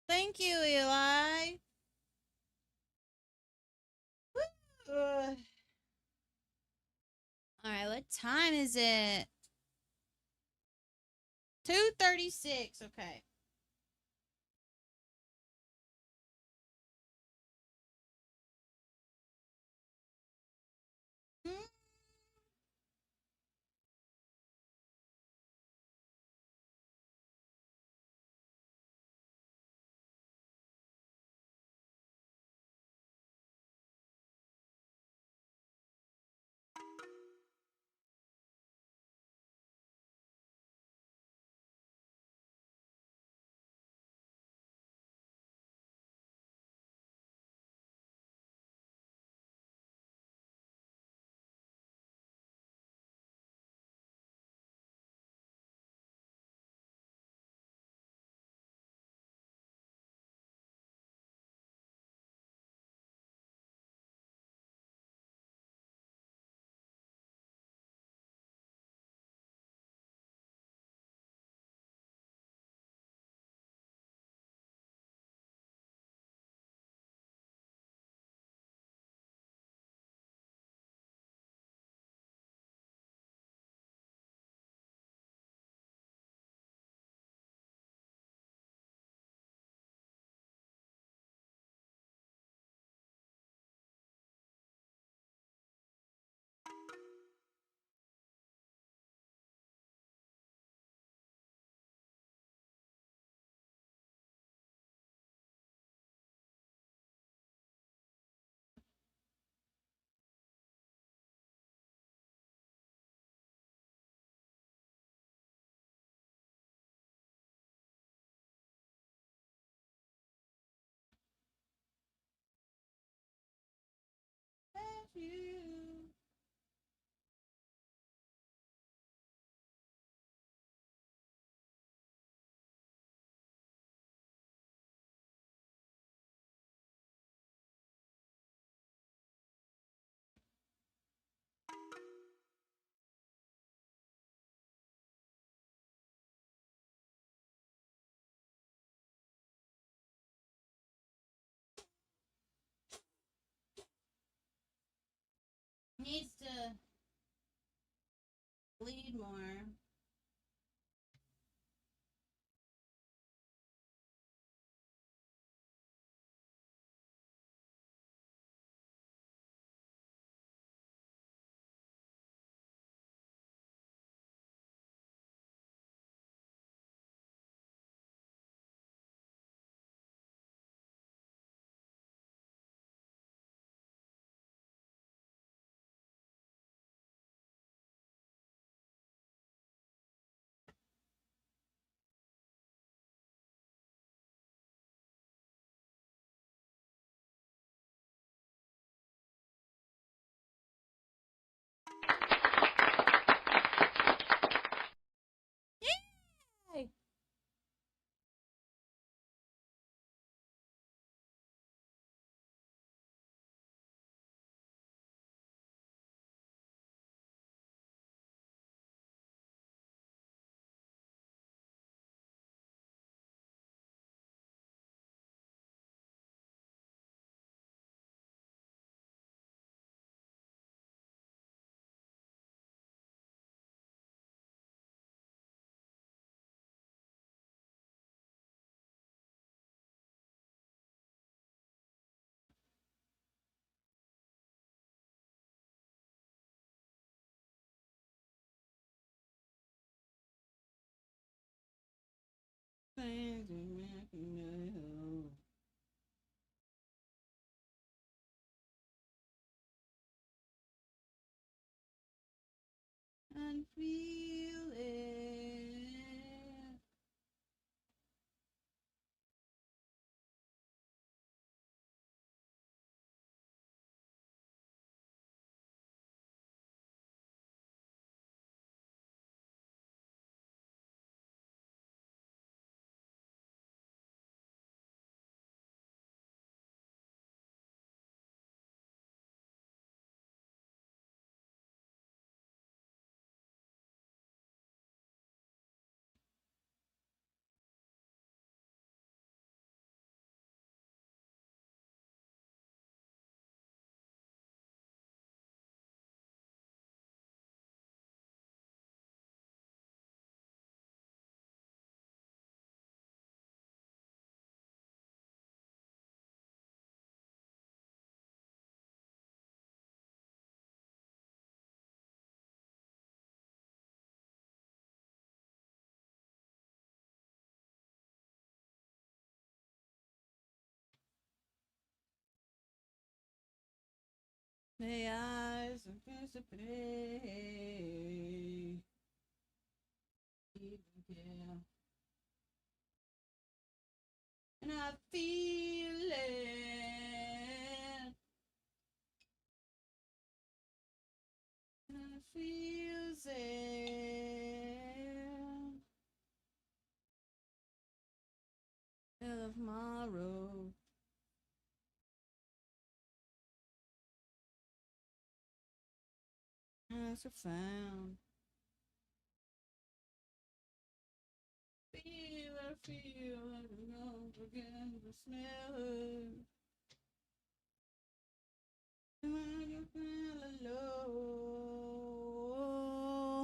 Thank you, Eli. All right, what time is it? 2:36. Okay. Hmm. Things are making me whole. And feel it. The eyes of disappear. Yeah. And I feel it. And I feels it. Of tomorrow. As I found. I feel, I don't know, again, the smell it. When you feel alone,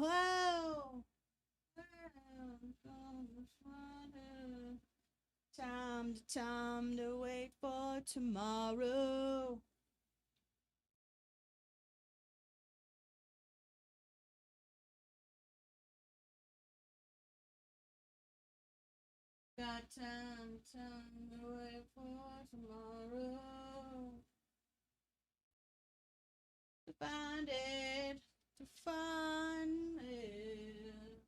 oh, time to wait for tomorrow. Got time to wait for tomorrow. To find it, to find it.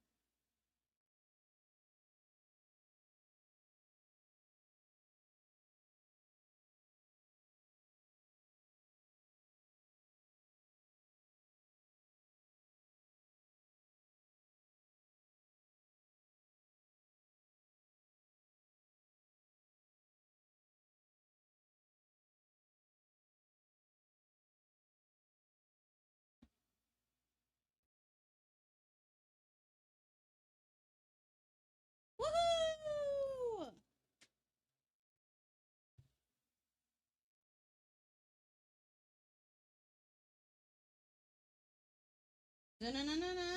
Woohoo! Da-na-na-na-na.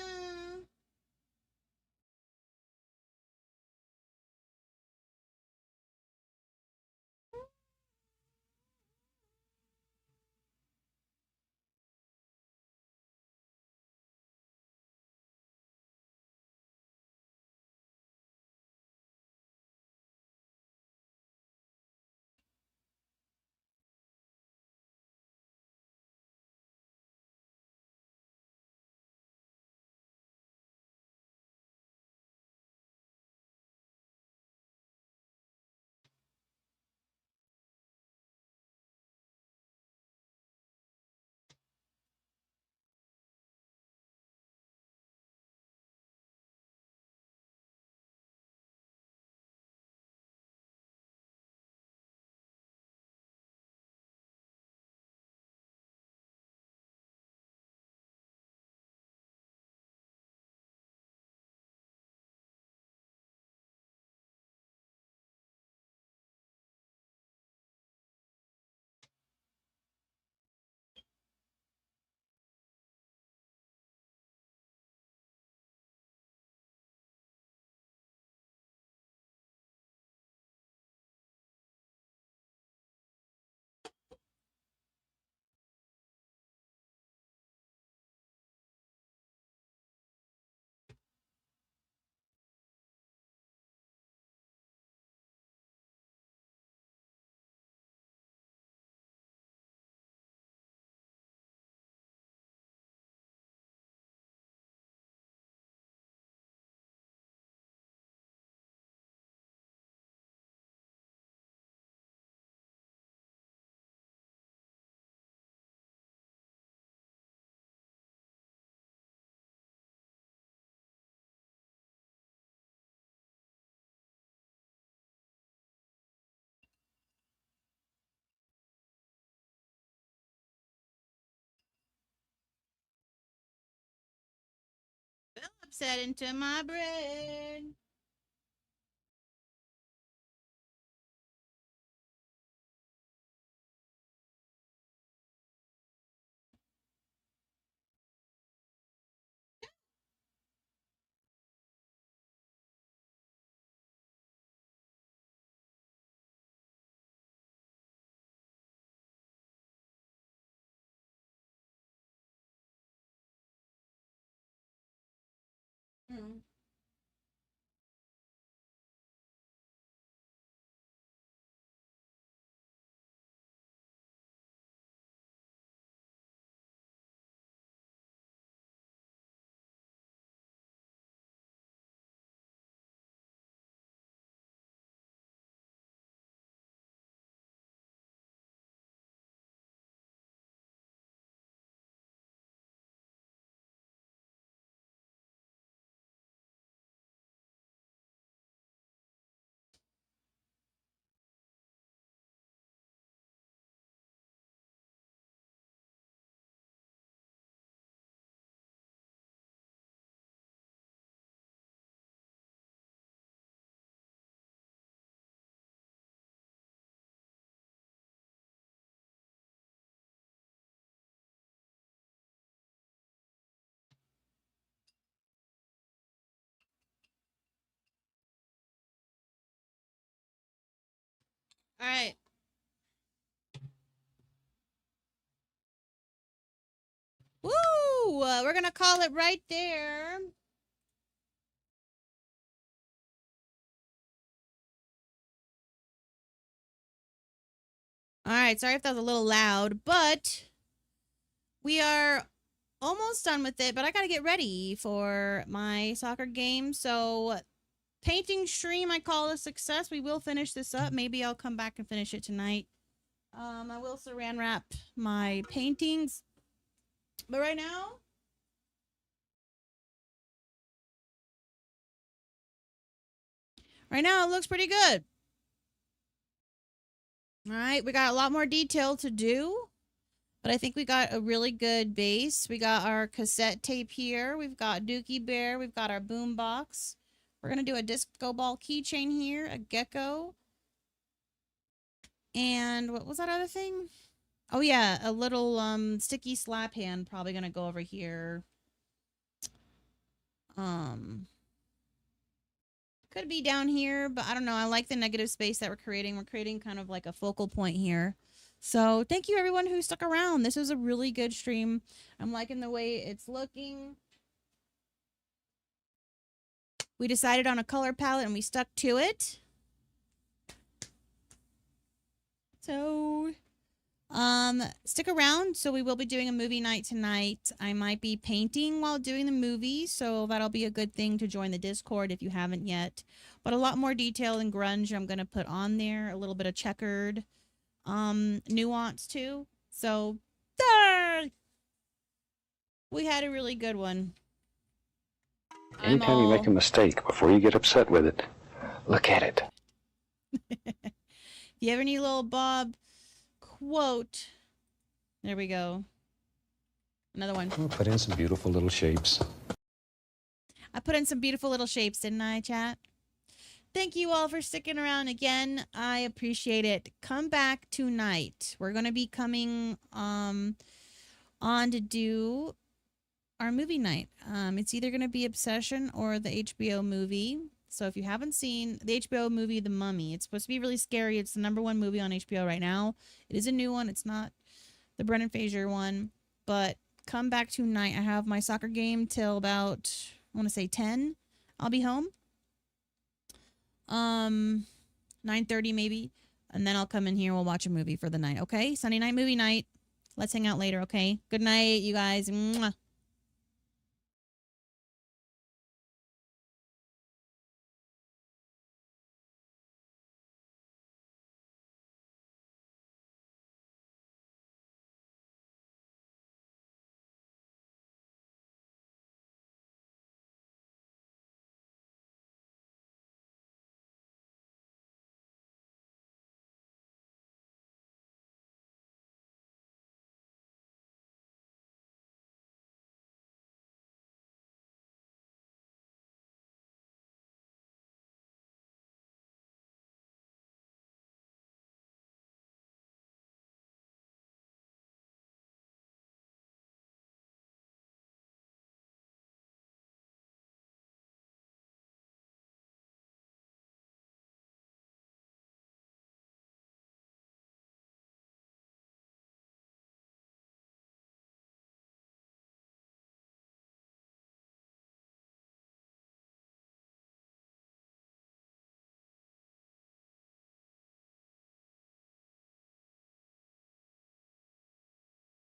set into my brain. Mm. All right. Woo! We're gonna call it right there. All right. Sorry if that was a little loud, but we are almost done with it. But I gotta get ready for my soccer game. So painting stream, I call a success. We will finish this up. Maybe I'll come back and finish it tonight. I will saran wrap my paintings. But right now, it looks pretty good. All right, we got a lot more detail to do, but I think we got a really good base. We got our cassette tape here. We've got Dookie Bear. We've got our boom box. We're going to do a disco ball keychain here, a gecko. And what was that other thing? Oh, yeah, a little sticky slap hand probably going to go over here. Could be down here, but I don't know. I like the negative space that we're creating. We're creating kind of like a focal point here. So thank you everyone who stuck around. This was a really good stream. I'm liking the way it's looking. We decided on a color palette and we stuck to it. So stick around. So we will be doing a movie night tonight. I might be painting while doing the movie, so that'll be a good thing to join the Discord if you haven't yet. But a lot more detail and grunge I'm gonna put on there, a little bit of checkered nuance too. So we had a really good one. Anytime you make a mistake, before you get upset with it, look at it. If you have any little Bob quote, there we go. Another one. I'll put in some beautiful little shapes. I put in some beautiful little shapes, didn't I, chat? Thank you all for sticking around again. I appreciate it. Come back tonight. We're going to be coming on to do our movie night. It's either going to be Obsession or the HBO movie. So if you haven't seen the HBO movie, The Mummy, it's supposed to be really scary. It's the #1 movie on HBO right now. It is a new one. It's not the Brendan Fraser one. But come back tonight. I have my soccer game till about, I want to say 10. I'll be home. 9:30 maybe. And then I'll come in here. We'll watch a movie for the night. Okay? Sunday night movie night. Let's hang out later. Okay? Good night, you guys. Mwah.